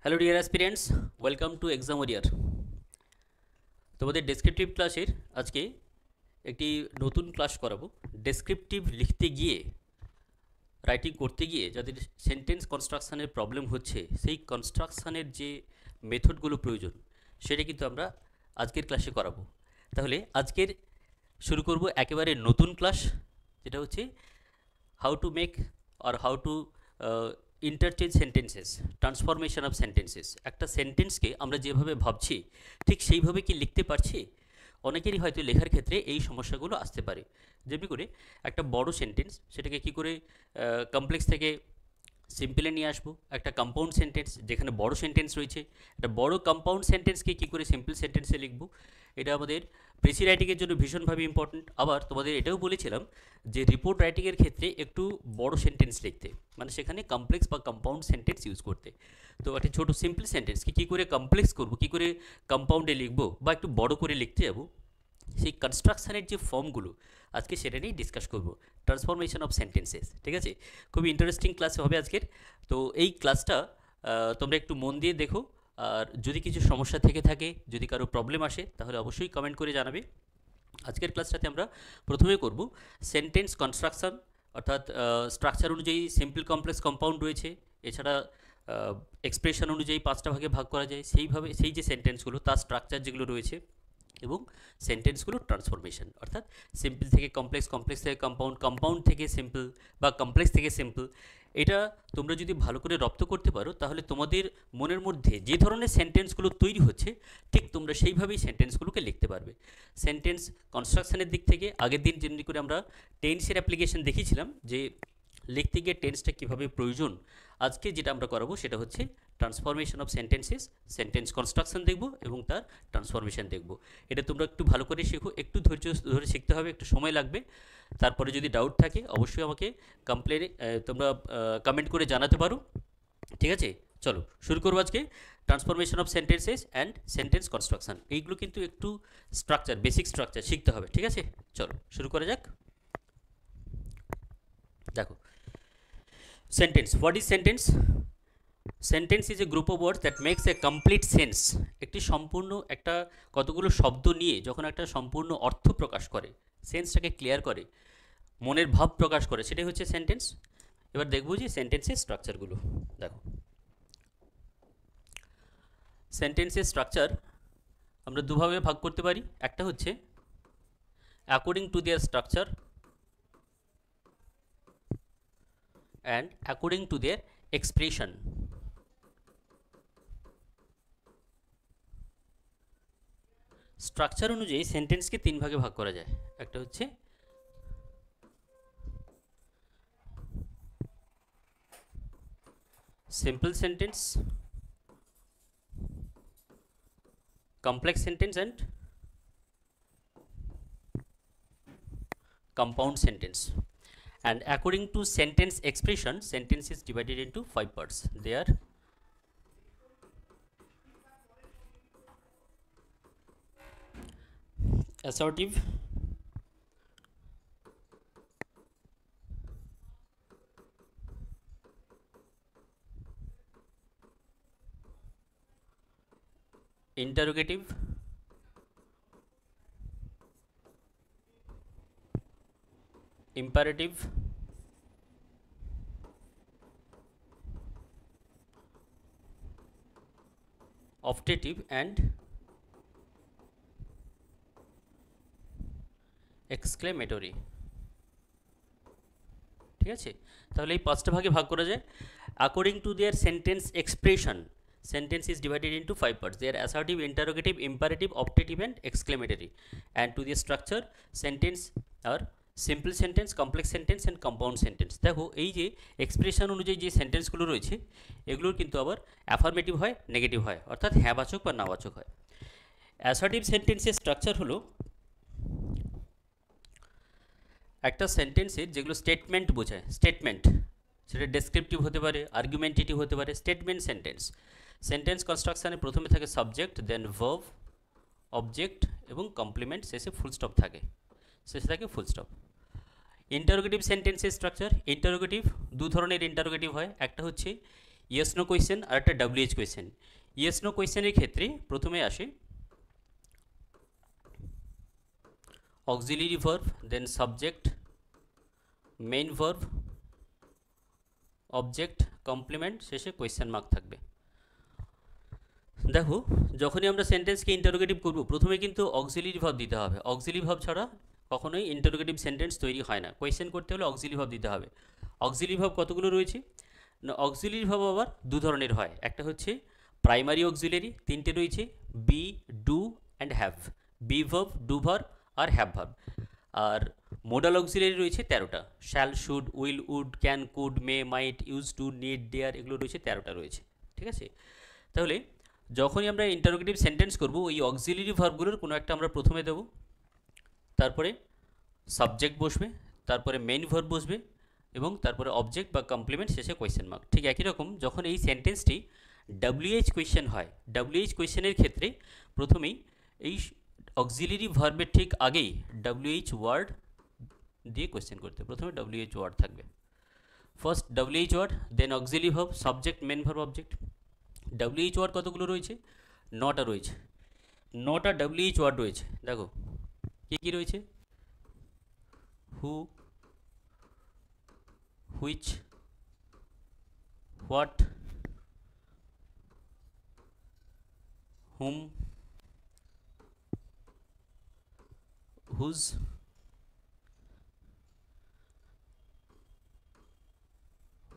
Hello dear aspirants, welcome to exam warrior. তোমাদের descriptive ক্লাসের আজকে একটি নতুন ক্লাস করাবো। ডেসক্রিপটিভ লিখতে গিয়ে, রাইটিং করতে গিয়ে যাদের সেন্টেন্স কনস্ট্রাকশানের প্রবলেম হচ্ছে, সেই কনস্ট্রাকশানের যে মেথডগুলো প্রয়োজন সেটা কিন্তু আমরা আজকের ক্লাসে করাবো। তাহলে আজকের শুরু করব একেবারে নতুন ক্লাস, যেটা হচ্ছে হাউ টু মেক আর how to interchange sentences, transformation of sentences. একটা সেন্টেন্সকে আমরা যেভাবে ভাবছি ঠিক সেইভাবে কি লিখতে পারছি? অনেকেরই হয়তো লেখার ক্ষেত্রে এই সমস্যাগুলো আসতে পারে। যেমনি করে একটা বড় সেন্টেন্স, সেটাকে কি করে কমপ্লেক্স থেকে সিম্পলে নিয়ে আসবো। একটা কম্পাউন্ড সেন্টেন্স যেখানে বড় সেন্টেন্স রয়েছে, একটা বড় কম্পাউন্ড সেন্টেন্সকে কী করে সিম্পল সেন্টেন্সে লিখবো, এটা আমাদের প্রেসি রাইটিংয়ের জন্য ভীষণভাবে ইম্পর্ট্যান্ট। আবার তোমাদের এটাও বলেছিলাম যে রিপোর্ট রাইটিংয়ের ক্ষেত্রে একটু বড় সেন্টেন্স লিখতে, মানে সেখানে কমপ্লেক্স বা কম্পাউন্ড সেন্টেন্স ইউজ করতে। তো একটা ছোটো সিম্পল সেন্টেন্সকে কী করে কমপ্লেক্স করবো, কী করে কম্পাউন্ডে লিখবো বা একটু বড় করে লিখতে যাবো, সেই কনস্ট্রাকশানের যে ফর্মগুলো আজকে সেটা নিয়েই ডিসকাস করব। ট্রান্সফরমেশন অফ সেন্টেন্সেস, ঠিক আছে? খুবই ইন্টারেস্টিং ক্লাস হবে আজকের। তো এই ক্লাসটা তোমরা একটু মন দিয়ে দেখো, আর যদি কিছু সমস্যা থেকে থাকে, যদি কারো প্রবলেম আসে, তাহলে অবশ্যই কমেন্ট করে জানাবে। আজকের ক্লাসটাতে আমরা প্রথমে করব সেন্টেন্স কনস্ট্রাকশন, অর্থাৎ স্ট্রাকচার অনুযায়ী সিম্পল, কমপ্লেক্স, কম্পাউন্ড রয়েছে। এছাড়া এক্সপ্রেশন অনুযায়ী 5টা ভাগে ভাগ করা যায়, সেইভাবে সেই যে সেন্টেন্সগুলো তার স্ট্রাকচার যেগুলো রয়েছে, এবং সেন্টেন্সগুলো ট্রান্সফরমেশন, অর্থাৎ সিম্পল থেকে কমপ্লেক্স, কমপ্লেক্স থেকে কম্পাউন্ড, কম্পাউন্ড থেকে সিম্পল বা কমপ্লেক্স থেকে সিম্পল। এটা তোমরা যদি ভালো করে রপ্ত করতে পারো, তাহলে তোমাদের মনের মধ্যে যে ধরনের সেন্টেন্সগুলো তৈরি হচ্ছে ঠিক তোমরা সেইভাবেই সেন্টেন্সগুলোকে লিখতে পারবে। সেন্টেন্স কনস্ট্রাকশনের দিক থেকে আগের দিন যেমনি করে আমরা টেন্সের অ্যাপ্লিকেশন দেখিয়েছিলাম যে লিখতে গিয়ে টেন্সটা কীভাবে প্রয়োজন, আজকে যেটা আমরা করাবো সেটা হচ্ছে transformation of sentences. Sentence construction দেখব এবং তার ট্রান্সফরমেশন দেখব। এটা তোমরা একটু ভালো করে শেখো, একটু ধৈর্য ধরে শিখতে হবে, একটু সময় লাগবে। তারপরে যদি ডাউট থাকে অবশ্যই আমাকে তোমরা কমেন্ট করে জানাতে পারো, ঠিক আছে? চলো শুরু করবো আজকে transformation of sentences and sentence construction. এইগুলো কিন্তু একটু স্ট্রাকচার, বেসিক স্ট্রাকচার শিখতে হবে, ঠিক আছে? চলো শুরু করা যাক। দেখো, sentence, what is sentence? Sentence is a group of words that makes a complete sense. একটি সম্পূর্ণ, একটা কতগুলো শব্দ নিয়ে যখন একটা সম্পূর্ণ অর্থ প্রকাশ করে, সেন্সটাকে ক্লিয়ার করে, মনের ভাব প্রকাশ করে, সেটাই হচ্ছে সেন্টেন্স। এবার দেখবো যে সেন্টেন্সের স্ট্রাকচারগুলো। দেখো, সেন্টেন্সের স্ট্রাকচার আমরা দুভাবে ভাগ করতে পারি। একটা হচ্ছে according to their structure and according to their expression. Structure অনুযায়ী সেন্টেন্সকে 3 ভাগে ভাগ করা যায়। একটা হচ্ছে simple sentence, complex sentence and compound sentence. And according to sentence expression, sentence is divided into 5 parts. They are assertive, interrogative, imperative, optative and exclamatory, ঠিক আছে? তাহলে এই 5টা ভাগে ভাগ করা যায়। According to their sentence expression, sentence is divided into 5 parts. They are assertive, interrogative, imperative, optative and exclamatory. And to the structure, sentence are simple sentence, complex sentence and compound sentence. দেখো, এই যে expression অনুযায়ী যে সেন্টেন্সগুলো রয়েছে এগুলোর কিন্তু আবার affirmative হয়, নেগেটিভ হয়, অর্থাৎ হ্যাঁবাচক বা নাবাচক হয়। অ্যাসার্টিভ সেন্টেন্সের স্ট্রাকচার হলো একটা সেন্টেন্সের যেগুলো স্টেটমেন্ট বোঝায়, স্টেটমেন্ট, সেটা ডেসক্রিপটিভ হতে পারে, আর্গুমেন্টেটিভ হতে পারে, স্টেটমেন্ট সেন্টেন্স। সেন্টেন্স কনস্ট্রাকশানে প্রথমে থাকে সাবজেক্ট, দেন ভার্ব, অবজেক্ট এবং কমপ্লিমেন্ট, শেষে ফুল স্টপ থাকে, শেষে থাকে ফুল স্টপ। ইন্টারোগেটিভ সেন্টেন্সের স্ট্রাকচার, ইন্টারোগেটিভ দু ধরনের ইন্টারোগেটিভ হয়। একটা হচ্ছে ইয়েস নো কোয়েশ্চেন আর একটা WH কোয়েশ্চেন। ইয়েস নো কোয়েশ্চেনের ক্ষেত্রে প্রথমে আসে auxiliary verb, then subject, main verb, object, complement, শেষে কোয়েশ্চেন মার্ক থাকবে। দেখো, যখনই আমরা সেন্টেন্সকে ইন্টারোগেটিভ করব প্রথমে কিন্তু অক্সিলিয়ারি ভার্ব দিতে হবে। অক্সিলিয়ারি ভার্ব ছাড়া কখনোই ইন্টারোগেটিভ সেন্টেন্স তৈরি হয় না। কোয়েশ্চেন করতে হলে অক্সিলিয়ারি ভার্ব দিতে হবে। অক্সিলিয়ারি ভার্ব কতগুলো রয়েছে না, অক্সিলিয়ারি ভার্ব আবার দু ধরনের হয়। একটা হচ্ছে প্রাইমারি অক্সিলিয়ারি, তিনটে রয়েছে, be, do and have. Be verb, do verb আর হ্যাভ ভার্ব। আর মোডাল অক্সিলিয়ারি রয়েছে 13টা। Shall, should, will, would, can, could, may, might, use to, need, dare, এগুলো রয়েছে 13টা রয়েছে। ঠিক আছে, তাহলে যখনই আমরা ইন্টারোগেটিভ সেন্টেন্স করব ওই অক্সিলিয়ারি ভার্বগুলোর কোনো একটা আমরা প্রথমে দেব, তারপরে সাবজেক্ট বসবে, তারপরে মেইন ভার্ব বসবে এবং তারপরে অবজেক্ট বা কমপ্লিমেন্ট, শেষে কোয়েশ্চেন মার্ক। ঠিক একই রকম যখন এই সেন্টেন্সটি WH কোয়েশ্চেন হয়, WH কোয়েশ্চেনের ক্ষেত্রে প্রথমেই এই অক্সিলিয়ারি ভার্বের ঠিক আগেই WH ওয়ার্ড দিয়ে কোয়েশ্চেন করতে, প্রথমে WH ওয়ার্ড থাকবে। First WH word, then auxiliary verb, subject, main verb, object. WH word কতগুলো রয়েছে? 9টা রয়েছে। 9টা WH ওয়ার্ড রয়েছে। দেখো কী কী রয়েছে? Who, which, what, whom, whose,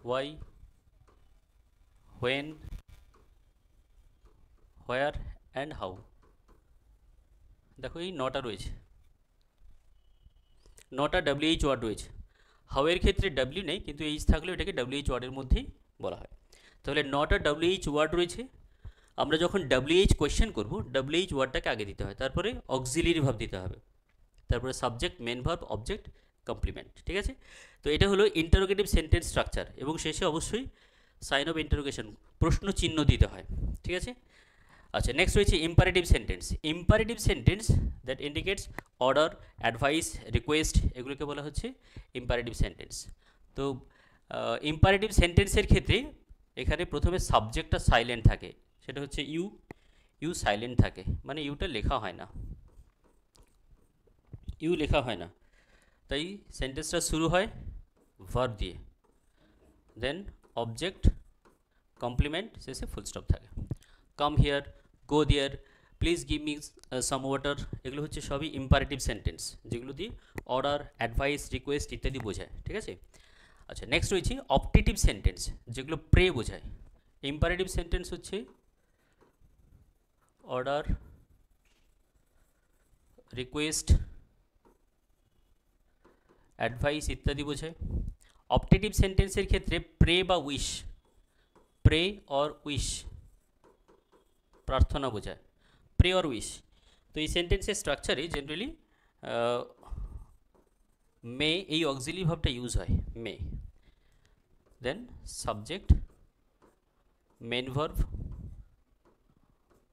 why, when, where and how. দেখো এই 9টা রয়েছে। 9টা WH ওয়ার্ড রয়েছে। হাউয়ের ক্ষেত্রে W নেই, কিন্তু এইচ থাকলেও এটাকে WH ওয়ার্ডের মধ্যেই বলা হয়। তাহলে 9টা WH ওয়ার্ড রয়েছে। আমরা যখন WH কোয়েশ্চেন করব WH ওয়ার্ডটাকে আগে দিতে হয়, তারপরে অক্সিলিয়ারি ভার্ব দিতে হবে, তারপরে subject, main verb, object, complement. ঠিক আছে, তো এটা হলো ইন্টারোগেটিভ সেন্টেন্স স্ট্রাকচার এবং শেষে অবশ্যই সাইন অফ ইন্টারোগেশন, প্রশ্ন চিহ্ন দিতে হয়। ঠিক আছে, আচ্ছা নেক্সট রয়েছে imperative sentence. Imperative sentence that indicates order, advice, request, এগুলোকে বলা হচ্ছে ইম্পারেটিভ সেন্টেন্স। তো ইম্পারেটিভ সেন্টেন্সের ক্ষেত্রে এখানে প্রথমে সাবজেক্টটা সাইলেন্ট থাকে, সেটা হচ্ছে ইউ। ইউ সাইলেন্ট থাকে, মানে ইউটা লেখা হয় না, ইউ লেখা হয় না। তাই সেন্টেন্সটা শুরু হয় ভার্ব দিয়ে, দেন অবজেক্ট, কমপ্লিমেন্ট, শেষে ফুল স্টপ থাকে। Come here, go there, please give me some water, এগুলো হচ্ছে সবই ইম্পারেটিভ সেন্টেন্স, যেগুলো দিয়ে অর্ডার, অ্যাডভাইস, রিকোয়েস্ট ইত্যাদি বোঝায়। ঠিক আছে, আচ্ছা নেক্সট রয়েছে অপটেটিভ সেন্টেন্স, যেগুলো প্রে বোঝায়। ইম্পারেটিভ সেন্টেন্স হচ্ছে অর্ডার, রিকোয়েস্ট, অ্যাডভাইস ইত্যাদি বোঝায়। অপটেটিভ সেন্টেন্সের ক্ষেত্রে প্রে বা উইশ, প্রে অর উইশ, প্রার্থনা বোঝায়, প্রে অর উইশ। তো এই সেন্টেন্সের স্ট্রাকচারে জেনারেলি মে, এই অক্সিলিয়ারি ভার্বটা ইউজ হয়, may, then subject, main verb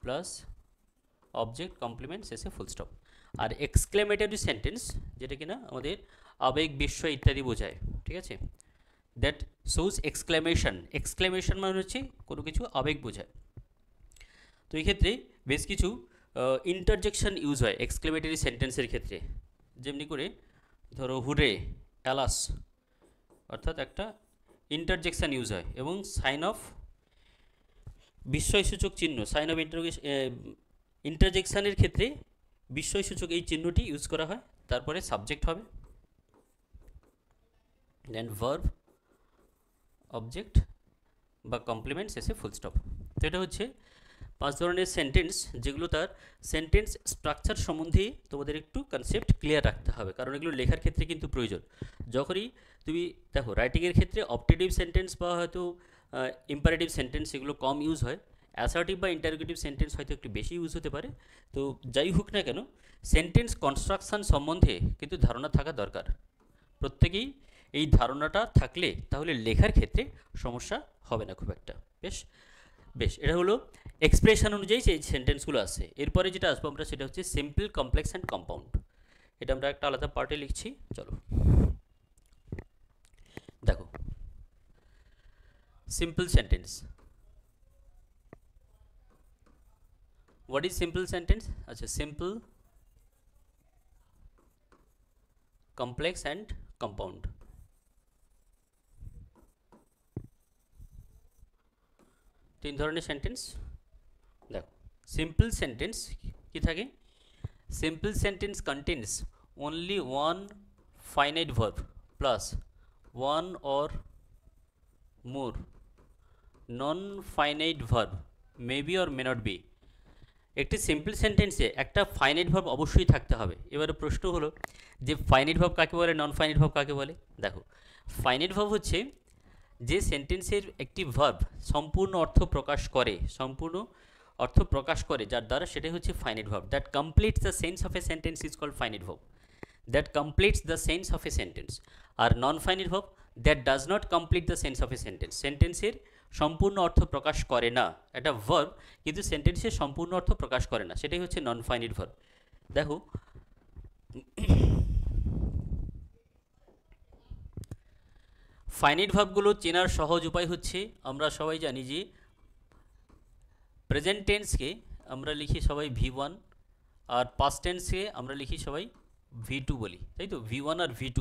plus object, complement, শেষে ফুল স্টপ। আর এক্সক্লেমেটরি সেন্টেন্স, যেটা কিনা আমাদের আবেগ, বিস্ময় ইত্যাদি বোঝায়। ঠিক আছে, দ্যাট শোজ এক্সক্লেমেশন। এক্সক্লেমেশন মানে হচ্ছে কোনো কিছু আবেগ বোঝায়। তো এই ক্ষেত্রে বেশ কিছু ইন্টারজেকশন ইউজ হয় এক্সক্লেমেটরি সেন্টেন্সের ক্ষেত্রে, যেমনি করে ধরো হুরে, অ্যালাস, অর্থাৎ একটা ইন্টারজেকশন ইউজ হয়, এবং সাইন অফ বিস্ময়সূচক চিহ্ন, সাইন অফ ইন্টারজেকশানের ক্ষেত্রে বিস্ময়সূচক এই চিহ্নটি ইউজ করা হয়। তারপরে সাবজেক্ট হবে, দেন ভার্ব, অবজেক্ট বা কমপ্লিমেন্ট, শেষে ফুল স্টপ। তো এটা হচ্ছে 5 ধরনের সেন্টেন্স, যেগুলো তার সেন্টেন্স স্ট্রাকচার সম্বন্ধে তোমাদের একটু কনসেপ্ট ক্লিয়ার রাখতে হবে, কারণ এগুলো লেখার ক্ষেত্রে কিন্তু প্রয়োজন। যখনই তুমি দেখো রাইটিংয়ের ক্ষেত্রে অপটেটিভ সেন্টেন্স বা হয়তো ইম্পারেটিভ সেন্টেন্স এগুলো কম ইউজ হয়, অ্যাসার্টিভ বা ইন্টারোগেটিভ সেন্টেন্স হয়তো একটু বেশি ইউজ হতে পারে। তো যাই হোক না কেন, সেন্টেন্স কনস্ট্রাকশন সম্বন্ধে কিন্তু ধারণা থাকা দরকার। প্রত্যেকেই এই ধারণাটা থাকলে তাহলে লেখার ক্ষেত্রে সমস্যা হবে না খুব একটা। বেশ বেশ, এটা হলো এক্সপ্রেশন অনুযায়ী যে সেন্টেন্সগুলো আছে। এরপরে যেটা আসবো আমরা সেটা হচ্ছে সিম্পল, কমপ্লেক্স অ্যান্ড কম্পাউন্ড। এটা আমরা একটা আলাদা পার্টে লিখছি। চলো দেখো, simple sentence. What is simple sentence? আচ্ছা, সিম্পল, কমপ্লেক্স অ্যান্ড কম্পাউন্ড। তিন ধরনের সেন্টেন্স। দেখো, সিম্পল সেন্টেন্স কি থাকে? Simple sentence contains only one finite verb plus one or more non-finite verb may be or may not be। একটি simple সেন্টেন্সে একটা finite verb অবশ্যই থাকতে হবে। এবারে প্রশ্ন হলো যে ফাইনাইট ভার্ব কাকে বলে, নন ফাইনাইট ভার্ব কাকে বলে? দেখো, ফাইনাইট ভার্ব হচ্ছে যে সেন্টেন্সের একটি ভার্ব সম্পূর্ণ অর্থ প্রকাশ করে, সম্পূর্ণ অর্থ প্রকাশ করে যার দ্বারা, সেটাই হচ্ছে finite verb. That completes the sense of a sentence is called finite verb. That completes the sense of a sentence. আর non finite verb that does not complete the sense of a sentence. সেন্টেন্সের সম্পূর্ণ অর্থ প্রকাশ করে না, একটা verb কিন্তু সেন্টেন্সের সম্পূর্ণ অর্থ প্রকাশ করে না, সেটাই হচ্ছে নন ফাইনাইট ভার্ব। দেখো, ফাইনাইট ভার্বগুলো চেনার সহজ উপায় হচ্ছে, আমরা সবাই জানি যে প্রেজেন্ট টেন্সকে আমরা লিখি সবাই V1, আর পাস্ট টেন্সকে আমরা লিখি সবাই V2 বলি, তাই তো, V1 আর V2।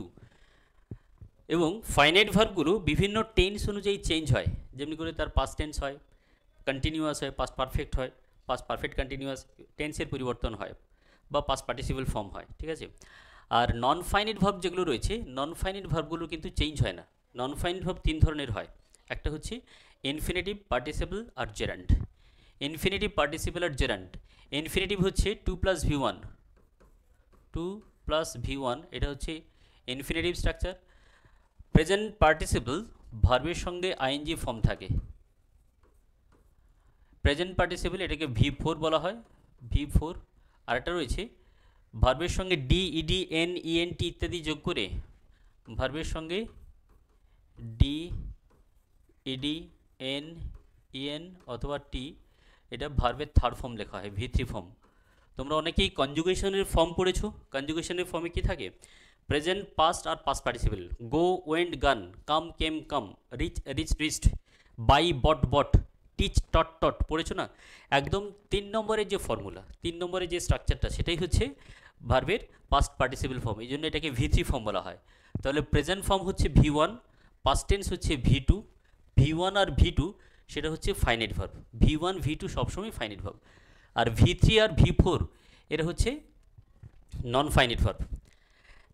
এবং ফাইনাইট ভার্বগুলো বিভিন্ন টেন্স অনুযায়ী চেঞ্জ হয়, যেমনি করে তার পাস্ট টেন্স হয়, কন্টিনিউয়াস হয়, পাস্ট পারফেক্ট হয়, পাস্ট পারফেক্ট কন্টিনিউয়াস, টেন্সের পরিবর্তন হয়, বা পাস্ট পার্টিসিপল ফর্ম হয়, ঠিক আছে। আর নন ফাইনাইট ভার্ব যেগুলো রয়েছে, নন ফাইনাইট ভার্বগুলো কিন্তু চেঞ্জ হয় না। নন ফাইনাইট ভার্ব তিন ধরনের হয়, একটা হচ্ছে ইনফিনিটিভ, পার্টিসিপল আর জেরান্ড। ইনফিনিটিভ, পার্টিসিপল আর জেরান্ড। ইনফিনিটিভ হচ্ছে 2 + V1, 2 + V1, এটা হচ্ছে ইনফিনিটিভ স্ট্রাকচার। প্রেজেন্ট পার্টিসিপল ভার্বের সঙ্গে আইএনজি ফর্ম থাকে। প্রেজেন্ট পার্টিসিপল এটাকে V4 বলা হয়, V4। আরেকটা রয়েছে ভার্বের সঙ্গে ডি, ইডি, এন, ইএনটি ইত্যাদি যোগ করে, ভার্বের সঙ্গে ডি, ইডি, এন, ইএন অথবা টি, এটা ভার্বের থার্ড ফর্ম লেখা হয়, V3 ফর্ম। তোমরা অনেকেই কনজুগেশনের ফর্ম পড়েছো। কনজুগেশনের ফর্মে কি থাকে? প্রেজেন্ট, পাস্ট আর past participle. Go, went, gone, come, came, come, reach, reach, reached, buy, bought, bought, teach, taught, taught, পড়েছো না? একদম 3 নম্বরের যে ফর্মুলা, 3 নম্বরের যে স্ট্রাকচারটা, সেটাই হচ্ছে ভার্বের পাস্ট পার্টিসিপল ফর্ম। এই জন্য এটাকে V3 ফর্ম বলা হয়। তাহলে প্রেজেন্ট ফর্ম হচ্ছে V1, পাস্ট টেন্স হচ্ছে V2, V1 আর V2 সেটা হচ্ছে ফাইনাইট ভার্ব। V1, V2 সবসময় ফাইনাইট ভার্ব। আর V3 আর V4 এরা হচ্ছে নন ফাইনাইট ভার্ব।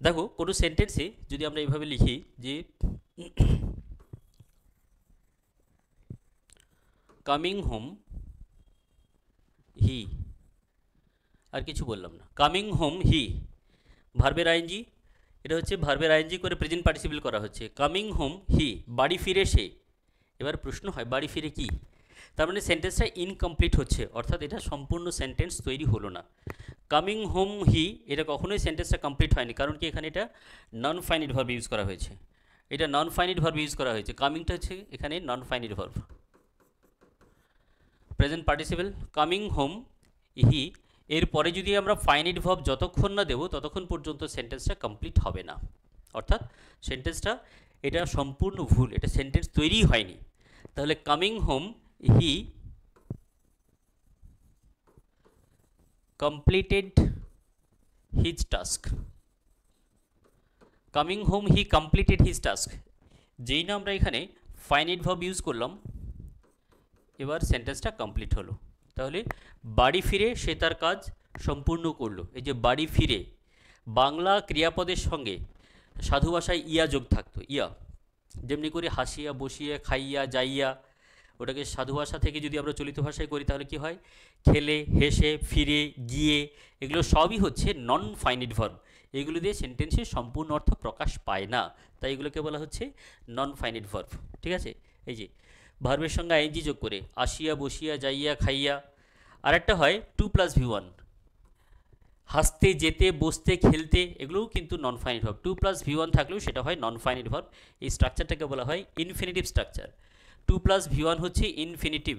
দেখো, কোনো সেন্টেন্সে যদি আমরা এইভাবে লিখি যে কামিং হোম হি, আর কিছু বললাম না, কামিং হোম হি, ভার্বের আইএনজি, এটা হচ্ছে ভার্বের আইএনজি করে প্রেজেন্ট পার্টিসিপল করা হচ্ছে। কামিং হোম হি, বাড়ি ফিরে সে। এবার প্রশ্ন হয় বাড়ি ফিরে কি? তার মানে সেন্টেন্সটা ইনকমপ্লিট হচ্ছে, অর্থাৎ এটা সম্পূর্ণ সেন্টেন্স তৈরি হলো না। কামিং হোম হি, এটা কখনোই সেন্টেন্সটা কমপ্লিট হয়নি, কারণ কি এখানে এটা নন ফাইনাইট ভার্ব ইউজ করা হয়েছে। এটা নন ফাইনাইট ভার্ব ইউজ করা হয়েছে, কামিংটা হচ্ছে এখানে নন finite verb. Present participle coming home he, এরপরে যদি আমরা ফাইনাইট ভার্ব যতক্ষণ না দেবো ততক্ষণ পর্যন্ত সেন্টেন্সটা কমপ্লিট হবে না, অর্থাৎ সেন্টেন্সটা এটা সম্পূর্ণ ভুল, এটা সেন্টেন্স তৈরিই হয়নি। তাহলে coming home he completed his task, coming home he completed his task। যেই না আমরা এখানে ফাইনাইট ভার্ব ইউজ করলাম, এবার সেন্টেন্সটা কমপ্লিট হলো। তাহলে বাড়ি ফিরে সে তার কাজ সম্পূর্ণ করলো। এই যে বাড়ি ফিরে, বাংলা ক্রিয়াপদের সঙ্গে সাধু ভাষায় ইয়া যোগ থাকতো, ইয়া, যেমনি করে হাসিয়া, বসিয়া, খাইয়া, যাইয়া, ওটাকে সাধু ভাষা থেকে যদি আমরা চলিত ভাষায় করি তাহলে কি হয়? খেলে, হেসে, ফিরে, গিয়ে, এগুলো সবই হচ্ছে নন ফাইনাইট ভার্ব। এগুলো দিয়ে সেন্টেন্সের সম্পূর্ণ অর্থ প্রকাশ পায় না, তাই এগুলোকে বলা হচ্ছে নন ফাইনাইট ভার্ব। ঠিক আছে, এই যে ভার্বের সঙ্গে আইএনজি যোগ করে আসিয়া, বসিয়া, যাইয়া, খাইয়া। আরেকটা হয় 2 + V1, হাসতে, যেতে, বসতে, খেলতে, এগুলোও কিন্তু নন ফাইনাইট ভার্ব। 2 + V1 থাকলেও সেটা হয় নন ফাইনাইট ভার্ব। এই স্ট্রাকচারটাকে বলা হয় ইনফিনিটিভ স্ট্রাকচার। 2 + V1 হচ্ছে ইনফিনিটিভ,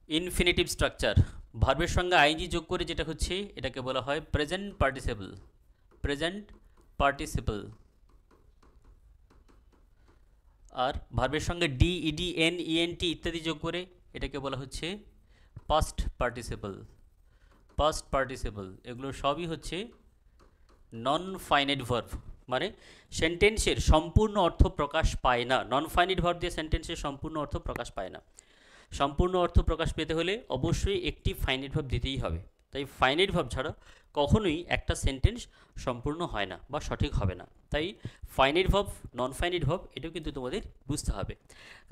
ইনফিনিটিভ স্ট্রাকচার। ভার্বের সঙ্গে আইএনজি যোগ করে যেটা হচ্ছে এটাকে বলা হয় প্রেজেন্ট পার্টিসিপল, প্রেজেন্ট পার্টিসিপল। আর ভার্বের সঙ্গে ডি, ইডি, এন, ইএনটি ইত্যাদি যোগ করে এটাকে বলা হচ্ছে পাস্ট পার্টিসিপল। পাস্ট পার্টিসিপল এগুলো সবই হচ্ছে নন ফাইনাইট ভার্ব, মানে সেন্টেন্সের সম্পূর্ণ অর্থ প্রকাশ পায় না। নন ফাইনাইট ভার্ব দিয়ে সেন্টেন্সের সম্পূর্ণ অর্থ প্রকাশ পায় না। সম্পূর্ণ অর্থ প্রকাশ পেতে হলে অবশ্যই একটি ফাইনাইট ভার্ব দিতেই হবে। তাই ফাইনাইট ভার্ব ছাড়া কখনোই একটা সেন্টেন্স সম্পূর্ণ হয় না বা সঠিক হবে না। তাই ফাইনাইট ভার্ব, নন ফাইনাইট ভার্ব এটাও কিন্তু তোমাদের বুঝতে হবে,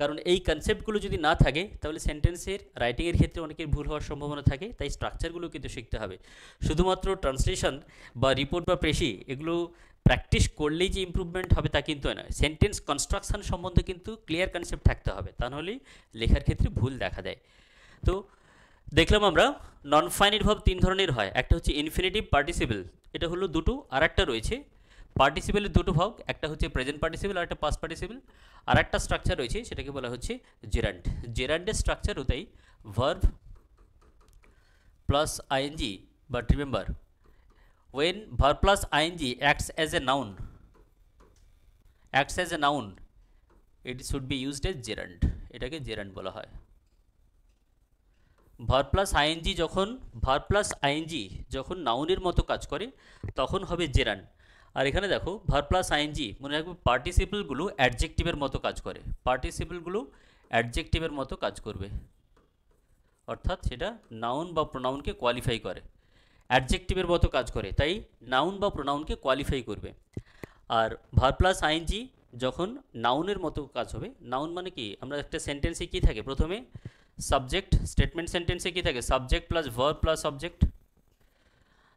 কারণ এই কনসেপ্টগুলো যদি না থাকে তাহলে সেন্টেন্সের রাইটিংয়ের ক্ষেত্রে অনেকের ভুল হওয়ার সম্ভাবনা থাকে। তাই স্ট্রাকচারগুলো কিন্তু শিখতে হবে। শুধুমাত্র ট্রান্সলেশন বা রিপোর্ট বা প্রেসি এগুলো প্র্যাকটিস করলেই যে ইমপ্রুভমেন্ট হবে তা কিন্তু নয়। সেন্টেন্স কনস্ট্রাকশন সম্বন্ধে কিন্তু ক্লিয়ার কনসেপ্ট থাকতে হবে, তা নাহলেই লেখার ক্ষেত্রে ভুল দেখা দেয়। তো দেখলাম আমরা নন ফাইনাইট ভার্ব তিন ধরনের হয়। একটা হচ্ছে ইনফিনিটিভ পার্টিসিপল, এটা হলো দুটো, আর একটা রয়েছে পার্টিসিপলের দুটো ভাগ, একটা হচ্ছে প্রেজেন্ট পার্টিসিপল আর একটা পাস্ট পার্টিসিপল। আর একটা স্ট্রাকচার রয়েছে সেটাকে বলা হচ্ছে জেরান্ড। জেরান্ডের স্ট্রাকচার ওটাই verb plus ING, but remember when verb plus ing acts as a noun, it should be used as gerund, এটাকে gerund বলা হয়। verb plus ing যখন নাউনের মতো কাজ করে তখন হবে gerund। আর এখানে দেখো verb plus ing মনে রাখবে পার্টিসিপলগুলো অ্যাডজেক্টিভের মতো কাজ করে, পার্টিসিপলগুলো অ্যাডজেক্টিভের মতো কাজ করবে, অর্থাৎ সেটা নাউন বা প্রোনাউনকে কোয়ালিফাই করে, অ্যাডজেক্টিভের মতো কাজ করে, তাই নাউন বা প্রোনাউনকে কোয়ালিফাই করবে। আর ভার্ব প্লাস আইএনজি যখন নাউনের মতো কাজ হবে, নাউন মানে কি, আমরা একটা সেন্টেন্সে কী থাকে প্রথমে সাবজেক্ট, স্টেটমেন্ট সেন্টেন্সে কী থাকে subject plus verb plus object.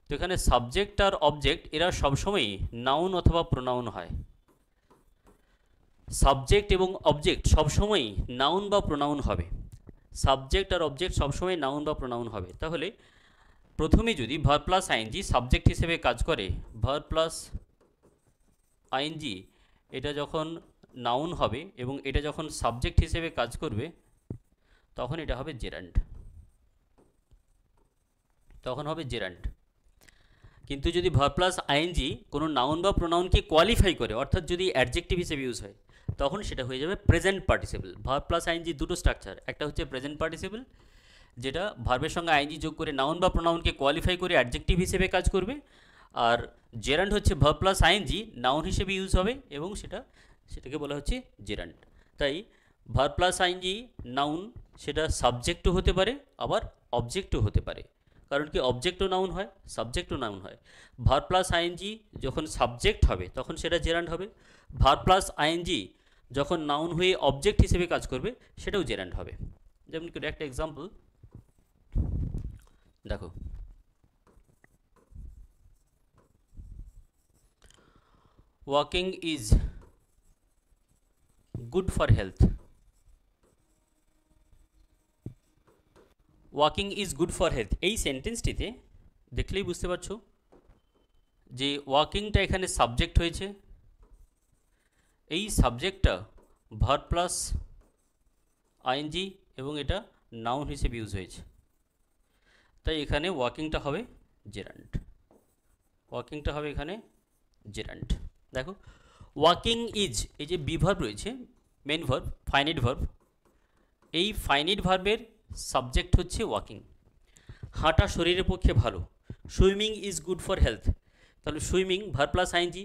তো এখানে সাবজেক্ট আর অবজেক্ট এরা সবসময়ই নাউন অথবা প্রোনাউন হয়। সাবজেক্ট এবং অবজেক্ট সবসময়ই নাউন বা প্রোনাউন হবে, সাবজেক্ট আর অবজেক্ট সবসময় নাউন বা প্রোনাউন হবে। তাহলে প্রথমে যদি ভার্ব প্লাস আইএনজি সাবজেক্ট হিসেবে কাজ করে, ভার্ব প্লাস আইএনজি এটা যখন নাউন হবে এবং এটা যখন সাবজেক্ট হিসেবে কাজ করবে তখন এটা হবে জেরান্ড, তখন হবে জেরান্ড। কিন্তু যদি ভার্ব প্লাস আইএনজি কোনো নাউন বা প্রোনাউনকে কোয়ালিফাই করে, অর্থাৎ যদি অ্যাডজেক্টিভ হিসেবে ইউজ হয়, তখন সেটা হয়ে যাবে present participle. Verb plus ING দুটো স্ট্রাকচার, একটা হচ্ছে প্রেজেন্ট পার্টিসিপল যেটা ভার্বের সঙ্গে আইএনজি যোগ করে নাউন বা প্রোনাউনকে কোয়ালিফাই করে অ্যাডজেক্টিভ হিসেবে কাজ করবে, আর জেরান্ড হচ্ছে ভার্ব প্লাস আইএনজি নাউন হিসেবে ইউজ হবে এবং সেটাকে বলা হচ্ছে জেরান্ড। তাই ভার্ব প্লাস আইএনজি নাউন সেটা সাবজেক্টও হতে পারে আবার অবজেক্টও হতে পারে, কারণ কি অবজেক্টও নাউন হয় সাবজেক্টও নাউন হয়। ভার্ব প্লাস আইএনজি যখন সাবজেক্ট হবে তখন সেটা জেরান্ড হবে, ভার্ব প্লাস আইএনজি যখন নাউন হয়ে অবজেক্ট হিসেবে কাজ করবে সেটাও জেরান্ড হবে। যেমন কি একটা এক্সাম্পল দেখো, walking is good for health. Walking is good for health এই সেন্টেন্সটিতে দেখলেই বুঝতে পারছো যে ওয়াকিংটা এখানে সাবজেক্ট হয়েছে, এই সাবজেক্টটা ভার্ব প্লাস আইএনজি এবং এটা নাউন হিসেবে ইউজ হয়েছে, তাই এখানে ওয়াকিংটা হবে জেরান্ড, ওয়াকিংটা হবে এখানে জেরান্ড। দেখো ওয়াকিং ইজ এই যে বি ভার্ব রয়েছে মেন ভার্ব ফাইনাইট ভার্ব, এই ফাইনাইট ভার্বের সাবজেক্ট হচ্ছে ওয়াকিং। হাঁটা শরীরের পক্ষে ভালো, swimming is good for health, তাহলে সুইমিং ভার্ব প্লাস আইএনজি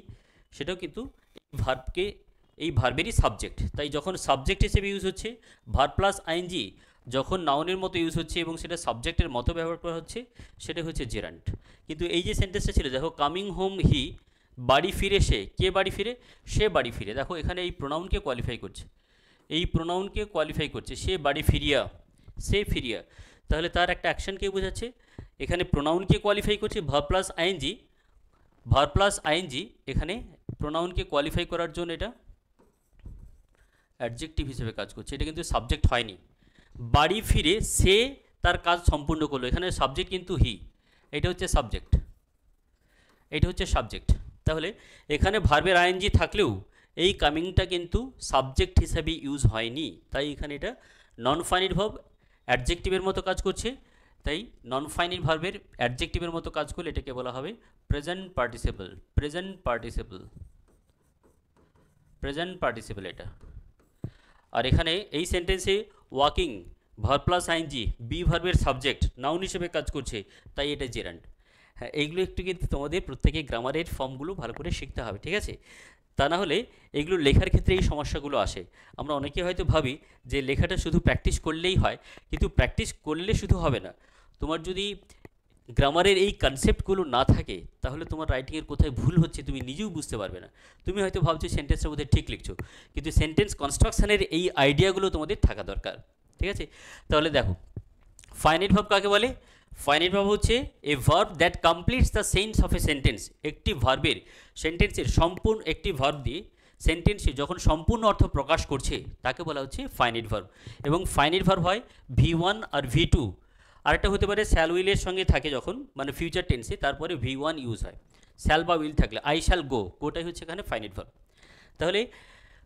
সেটাও কিন্তু ভার্বকে এই ভার্বেরই সাবজেক্ট, তাই যখন সাবজেক্ট হিসেবে ইউজ হচ্ছে ভার্ব প্লাস আইএনজি যখন নাউনের মতো ইউজ হচ্ছে এবং সেটা সাবজেক্টের মতো ব্যবহার করা হচ্ছে সেটা হচ্ছে জেরান্ড। কিন্তু এই যে সেন্টেন্সটা ছিল দেখো কামিং হোম হি, বাড়ি ফিরে সে, কে বাড়ি ফিরে, সে বাড়ি ফিরে, দেখো এখানে এই প্রোনাউনকে কোয়ালিফাই করছে, এই প্রোনাউনকে কোয়ালিফাই করছে, সে বাড়ি ফিরিয়া, সে ফিরিয়া, তাহলে তার একটা অ্যাকশনকে বোঝাচ্ছে, এখানে প্রোনাউনকে কোয়ালিফাই করছে verb plus ING, verb plus ING এখানে প্রোনাউনকে কোয়ালিফাই করার জন্য এটা অ্যাডজেক্টিভ হিসেবে কাজ করছে, এটা কিন্তু সাবজেক্ট হয়নি। বাড়ি ফিরে সে তার কাজ সম্পূর্ণ করলো, এখানে সাবজেক্ট কিন্তু হি, এটা হচ্ছে সাবজেক্ট, এটা হচ্ছে সাবজেক্ট। তাহলে এখানে ভার্বের আইএনজি থাকলেও এই কামিংটা কিন্তু সাবজেক্ট হিসাবে ইউজ হয়নি, তাই এখানে এটা নন ফাইনাইট ভার্ব অ্যাডজেক্টিভের মতো কাজ করছে, তাই নন ফাইনাইট ভার্বের অ্যাডজেক্টিভের মতো কাজ করলে এটাকে বলা হবে present participle, present participle, present participle এটা। আর এখানে এই সেন্টেন্সে walking verb plus ING be ভার্বের সাবজেক্ট নাউন হিসেবে কাজ করছে, তাই এটা জেরান্ড। হ্যাঁ, এইগুলো একটু কিন্তু তোমাদের প্রত্যেকে গ্রামারের ফর্মগুলো ভালো করে শিখতে হবে, ঠিক আছে? তা না হলে এগুলো লেখার ক্ষেত্রে এই সমস্যাগুলো আসে। আমরা অনেকে হয়তো ভাবি যে লেখাটা শুধু প্র্যাকটিস করলেই হয়, কিন্তু প্র্যাকটিস করলে শুধু হবে না। তোমার যদি গ্রামারের এই কনসেপ্টগুলো না থাকে তাহলে তোমার রাইটিংয়ের কোথায় ভুল হচ্ছে তুমি নিজেও বুঝতে পারবে না। তুমি হয়তো ভাবছো সেন্টেন্সটা বোধহয় ঠিক লিখছো, কিন্তু সেন্টেন্স কনস্ট্রাকশনের এই আইডিয়াগুলো তোমাদের থাকা দরকার, ঠিক আছে? তাহলে দেখো, ফাইনাইট ভার্ব কাকে বলে? ফাইনাইট ভার্ব হচ্ছে a verb that completes the sense of a sentence. একটি ভার্বের সেন্টেন্সের সম্পূর্ণ, একটি ভার্ব দিয়ে সেন্টেন্সে যখন সম্পূর্ণ অর্থ প্রকাশ করছে তাকে বলা হচ্ছে ফাইনাইট ভার্ব। এবং ফাইনাইট ভার্ব হয় V1 আর V2। আরেকটা হতে পারে শ্যাল উইলের সঙ্গে থাকে যখন, মানে ফিউচার টেন্সে, তারপরে V1 ইউজ হয়। শ্যাল বা উইল থাকলে আই শ্যাল গো, গোটাই হচ্ছে এখানে ফাইনাইট ভার্ব। তাহলে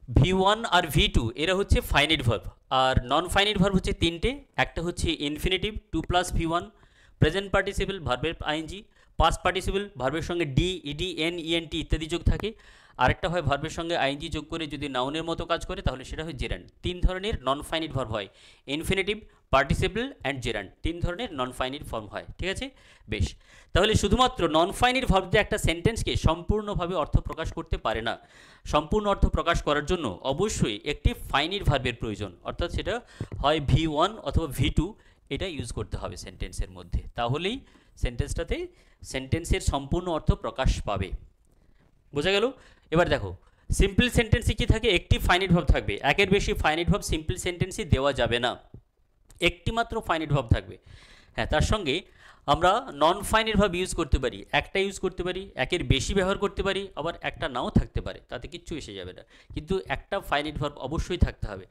V1 আর V2 এরা হচ্ছে ফাইনাইট ভার্ব। আর নন ফাইনাইট ভার্ব হচ্ছে তিনটে। একটা হচ্ছে ইনফিনিটিভ 2 + V1, প্রেজেন্ট পার্টিসিপল ভার্বের আইএনজি, পাস্ট পার্টিসিপল ভার্বের সঙ্গে ডি, ইডি, এন, ইএনটি ইত্যাদি যোগ থাকে। আরেকটা হয় ভার্বের সঙ্গে আইএনজি যোগ করে যদি নাউনের মতো কাজ করে তাহলে সেটা হয় জেরান্ড। তিন ধরনের নন ফাইনাইট ভার্ব হয়, ইনফিনিটিভ, পার্টিসিপল অ্যান্ড জেরান্ড। তিন ধরনের নন ফাইনাইট ফর্ম হয়, ঠিক আছে? বেশ, তাহলে শুধুমাত্র নন ফাইনাইট ভার্ব দিয়ে একটা সেন্টেন্সকে সম্পূর্ণভাবে অর্থ প্রকাশ করতে পারে না। সম্পূর্ণ অর্থ প্রকাশ করার জন্য অবশ্যই একটি ফাইনাইট ভার্বের প্রয়োজন, অর্থাৎ সেটা হয় V1 অথবা V2, এটা ইউজ করতে হবে সেন্টেন্সের মধ্যে, তাহলেই সেন্টেন্সটাতে সেন্টেন্সের সম্পূর্ণ অর্থ প্রকাশ পাবে। বোঝা গেল? এবার দেখো, সিম্পল সেন্টেন্সে কি থাকে? একটি ফাইনাইট ভার্ব থাকবে। একের বেশি ফাইনাইট ভার্ব সিম্পল সেন্টেন্সে দেওয়া যাবে না, একটি মাত্র ফাইনাইট ভার্ব থাকবে। হ্যাঁ, তার সঙ্গে আমরা নন ফাইনাইট ভার্ব ইউজ করতে পারি, একটা ইউজ করতে পারি, একের বেশি ব্যবহার করতে পারি, আবার একটা নাও থাকতে পারে, তাতে কিচ্ছু এসে যাবে না, কিন্তু একটা ফাইনাইট ভার্ব অবশ্যই থাকতে হবে।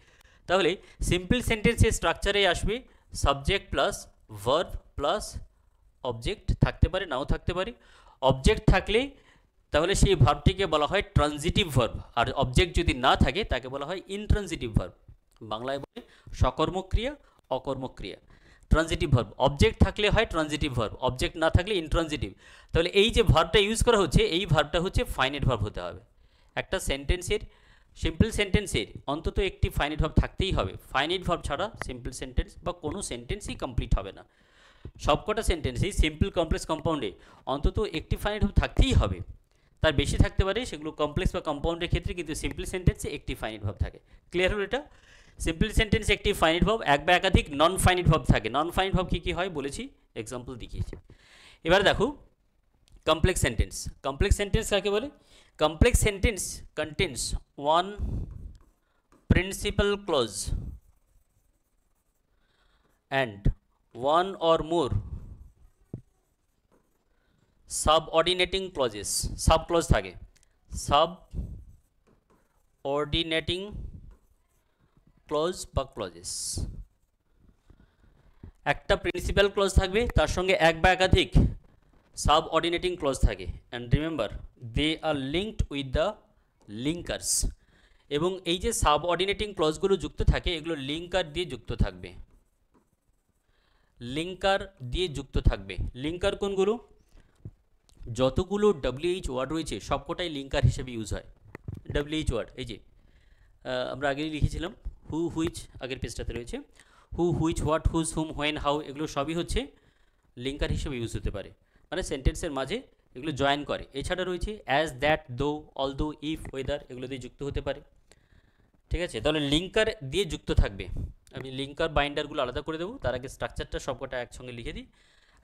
তাহলে সিম্পল সেন্টেন্সের স্ট্রাকচারে আসবে subject plus verb plus object, থাকতে পারে নাও থাকতে পারে। অবজেক্ট থাকলে তাহলে সেই ভার্বটিকে বলা হয় ট্রানজিটিভ ভার্ব, আর অবজেক্ট যদি না থাকে তাকে বলা হয় ইনট্রানজিটিভ ভার্ব। বাংলায় বলে সকর্মক ক্রিয়া, অকর্মক ক্রিয়া। ট্রানজিটিভ ভার্ব, অবজেক্ট থাকলে হয় ট্রানজিটিভ ভার্ব, অবজেক্ট না থাকলে ইনট্রানজিটিভ। তাহলে এই যে ভার্বটা ইউজ করা হচ্ছে, এই ভার্বটা হচ্ছে ফাইনাইট ভার্ব হতে হবে। একটা সেন্টেন্সের, সিম্পল সেন্টেন্সের অন্তত একটি ফাইনাইট ভার্ব থাকতেই হবে। ফাইনাইট ভার্ব ছাড়া সিম্পল সেন্টেন্স বা কোনো সেন্টেন্সই কমপ্লিট হবে না। সবকটা সেন্টেন্সেই সিম্পল, কমপ্লেক্স, কম্পাউন্ডে অন্তত একটি ফাইনাইট ভার্ব থাকতেই হবে। তার বেশি থাকতে পারে, সেগুলো কমপ্লেক্স বা কম্পাউন্ডের ক্ষেত্রে, কিন্তু সিম্পল সেন্টেন্সে একটি ফাইনাইট ভার্ব থাকে। ক্লিয়ার হলো এটা? সিম্পল সেন্টেন্সে একটি ফাইনাইট ভার্ব, এক বা একাধিক নন ফাইনাইট ভার্ব থাকে। নন ফাইনাইট ভার্ব কী কী হয় বলেছি, এক্সাম্পল দেখিয়েছি। এবার দেখো কমপ্লেক্স সেন্টেন্স। কমপ্লেক্স সেন্টেন্স কাকে বলে? Complex sentence contains one principal clause and one or more subordinating clauses. Sub clause থাকে, সাবঅর্ডিনেটিং ক্লজ বা ক্লজেস। একটা প্রিন্সিপাল ক্লজ থাকবে, তার সঙ্গে এক বা একাধিক সাবঅর্ডিনেটিং ক্লজ থাকে। And remember, they are linked with the linkers. এবং এই যে সাবঅর্ডিনেটিং ক্লজগুলো যুক্ত থাকে, এগুলো লিঙ্কার দিয়ে যুক্ত থাকবে। লিঙ্কার দিয়ে যুক্ত থাকবে। লিঙ্কার কোনগুলো? যতগুলো WH ওয়ার্ড রয়েছে সবকটাই লিঙ্কার হিসেবে ইউজ হয়। WH ওয়ার্ড, এই যে আমরা আগেই লিখেছিলাম, হু, হুইচ, আগের পেজটাতে রয়েছে। Who, which, what, whose, whom, when, how, এগুলো সবই হচ্ছে লিঙ্কার হিসেবে ইউজ হতে পারে, মানে সেন্টেন্সের মাঝে এগুলো জয়েন করে। এছাড়া রয়েছে অ্যাজ, দ্যাট, দো, অলদো, ইফ, ওয়েদার, এগুলো দিয়ে যুক্ত হতে পারে, ঠিক আছে? তাহলে লিঙ্কার দিয়ে যুক্ত থাকবে। আমি লিঙ্কার বাইন্ডারগুলো আলাদা করে দেবো, তার আগে স্ট্রাকচারটা সবকটা একসঙ্গে লিখে দিই।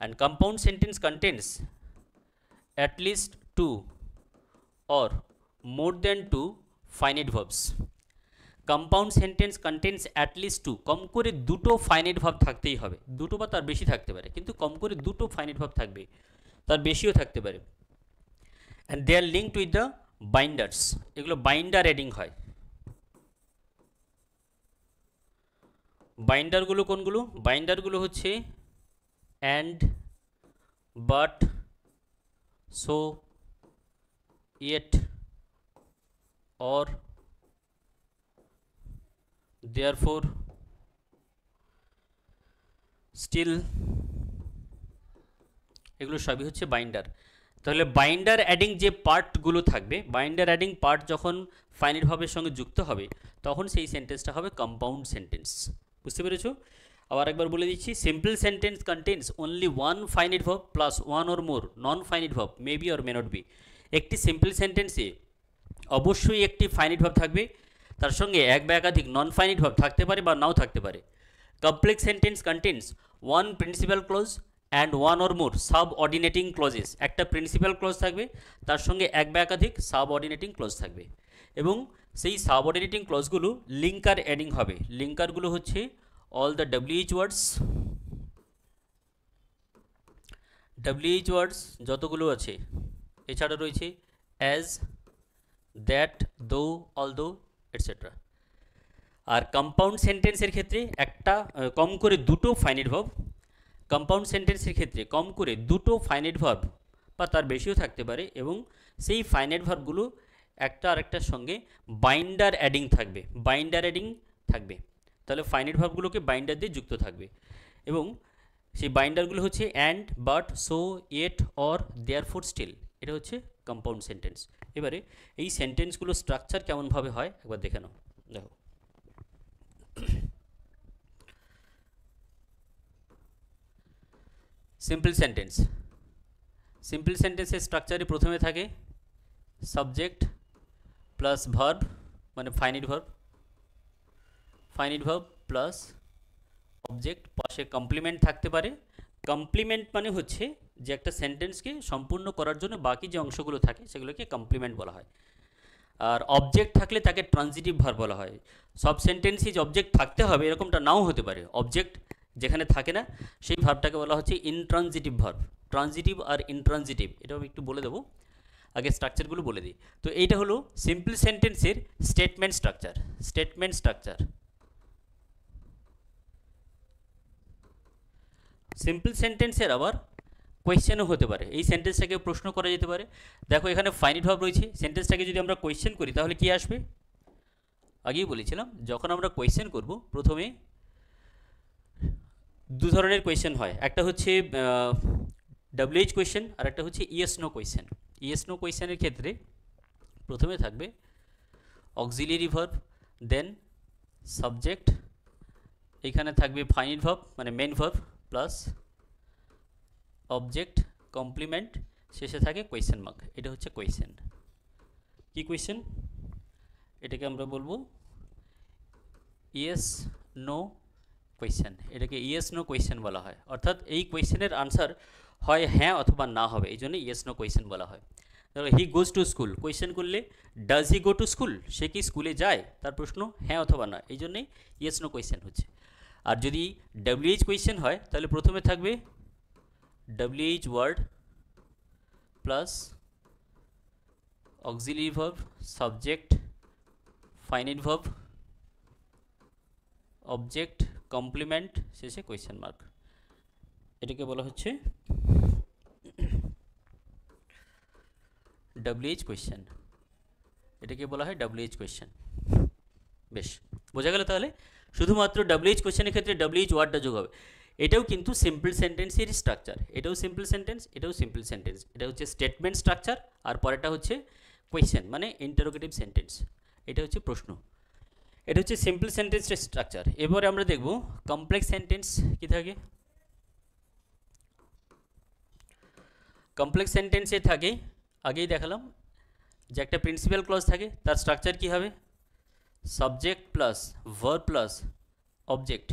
And compound sentence contents at least 2 or more than 2 finite verbs. Compound sentence contents at least 2, কম করে দুটো ফাইনাইট ভার্ব থাকতেই হবে। দুটো বা তার বেশি থাকতে পারে, কিন্তু কম করে দুটো ফাইনাইট ভার্ব থাকবে, তার বেশিও থাকতে পারে। And they are linked with the binders, এগুলো বাইন্ডার এডিং হয়। বাইন্ডারগুলো কোনগুলো? বাইন্ডারগুলো হচ্ছে and, but, so, yet, or, therefore, still, এগুলো সবই হচ্ছে বাইন্ডার। তাহলে বাইন্ডার অ্যাডিং যে পার্টগুলো থাকবে, বাইন্ডার অ্যাডিং পার্ট যখন ফাইনাইট ভার্বের সঙ্গে যুক্ত হবে তখন সেই সেন্টেন্সটা হবে কম্পাউন্ড সেন্টেন্স। বুঝতে পেরেছো? আবার একবার বলে দিচ্ছি, simple sentence contains only one finite verb plus one or more non finite verb may be or may not be. একটি সিম্পল সেন্টেন্সে অবশ্যই একটি ফাইনাইট ভার্ব থাকবে, তার সঙ্গে এক বা একাধিক নন ফাইনাইট ভার্ব থাকতে পারে বা নাও থাকতে পারে। Complex sentence contains one principal clause and one or more subordinating clauses. একটা প্রিন্সিপাল ক্লজ থাকবে, তার সঙ্গে এক বা একাধিক সাবঅর্ডিনেটিং ক্লজ থাকবে, এবং সেই সাবঅর্ডিনেটিং ক্লজগুলো লিঙ্কার অ্যাডিং হবে। লিঙ্কারগুলো হচ্ছে all the WH words, WH ওয়ার্ডস যতগুলো আছে, এছাড়া রয়েছে অ্যাজ, দ্যাট, দো, অলদো, এটসেট্রা। আর কম্পাউন্ড সেন্টেন্সের ক্ষেত্রে একটা কম করে দুটো ফাইনাইট ভার্ব, কম্পাউন্ড সেন্টেন্সের ক্ষেত্রে কম করে দুটো ফাইনাইট ভার্ব বা তার বেশিও থাকতে পারে, এবং সেই ফাইনাইট ভার্বগুলো একটা আরেকটার সঙ্গে বাইন্ডার অ্যাডিং থাকবে, বাইন্ডার অ্যাডিং থাকবে। তাহলে ফাইনাইট ভার্বগুলোকে বাইন্ডার দিয়ে যুক্ত থাকবে, এবং সেই বাইন্ডারগুলো হচ্ছে and, but, so, yet, or, therefore, still. এটা হচ্ছে কম্পাউন্ড সেন্টেন্স। এবারে এই সেন্টেন্সগুলো স্ট্রাকচার কেমনভাবে হয় একবার দেখে নাও। দেখো, সিম্পল সেন্টেন্স, সিম্পল সেন্টেন্সের স্ট্রাকচারে প্রথমে থাকে সাবজেক্ট প্লাস ভার্ব, মানে finite verb, finite verb plus object, পাশে কমপ্লিমেন্ট থাকতে পারে। কমপ্লিমেন্ট মানে হচ্ছে যে একটা সেন্টেন্সকে সম্পূর্ণ করার জন্য বাকি যে অংশগুলো থাকে সেগুলোকে কমপ্লিমেন্ট বলা হয়। আর অবজেক্ট থাকলে তাকে ট্রানজিটিভ ভার্ব বলা হয়। সব সেন্টেন্সই যে অবজেক্ট থাকতে হবে এরকমটা নাও হতে পারে। অবজেক্ট যেখানে থাকে না সেই ভার্বটাকে বলা হচ্ছে ইনট্রানজিটিভ ভার্ব। ট্রানজিটিভ আর ইনট্রানজিটিভ এটাও আমি একটু বলে দেবো, আগে স্ট্রাকচারগুলো বলে দিই। তো এইটা হলো সিম্পল সেন্টেন্সের statement structure. Statement structure, simple সেন্টেন্সের আবার কোয়েশ্চেনও হতে পারে। এই সেন্টেন্সটাকে প্রশ্ন করা যেতে পারে। দেখো এখানে ফাইনাইট ভার্ব রয়েছে, সেন্টেন্সটাকে যদি আমরা কোয়েশ্চেন করি তাহলে কি আসবে? আগেই বলেছিলাম যখন আমরা কোয়েশ্চেন করব প্রথমে দু ধরনের কোয়েশ্চেন হয়, একটা হচ্ছে WH কোয়েশ্চেন আর একটা হচ্ছে yes no question. Yes no কোয়েশ্চেনের ক্ষেত্রে প্রথমে থাকবে অক্সিলিয়ারি ভার্ব, দেন সাবজেক্ট, এখানে থাকবে ফাইনাইট ভার্ব মানে main verb plus object, complement, শেষে থাকে কোয়েশ্চেন মার্ক। এটা হচ্ছে কোয়েশ্চেন। কি কোয়েশ্চেন? এটাকে আমরা বলবো ইয়েস নো কোয়েশ্চেন। এটাকে ইয়েস নো কোয়েশ্চেন বলা হয়, অর্থাৎ এই কোয়েশ্চেনের আনসার হয় হ্যাঁ অথবা না হবে, এই জন্য ইয়েস নো কোয়েশ্চেন বলা হয়। ধরো he goes to school, question করলে does he go to school, সে কি স্কুলে যায়, তার প্রশ্ন হ্যাঁ অথবা না, এই জন্যই ইয়েস নো কোয়েশ্চেন হচ্ছে। আর যদি WH কোয়েশ্চেন হয় তাহলে প্রথমে থাকবে WH word plus auxiliary verb, subject, finite verb, object, complement, শেষে কোয়েশ্চেন মার্ক। এটাকে বলা হচ্ছে WH কোয়েশ্চেন। এটাকে বলা হয় WH কোয়েশ্চেন। বেশ, বোঝা গেল তাহলে? শুধুমাত্র WH কোয়েশ্চেনের ক্ষেত্রে WH ওয়ার্ডটা যোগ হবে। এটাও কিন্তু সিম্পল সেন্টেন্সের স্ট্রাকচার। এটাও সিম্পল সেন্টেন্স, এটাও সিম্পল সেন্টেন্স। এটা হচ্ছে স্টেটমেন্ট স্ট্রাকচার, আর পরেরটা হচ্ছে কোয়েশ্চেন মানে ইন্টারোগেটিভ সেন্টেন্স। এটা হচ্ছে প্রশ্ন। এটা হচ্ছে সিম্পল সেন্টেন্সের স্ট্রাকচার। এবারে আমরা দেখব কমপ্লেক্স সেন্টেন্স কি থাকে। কমপ্লেক্স সেন্টেন্সে থাকে, আগেই দেখালাম যে একটা প্রিন্সিপাল ক্লজ থাকে, তার স্ট্রাকচার কি হবে? Subject plus verb plus object.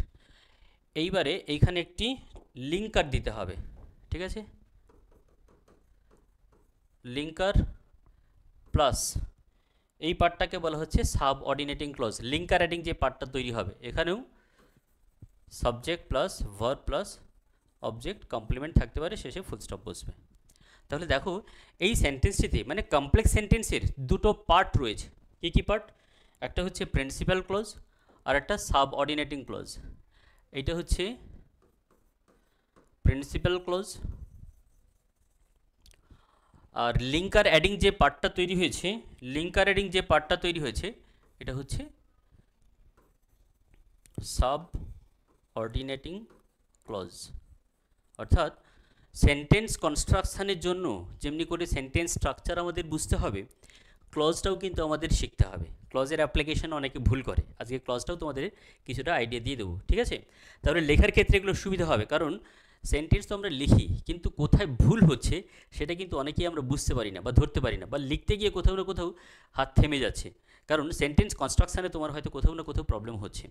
এইবারে এইখানে একটি লিঙ্কার দিতে হবে, ঠিক আছে? লিঙ্কার প্লাস এই পার্টটাকে বলা হচ্ছে সাবঅর্ডিনেটিং ক্লজ। লিঙ্কার অ্যাডিং যে পার্টটা তৈরি হবে এখানেও subject plus verb plus object, complement থাকতে পারে, শেষে ফুল স্টপ বসবে। তাহলে দেখো এই সেন্টেন্সটিতে মানে কমপ্লেক্স সেন্টেন্সের দুটো পার্ট রয়েছে। কী কী পার্ট? একটা হচ্ছে প্রিন্সিপাল ক্লজ আর একটা সাবঅর্ডিনেটিং ক্লজ। এইটা হচ্ছে প্রিন্সিপাল ক্লজ, আর লিঙ্কার অ্যাডিং যে পার্টটা তৈরি হয়েছে, লিঙ্কার অ্যাডিং যে পার্টটা তৈরি হয়েছে এটা হচ্ছে সাবঅর্ডিনেটিং ক্লজ। অর্থাৎ সেন্টেন্স কনস্ট্রাকশানের জন্য যেমনি করে সেন্টেন্স স্ট্রাকচার আমাদের বুঝতে হবে, ক্লজটাও কিন্তু আমাদের শিখতে হবে। ক্লজের অ্যাপ্লিকেশন অনেকে ভুল করে, আজকে ক্লজটাও তোমাদের কিছুটা আইডিয়া দিয়ে দেবো, ঠিক আছে? তাহলে লেখার ক্ষেত্রে এগুলো সুবিধা হবে, কারণ সেন্টেন্স তো আমরা লিখি কিন্তু কোথায় ভুল হচ্ছে সেটা কিন্তু অনেকেই আমরা বুঝতে পারি না বা ধরতে পারি না, বা লিখতে গিয়ে কোথাও না কোথাও হাত থেমে যাচ্ছে, কারণ সেন্টেন্স কনস্ট্রাকশানে তোমার হয়তো কোথাও না কোথাও প্রবলেম হচ্ছে।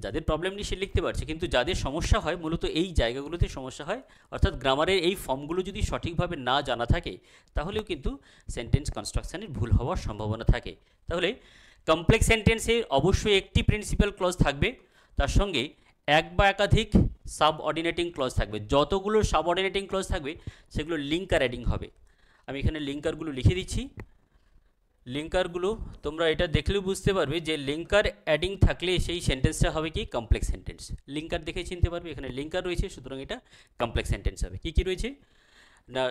যাদের প্রবলেম নেই সে লিখতে পারছে, কিন্তু যাদের সমস্যা হয় মূলত এই জায়গাগুলোতে সমস্যা হয়, অর্থাৎ গ্রামারের এই ফর্মগুলো যদি সঠিকভাবে না জানা থাকে তাহলেও কিন্তু সেন্টেন্স কনস্ট্রাকশানের ভুল হওয়ার সম্ভাবনা থাকে। তাহলে কমপ্লেক্স সেন্টেন্সে অবশ্যই একটি প্রিন্সিপাল ক্লজ থাকবে, তার সঙ্গে এক বা একাধিক সাবঅর্ডিনেটিং ক্লজ থাকবে। যতগুলো সাবঅর্ডিনেটিং ক্লজ থাকবে সেগুলো লিঙ্কার অ্যাডিং হবে। আমি এখানে লিঙ্কারগুলো লিখে দিচ্ছি। লিঙ্কারগুলো তোমরা এটা দেখলেও বুঝতে পারবে যে লিঙ্কার অ্যাডিং থাকলে সেই সেন্টেন্সটা হবে কি কমপ্লেক্স সেন্টেন্স। লিঙ্কার দেখে চিনতে পারবে এখানে লিঙ্কার রয়েছে, সুতরাং এটা কমপ্লেক্স সেন্টেন্স হবে। কী কী রয়েছে না,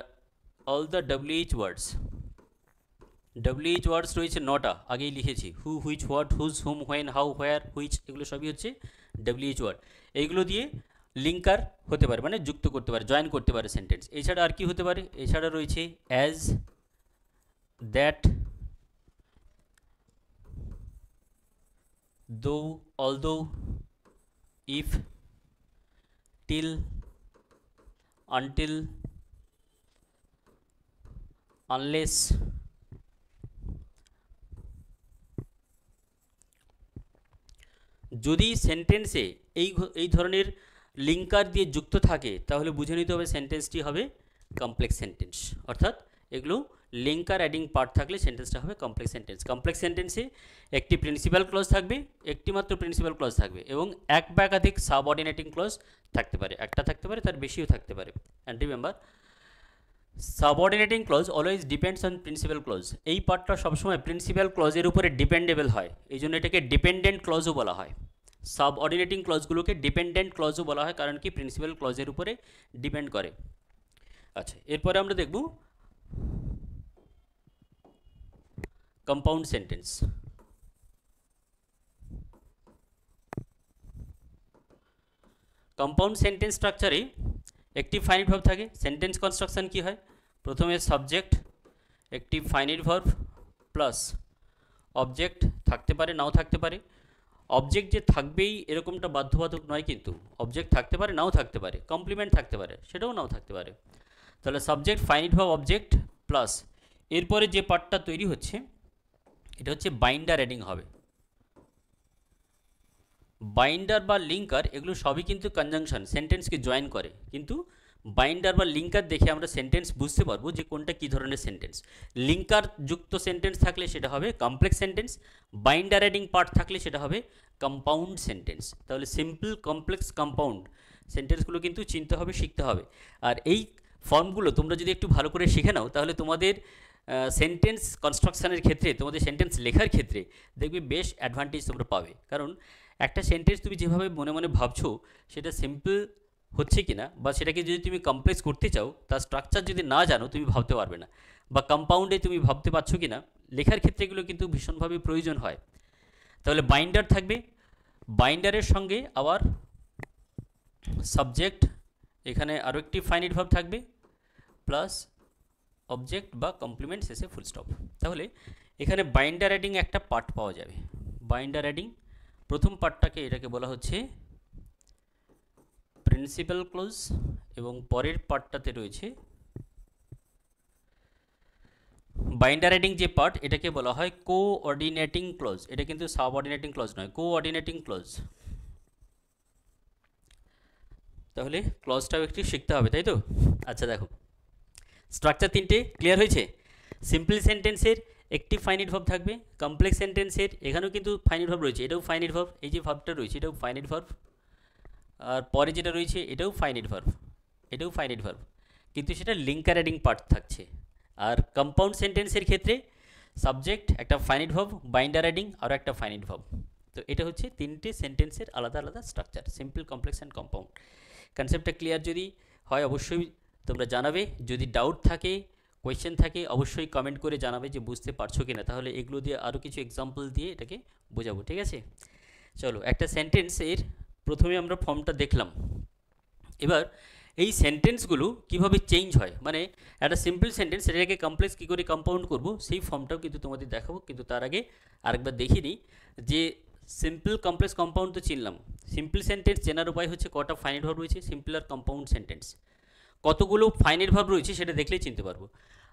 all the WH words, WH words রয়েছে 9টা, আগেই লিখেছি। Who, which, what, whose, whom, when, how, where, which, এগুলো সবই হচ্ছে WH ওয়ার্ড। এইগুলো দিয়ে লিঙ্কার হতে পারে, মানে যুক্ত করতে পারে, জয়েন করতে পারে সেন্টেন্স। এছাড়া আর কি হতে পারে, এছাড়া রয়েছে as, that, though, although, if, till, until, unless, যদি সেন্টেন্সে এই ধরনের লিঙ্কার দিয়ে যুক্ত থাকে তাহলে বুঝে নিতে হবে সেন্টেন্সটি হবে কমপ্লেক্স সেন্টেন্স, অর্থাৎ এগুলো লিঙ্কার অ্যাডিং পার্ট থাকলে সেন্টেন্সটা হবে কমপ্লেক্স সেন্টেন্স। কমপ্লেক্স সেন্টেন্সে একটি প্রিন্সিপাল ক্লজ থাকবে, একটি মাত্র প্রিন্সিপাল ক্লজ থাকবে, এবং এক বা একাধিক সাবঅর্ডিনেটিং ক্লজ থাকতে পারে, একটা থাকতে পারে, তার বেশিও থাকতে পারে। And remember, subordinating clause always depends on principal clause. এই পার্টটা সবসময় প্রিন্সিপাল ক্লজের উপরে ডিপেন্ডেবল হয়, এই জন্য এটাকে ডিপেন্ডেন্ট ক্লজও বলা হয়। সাবঅর্ডিনেটিং ক্লজগুলোকে ডিপেন্ডেন্ট ক্লজও বলা হয়, কারণ কি প্রিন্সিপাল ক্লজের উপরে ডিপেন্ড করে। আচ্ছা, এরপরে আমরা দেখব কম্পাউন্ড সেন্টেন্স। কম্পাউন্ড সেন্টেন্স স্ট্রাকচারে একটি ফাইনাইট ভার্ব থাকে। সেন্টেন্স কনস্ট্রাকশন কি হয়, প্রথমে সাবজেক্ট, একটি ফাইনাইট ভার্ব প্লাস অবজেক্ট, থাকতে পারে নাও থাকতে পারে। অবজেক্ট যে থাকবেই এরকমটা বাধ্যবাধক নয়, কিন্তু অবজেক্ট থাকতে পারে নাও থাকতে পারে, কমপ্লিমেন্ট থাকতে পারে, সেটাও নাও থাকতে পারে। তাহলে subject, finite verb, object plus এরপরে যে পার্টটা তৈরি হচ্ছে এটা হচ্ছে বাইন্ডার অ্যাডিং হবে। বাইন্ডার বা লিঙ্কার এগুলো সবই কিন্তু কনজাংশন, সেন্টেন্সকে জয়েন করে, কিন্তু বাইন্ডার বা লিঙ্কার দেখে আমরা সেন্টেন্স বুঝতে পারবো যে কোনটা কী ধরনের সেন্টেন্স। লিঙ্কার যুক্ত সেন্টেন্স থাকলে সেটা হবে complex sentence, binder adding part থাকলে সেটা হবে কম্পাউন্ড সেন্টেন্স। তাহলে সিম্পল, কমপ্লেক্স, কম্পাউন্ড সেন্টেন্সগুলো কিন্তু চিনতে হবে, শিখতে হবে। আর এই ফর্মগুলো তোমরা যদি একটু ভালো করে শিখে নাও তাহলে তোমাদের সেন্টেন্স কনস্ট্রাকশানের ক্ষেত্রে, তোমাদের সেন্টেন্স লেখার ক্ষেত্রে দেখবে বেশ অ্যাডভান্টেজ তোমরা পাবে। কারণ একটা সেন্টেন্স তুমি যেভাবে মনে মনে ভাবছো সেটা সিম্পল হচ্ছে কি না, বা সেটাকে যদি তুমি কমপ্লেক্স করতে চাও তার স্ট্রাকচার যদি না জানো তুমি ভাবতে পারবে না, বা কম্পাউন্ডে তুমি ভাবতে পারছো কি না, লেখার ক্ষেত্রে এগুলো কিন্তু ভীষণভাবে প্রয়োজন হয়। তাহলে বাইন্ডার থাকবে, বাইন্ডারের সঙ্গে আবার সাবজেক্ট, এখানে আরও একটি ফাইনাইট ভার্ব থাকবে প্লাস অবজেক্ট বা কমপ্লিমেন্ট, শেষে ফুল স্টপ। তাহলে এখানে বাইন্ডার অ্যাডিং একটা পার্ট পাওয়া যাবে। বাইন্ডার অ্যাডিং প্রথম পার্টটাকে এটাকে বলা হচ্ছে প্রিন্সিপাল ক্লজ, এবং পরের পার্টটাতে রয়েছে বাইন্ডার অ্যাডিং যে পার্ট এটাকে বলা হয় কোঅর্ডিনেটিং ক্লজ। এটা কিন্তু সাবঅর্ডিনেটিং ক্লজ নয়, কোঅর্ডিনেটিং ক্লজ। তাহলে ক্লজটাও একটু শিখতে হবে, তাই তো? আচ্ছা দেখো, স্ট্রাকচার তিনটে ক্লিয়ার হয়েছে। সিম্পল সেন্টেন্সের একটি ফাইনাইট ভার্ব থাকবে, কমপ্লেক্স সেন্টেন্সের এখানেও কিন্তু ফাইনাইট ভার্ব রয়েছে, এটাও ফাইনাইট ভার্ব, এই যে ভার্বটা রয়েছে এটাও ফাইনাইট ভার্ব, আর পরে যেটা রয়েছে এটাও ফাইনাইট ভার্ব, এটাও ফাইনাইট ভার্ব, কিন্তু সেটা লিঙ্কার অ্যাডিং পার্ট থাকছে। আর কম্পাউন্ড সেন্টেন্সের ক্ষেত্রে সাবজেক্ট, একটা ফাইনাইট ভার্ব, বাইন্ডার অ্যাডিং, আর একটা ফাইনাইট ভার্ব। তো এটা হচ্ছে তিনটে সেন্টেন্সের আলাদা আলাদা structure, simple, complex and compound. কনসেপ্টটা ক্লিয়ার যদি হয় অবশ্যই তোমরা জানাবে, যদি ডাউট থাকে, কোয়েশ্চেন থাকে অবশ্যই কমেন্ট করে জানাবে যে বুঝতে পারছো কি না, তাহলে এগুলো দিয়ে আরও কিছু এক্সাম্পল দিয়ে এটাকে বোঝাবো, ঠিক আছে? চলো, একটা সেন্টেন্সের প্রথমে আমরা ফর্মটা দেখলাম, এবার এই সেন্টেন্সগুলো কিভাবে চেঞ্জ হয়, মানে একটা সিম্পল সেন্টেন্স সেটাকে কমপ্লেক্স কী করে কম্পাউন্ড করব সেই ফর্মটাও কিন্তু তোমাদের দেখাবো। কিন্তু তার আগে আরেকবার দেখিয়ে নিই যে সিম্পল কমপ্লেক্স কম্পাউন্ড তো চিনলাম। সিম্পল সেন্টেন্স চেনার উপায় হচ্ছে কটা ফাইনাইট ভার্ব রয়েছে, সিম্পল আর কম্পাউন্ড সেন্টেন্স কতগুলো ফাইনাইট ভার্ব রয়েছে সেটা দেখলেই চিনতে পারবো।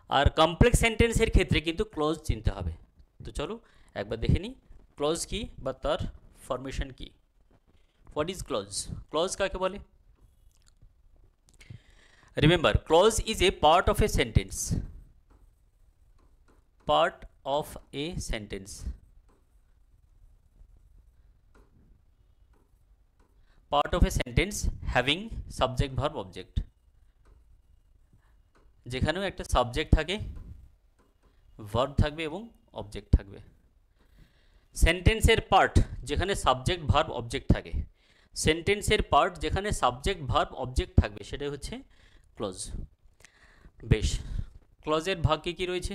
আর কমপ্লেক্স সেন্টেন্সের ক্ষেত্রে কিন্তু ক্লজ চিনতে হবে। তো চলো একবার দেখে নিই ক্লজ কি বা তার ফরমেশন কি। What is clause? ক্লজ কাকে বলে? Remember, clause is a part of a sentence. Part of a sentence. Part of a sentence having subject, verb, object. যেখানেও একটা সাবজেক্ট থাকে, ভার্ব থাকবে এবং অবজেক্ট থাকবে। সেন্টেন্সের পার্ট যেখানে সাবজেক্ট, ভার্ব, অবজেক্ট থাকে, সেন্টেন্সের পার্ট যেখানে সাবজেক্ট, ভার্ব, অবজেক্ট থাকবে সেটাই হচ্ছে ক্লজ। বেশ, ক্লজের ভাগ কী রয়েছে?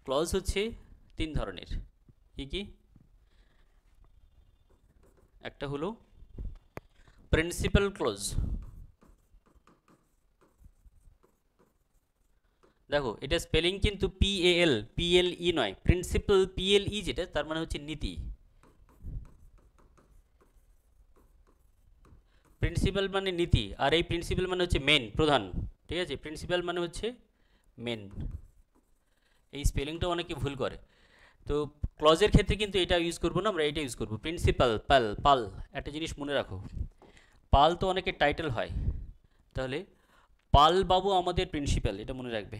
ক্লজ হচ্ছে তিন ধরনের। কি কি? একটা হলো প্রিন্সিপাল ক্লজ। দেখো এটা স্পেলিং কিন্তু PAL নয়, প্রিন্সিপাল PLE যেটা তার মানে হচ্ছে নীতি। প্রিন্সিপাল মানে নীতি, আর এই প্রিন্সিপাল মানে হচ্ছে মেন, প্রধান। ঠিক আছে, প্রিন্সিপাল মানে হচ্ছে মেন। এই স্পেলিংটা অনেকে ভুল করে। তো ক্লজের ক্ষেত্রে কিন্তু এটা ইউজ করবো না, আমরা এটা ইউজ করবো প্রিন্সিপাল। পাল একটা জিনিস মনে রাখো, পাল তো অনেকের টাইটেল হয়, তাহলে পাল বাবু আমাদের প্রিন্সিপাল, এটা মনে রাখবে।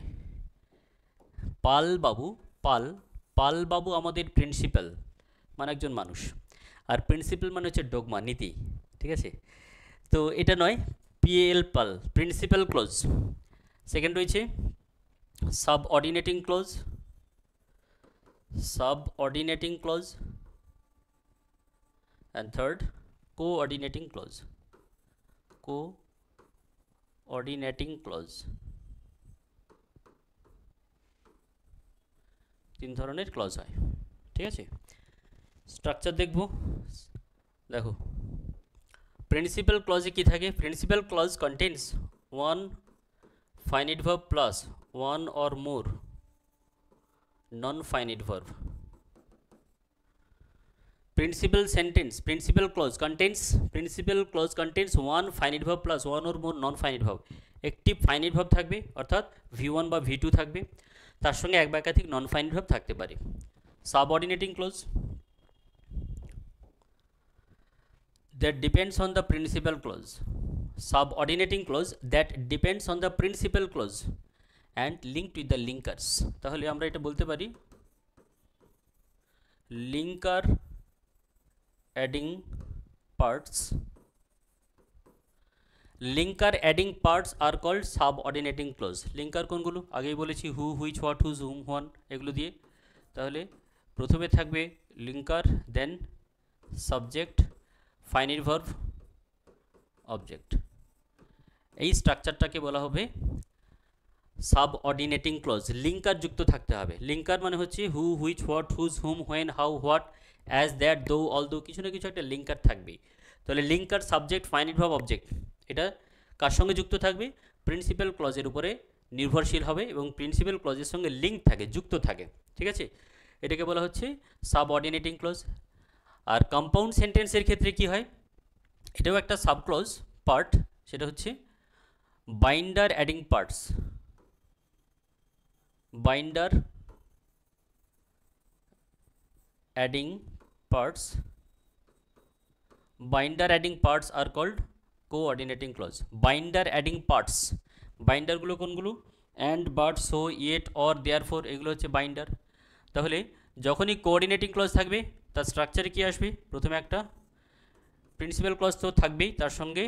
পাল বাবু আমাদের প্রিন্সিপাল মানে একজন মানুষ, আর প্রিন্সিপাল মানে হচ্ছে ডোগমা, নীতি। ঠিক আছে, তো এটা নয়, পাল প্রিন্সিপাল ক্লজ। সেকেন্ড রয়েছে subordinating clause, and third coordinating clause. তিন ধরনের ক্লজ হয়। ঠিক আছে, স্ট্রাকচার দেখব। দেখো প্রিন্সিপাল ক্লজে কি থাকে? Principal clause contains one finite verb plus one or more non finite verb. Principal clause contains one finite verb plus one or more non-finite verb. একটি ফাইনাইট ভার্ব থাকবে অর্থাৎ V1 বা V2 থাকবে, তার সঙ্গে এক বা একাধিক নন ফাইনাইট ভার্ব থাকতে পারে। Subordinating clause that depends on the principal clause. Subordinating clause that depends on the principal clause and linked with the linkers. তাহলে আমরা এটা বলতে পারি linker adding parts are called subordinating clause. Linker কোনগুলো? আগেই বলেছি who, which, what, whose, whom, when, এগুলো দিয়ে। তাহলে প্রথমে থাকবে linker, then subject, finite verb, object. এই স্ট্রাকচারটাকে বলা হবে সাবঅর্ডিনেটিং ক্লজ। লিঙ্কার যুক্ত থাকতে হবে। লিঙ্কার মানে হচ্ছে who, which, what, whose, whom, when, how, what, as, that, though, although, কিছু না কিছু একটা লিঙ্কার থাকবেই। তাহলে linker, subject, finite verb, object, এটা কার সঙ্গে যুক্ত থাকবে? প্রিন্সিপাল ক্লজের উপরে নির্ভরশীল হবে এবং প্রিন্সিপাল ক্লজের সঙ্গে লিঙ্ক থাকে, যুক্ত থাকে। ঠিক আছে, এটাকে বলা হচ্ছে সাবঅর্ডিনেটিং ক্লজ। আর কম্পাউন্ড সেন্টেন্সের ক্ষেত্রে কি হয়? এটাও একটা সাবক্লজ পার্ট, সেটা হচ্ছে binder adding parts. Binder adding parts are called coordinating clause. Binder adding parts, binder গুলো কোনগুলো? and, but, so, yet, or, therefore, এগুলো হচ্ছে বাইন্ডার। তাহলে যখনই কোঅর্ডিনেটিং ক্লজ থাকবে তার স্ট্রাকচারে কি আসবে? প্রথমে একটা প্রিন্সিপাল ক্লজ তো থাকবেই, তার সঙ্গে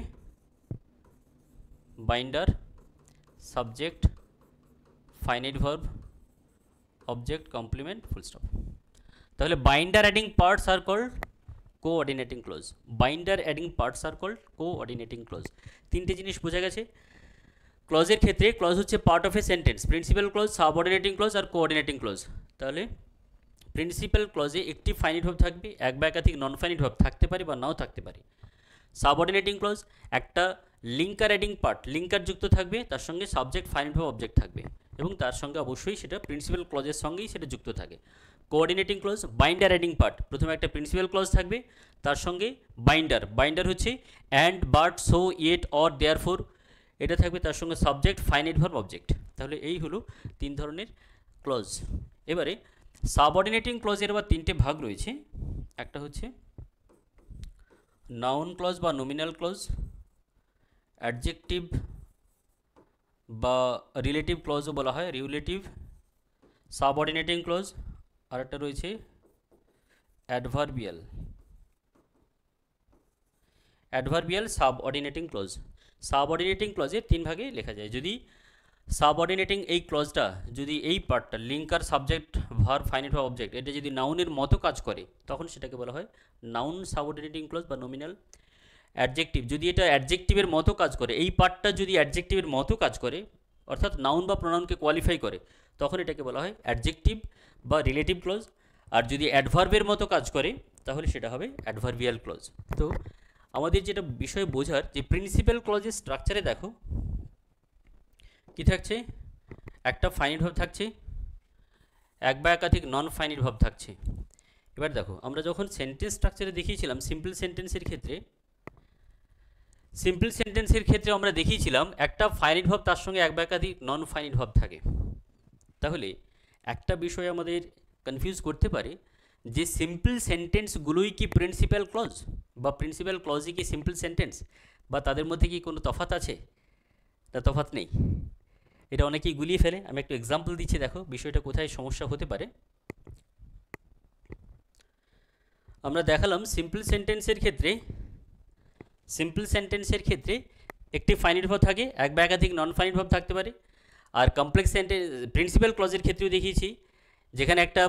binder, subject, finite verb, object, complement, full stop. তাহলে binder adding parts are called coordinating clause. তিনটে জিনিস বোঝা গেছে। ক্লজের ক্ষেত্রে ক্লজ হচ্ছে part of a sentence, principal clause, subordinating clause আর কোঅর্ডিনেটিং ক্লজ। তাহলে প্রিন্সিপাল ক্লজে একটি ফাইনাইট ভার্ব থাকবে, এক বা একাধিক নন ফাইনাইট ভার্ব থাকতে পারে বা নাও থাকতে পারে। সাবঅর্ডিনেটিং ক্লজ একটা লিঙ্কার অ্যাডিং পার্ট, লিঙ্কার যুক্ত থাকবে, তার সঙ্গে সাবজেক্ট ফাইনাইট ভার্ব অবজেক্ট থাকবে এবং তার সঙ্গে অবশ্যই সেটা প্রিন্সিপাল ক্লজের সঙ্গেই সেটা যুক্ত থাকে। Coordinating clause, binder adding part, প্রথমে একটা প্রিন্সিপাল ক্লজ থাকবে, তার সঙ্গে বাইন্ডার, বাইন্ডার হচ্ছে and, but, so, yet, or, therefore, এটা থাকবে, তার সঙ্গে সাবজেক্ট ফাইনাইট ভার্ব অবজেক্ট। তাহলে এই হলো 3 ধরনের ক্লজ। এবারে সাবঅর্ডিনেটিং ক্লজের আবার 3টে ভাগ রয়েছে। একটা হচ্ছে নাউন ক্লজ বা নমিনাল ক্লজ, অ্যাডজেক্টিভ বা রিলেটিভ ক্লজও বলা হয়, রিলেটিভ সাবঅর্ডিনেটিং ক্লজ, আর একটা রয়েছে adverbial, adverbial subordinating clause. Subordinating ক্লজে 3 ভাগে লেখা যায়। যদি সাবঅর্ডিনেটিং এই ক্লজটা, যদি এই পার্টটা linker subject verb finite verb object, এটা যদি নাউনের মতো কাজ করে তখন সেটাকে বলা হয় নাউন সাবঅর্ডিনেটিং ক্লজ বা নমিনাল। অ্যাডজেক্টিভ, যদি এটা অ্যাডজেক্টিভের মতো কাজ করে, এই পার্টটা যদি অ্যাডজেক্টিভের মতো কাজ করে অর্থাৎ নাউন বা প্রোনাউনকে কোয়ালিফাই করে, তখন এটাকে বলা হয় অ্যাডজেক্টিভ বা রিলেটিভ ক্লজ। আর যদি অ্যাডভার্বের মতো কাজ করে তাহলে সেটা হবে অ্যাডভার্বিয়াল ক্লজ। তো আমাদের যেটা বিষয় বোঝার, যে প্রিন্সিপাল ক্লজের স্ট্রাকচারে দেখো কি থাকছে, একটা ফাইনাইট ভার্ব থাকছে, এক বা একাধিক নন ফাইনাইট ভার্ব থাকছে। এবার দেখো আমরা যখন সেন্টেন্স স্ট্রাকচারে দেখিয়েছিলাম সিম্পল সেন্টেন্সের ক্ষেত্রে, সিম্পল সেন্টেন্সের ক্ষেত্রে আমরা দেখিয়েছিলাম একটা ফাইনাইট ভার্ব তার সঙ্গে এক বা একাধিক নন ফাইনাইট ভার্ব থাকে। তাহলে একটা বিষয় আমাদের কনফিউজ করতে পারে যে সিম্পল সেন্টেন্সগুলোই কি প্রিন্সিপাল ক্লজ, বা প্রিন্সিপাল ক্লজই কি সিম্পল সেন্টেন্স, বা তাদের মধ্যে কি কোনো তফাৎ আছে? তা তফাৎ নেই, এটা অনেকেই গুলিয়ে ফেলে। আমি একটু এক্সাম্পল দিচ্ছি, দেখো বিষয়টা কোথায় সমস্যা হতে পারে। আমরা দেখালাম সিম্পল সেন্টেন্সের ক্ষেত্রে, সিম্পল সেন্টেন্সের ক্ষেত্রে একটি ফাইনাইট ভার্ব থাকে, এক বা একাধিক নন ফাইনাইট ভার্ব থাকতে পারে। আর কমপ্লেক্স সেন্টেন্স প্রিন্সিপাল ক্লজের ক্ষেত্রেও দেখিয়েছি, যেখানে একটা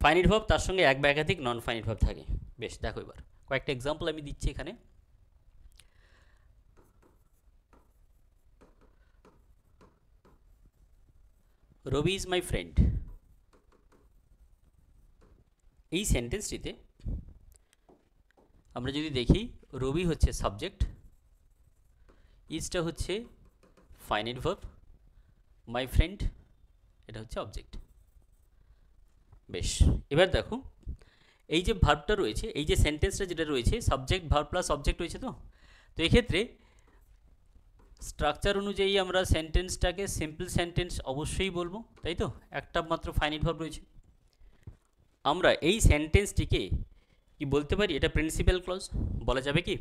ফাইনাইট ভার্ব তার সঙ্গে এক বা একাধিক নন ফাইনাইট ভার্ব থাকে। বেশ, দেখো এবার কয়েকটা এক্সাম্পল আমি দিচ্ছি এখানে। রবি ইজ মাই ফ্রেন্ড, এই সেন্টেন্সটিতে আমরা যদি দেখি, রবি হচ্ছে সাবজেক্ট, ইজটা হচ্ছে ফাইনাইট ভার্ব, মাই ফ্রেন্ড এটা হচ্ছে অবজেক্ট। বেশ, এবার দেখো এই যে ভার্বটা রয়েছে, এই যে সেন্টেন্সটা যেটা রয়েছে, সাবজেক্ট ভার্ব প্লাস অবজেক্ট রয়েছে। তো এক্ষেত্রে স্ট্রাকচার অনুযায়ী আমরা সেন্টেন্সটাকে সিম্পল সেন্টেন্স অবশ্যই বলবো, তাই তো? একটা মাত্র ফাইনাইট ভার্ব রয়েছে। আমরা এই সেন্টেন্সটিকে কি বলতে পারি, এটা প্রিন্সিপাল ক্লজ বলা যাবে কি?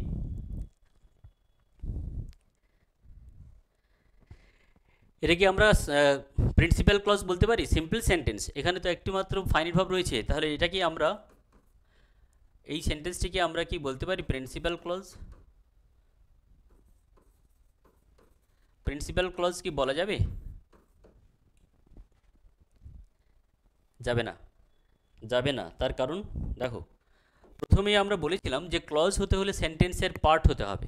এটা কি আমরা প্রিন্সিপাল ক্লজ বলতে পারি? সিম্পল সেন্টেন্স, এখানে তো একটি মাত্র ফাইনাইট ভার্ব রয়েছে, তাহলে এটা কি আমরা, এই সেন্টেন্সটিকে আমরা কি বলতে পারি প্রিন্সিপাল ক্লজ? প্রিন্সিপাল ক্লজ কি বলা যাবে? যাবে না, যাবে না। তার কারণ দেখো, প্রথমেই আমরা বলেছিলাম যে ক্লজ হতে হলে সেন্টেন্সের পার্ট হতে হবে,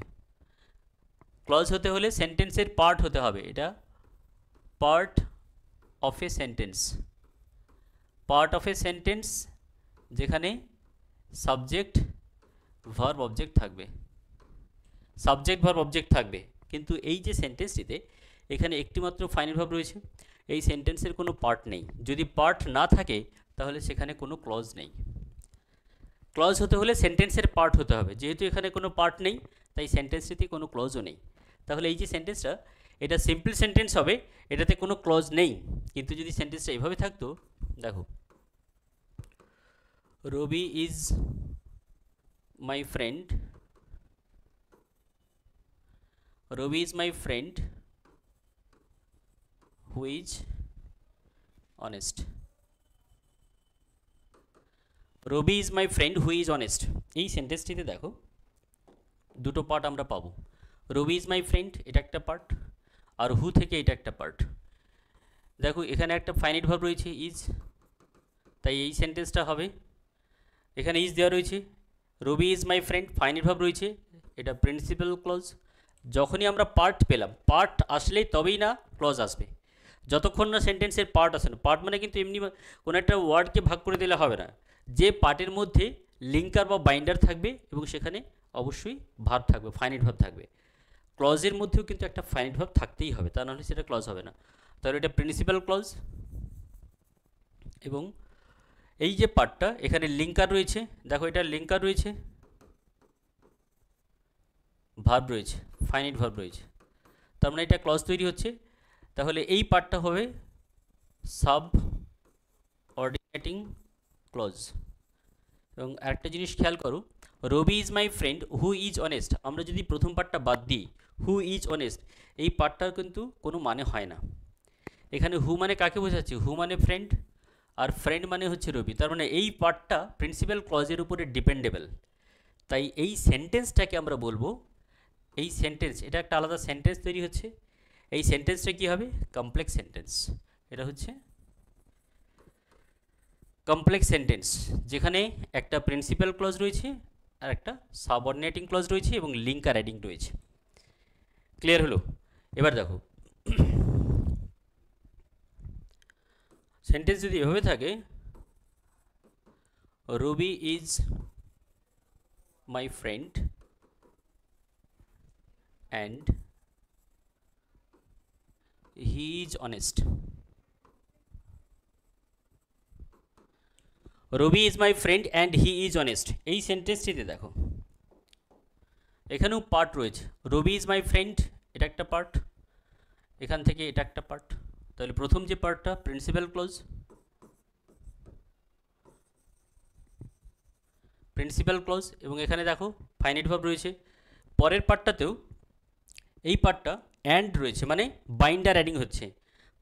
ক্লজ হতে হলে সেন্টেন্সের পার্ট হতে হবে। এটা part of a sentence, part of a sentence যেখানে সাবজেক্ট ভার্ব অবজেক্ট থাকবে, সাবজেক্ট ভার্ব অবজেক্ট থাকবে। কিন্তু এই যে সেন্টেন্সটিতে এখানে একটিমাত্র ফাইনাইট ভার্ব রয়েছে, এই সেন্টেন্সের কোনো পার্ট নেই। যদি পার্ট না থাকে তাহলে সেখানে কোনো ক্লজ নেই। ক্লজ হতে হলে সেন্টেন্সের পার্ট হতে হবে, যেহেতু এখানে কোনো পার্ট নেই তাই সেন্টেন্সটিতে কোনো ক্লজও নেই। তাহলে এই যে সেন্টেন্সটা, এটা সিম্পল সেন্টেন্স হবে, এটাতে কোনো ক্লজ নেই। কিন্তু যদি সেন্টেন্সটা এভাবে থাকতো, দেখো, রবি is my friend, Ravi is my friend who is honest, Ravi is my friend who is honest. এই সেন্টেন্সটিতে দেখো দুটো পার্ট আমরা পাবো, রবি ইজ মাই ফ্রেন্ড এটা একটা পার্ট, আর হু থেকে এটা একটা পার্ট। দেখো এখানে একটা ফাইনাইট ভার্ব রয়েছে ইজ, তাই এই সেন্টেন্সটা হবে, এখানে ইজ দেওয়া রয়েছে, Ravi is my friend finite verb রয়েছে, এটা প্রিন্সিপাল ক্লজ। যখনই আমরা পার্ট পেলাম, পার্ট আসলেই তবেই না ক্লজ আসবে, যতক্ষণ না সেন্টেন্সের পার্ট আসে না। পার্ট মানে কিন্তু এমনি কোনো একটা ওয়ার্ডকে ভাগ করে দিলে হবে না, যে পার্টের মধ্যে লিঙ্কার বা বাইন্ডার থাকবে এবং সেখানে অবশ্যই ভার্ব থাকবে, ফাইনাইট ভার্ব থাকবে। ক্লজের মধ্যেও কিন্তু একটা ফাইনাইট ভার্ব থাকতেই হবে, তা নাহলে সেটা ক্লজ হবে না। তাহলে এটা প্রিন্সিপাল ক্লজ। এবং এই যে পার্টটা এখানে লিঙ্কার রয়েছে, দেখো এটা লিঙ্কার রয়েছে, ভার্ব রয়েছে, ফাইনাইট ভার্ব রয়েছে, তার মানে এটা ক্লজ তৈরি হচ্ছে। তাহলে এই পার্টটা হবে সাব অর্ডিনেটিং ক্লজ। এবং আরেকটা জিনিস খেয়াল করো, Ravi is my friend who is honest, আমরা যদি প্রথম পার্টটা বাদ দিই, হু ইজ অনেস্ট, এই পার্টটার কিন্তু কোনো মানে হয় না। এখানে হু মানে কাকে বোঝাচ্ছে, হু মানে ফ্রেন্ড, আর ফ্রেন্ড মানে হচ্ছে রবি, তার মানে এই পার্টটা প্রিন্সিপাল ক্লজের উপরে ডিপেন্ডেবল। তাই এই সেন্টেন্সটাকে আমরা বলবো, এই সেন্টেন্স, এটা একটা আলাদা সেন্টেন্স তৈরি হচ্ছে। এই সেন্টেন্সটা কী হবে, কমপ্লেক্স সেন্টেন্স। এটা হচ্ছে কমপ্লেক্স সেন্টেন্স, যেখানে একটা প্রিন্সিপাল ক্লজ রয়েছে আর একটা সাবঅর্ডিনেটিং ক্লজ রয়েছে এবং লিঙ্কার অ্যাডিং রয়েছে। ক্লিয়ার হলো? এবার দেখো সেন্টেন্স যদি এভাবে থাকে, Ravi is my friend and he is honest. Ravi is my friend and he is honest, এই সেন্টেন্সটিতে দেখো এখানেও পার্ট রয়েছে। রবি ইজ মাই ফ্রেন্ড, এটা একটা পার্ট, এখান থেকে এটা একটা পার্ট। তাহলে প্রথম যে পার্টটা প্রিন্সিপাল ক্লজ, প্রিন্সিপাল ক্লজ, এবং এখানে দেখো ফাইনাইট ভার্ব রয়েছে। পরের পার্টটাতেও এই পার্টটা অ্যান্ড রয়েছে, মানে বাইন্ডার অ্যাডিং হচ্ছে।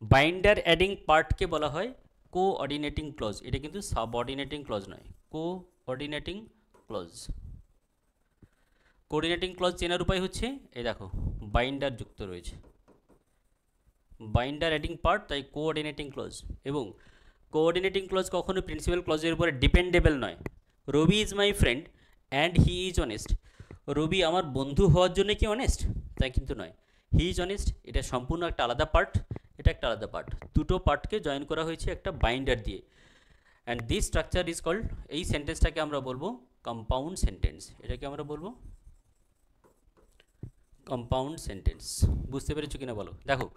বাইন্ডার অ্যাডিং পার্টকে বলা হয় কোঅর্ডিনেটিং ক্লজ, এটা কিন্তু সাবঅর্ডিনেটিং ক্লজ নয়, কোঅর্ডিনেটিং ক্লজ। কোঅর্ডিনেটিং ক্লজ চেনার উপায় হচ্ছে এই দেখো বাইন্ডার যুক্ত রয়েছে, বাইন্ডার অ্যাডিং পার্ট, তাই কোঅর্ডিনেটিং ক্লজ। এবং কোঅর্ডিনেটিং ক্লজ কখনো প্রিন্সিপাল ক্লজের উপরে ডিপেন্ডেবল নয়। Ravi is my friend and he is honest, Ravi আমার বন্ধু হওয়ার জন্য কি অনেস্ট, তাই কিন্তু নয়। হি ইজ অনেস্ট, এটা সম্পূর্ণ একটা আলাদা পার্ট, এটা একটা আলাদা পার্ট, দুটো পার্টকে জয়েন করা হয়েছে একটা বাইন্ডার দিয়ে। And this structure is called, এই সেন্টেন্সটাকে আমরা বলবো কম্পাউন্ড সেন্টেন্স। এটাকে আমরা বলবো কম্পাউন্ড সেন্টেন্স। বুঝতে পেরেছো কিনা বলো? দেখো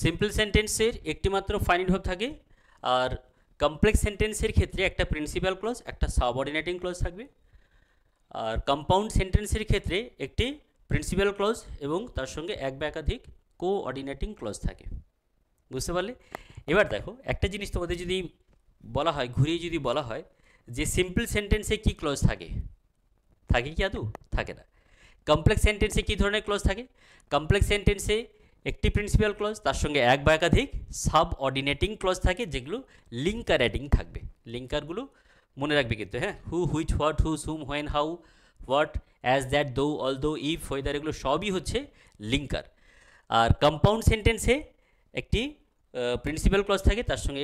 সিম্পল সেন্টেন্সের একটি মাত্র ফাইনাইট ভার্ব থাকে, আর কমপ্লেক্স সেন্টেন্সের ক্ষেত্রে একটা প্রিন্সিপাল ক্লজ, একটা সাবঅর্ডিনেটিং ক্লজ থাকবে। আর কম্পাউন্ড সেন্টেন্সের ক্ষেত্রে একটি প্রিন্সিপাল ক্লজ এবং তার সঙ্গে এক বা একাধিক কোঅর্ডিনেটিং ক্লজ থাকে। বুঝতে পারলে? এবার দেখো একটা জিনিস তোমাদের যদি বলা হয়, ঘুরিয়ে যদি বলা হয় যে সিম্পল সেন্টেন্সে কি ক্লজ থাকে, থাকে কি আদৌ? থাকে না। কমপ্লেক্স সেন্টেন্সে কী ধরনের ক্লজ থাকে? কমপ্লেক্স সেন্টেন্সে একটি প্রিন্সিপাল ক্লজ, তার সঙ্গে এক বা একাধিক সাব অর্ডিনেটিং ক্লজ থাকে, যেগুলো লিঙ্কার অ্যাডিং থাকবে। লিঙ্কারগুলো মনে রাখবে কিন্তু, হ্যাঁ, who, which, what, whose, whom, when, how, what, as, that, though, although, if, whether, এগুলো সবই হচ্ছে লিঙ্কার। আর কম্পাউন্ড সেন্টেন্সে একটি প্রিন্সিপাল ক্লজ থাকে, তার সঙ্গে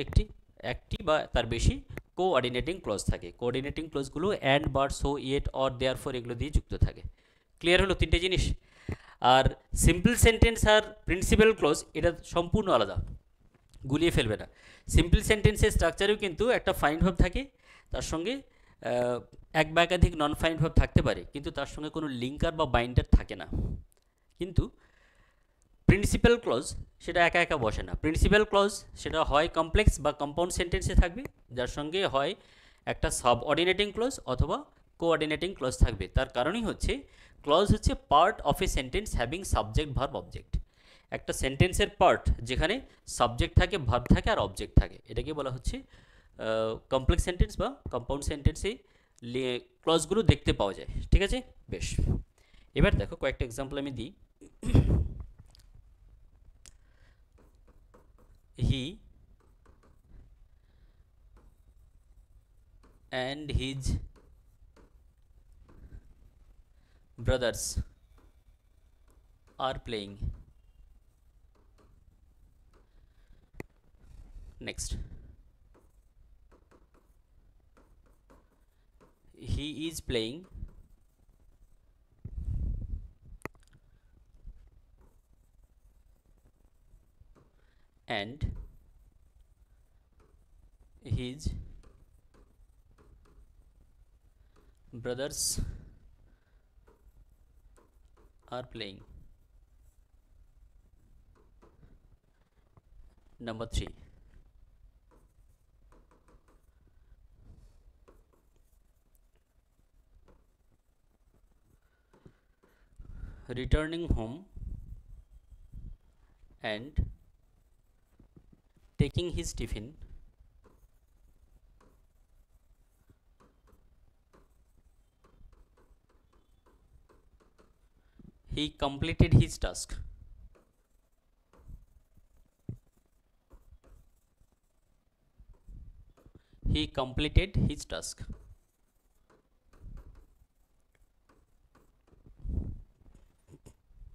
একটি বা তার বেশি কোঅর্ডিনেটিং ক্লজ থাকে। কোঅর্ডিনেটিং ক্লজগুলো and, but, so, yet, or, therefore এগুলো দিয়ে যুক্ত থাকে। ক্লিয়ার হলো তিনটে জিনিস? আর সিম্পল সেন্টেন্স আর প্রিন্সিপাল ক্লজ এটা সম্পূর্ণ আলাদা, গুলিয়ে ফেলবে না। সিম্পল সেন্টেন্সের স্ট্রাকচারেও কিন্তু একটা ফাইনাইট ভার্ব থাকে, তার সঙ্গে এক বা একাধিক নন ফাইনাইট ভার্ব থাকতে পারে, কিন্তু তার সঙ্গে কোনো লিঙ্কার বা বাইন্ডার থাকে না। কিন্তু প্রিন্সিপাল ক্লজ সেটা একা একা বসে না। প্রিন্সিপাল ক্লজ সেটা হয় কমপ্লেক্স বা কম্পাউন্ড সেন্টেন্সে থাকবে, যার সঙ্গে হয় একটা সাবঅর্ডিনেটিং ক্লজ অথবা কোঅর্ডিনেটিং ক্লজ থাকবে। তার কারণই হচ্ছে ক্লজ হচ্ছে part of a sentence having subject, verb, object. একটা সেন্টেন্সের পার্ট যেখানে সাবজেক্ট থাকে, ভার্ব থাকে আর অবজেক্ট থাকে, এটাকে বলা হচ্ছে কমপ্লেক্স সেন্টেন্স বা কম্পাউন্ড সেন্টেন্সে ক্লজগুলো দেখতে পাওয়া যায়। ঠিক আছে, বেশ। এবার দেখো কয়েকটা এক্সাম্পল আমি দিই। He and his brothers are playing. Next, he is playing and his brothers are playing. Number 3. Returning home and taking his tiffin. He completed his task. He completed his task.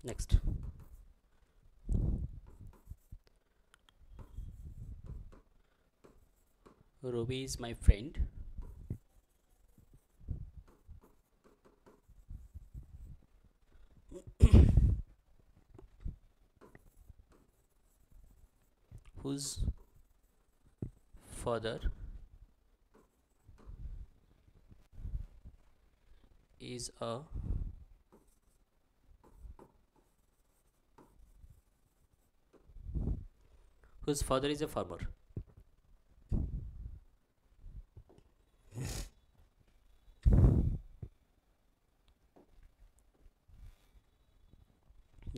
Next. Robi is my friend. Whose father is a farmer.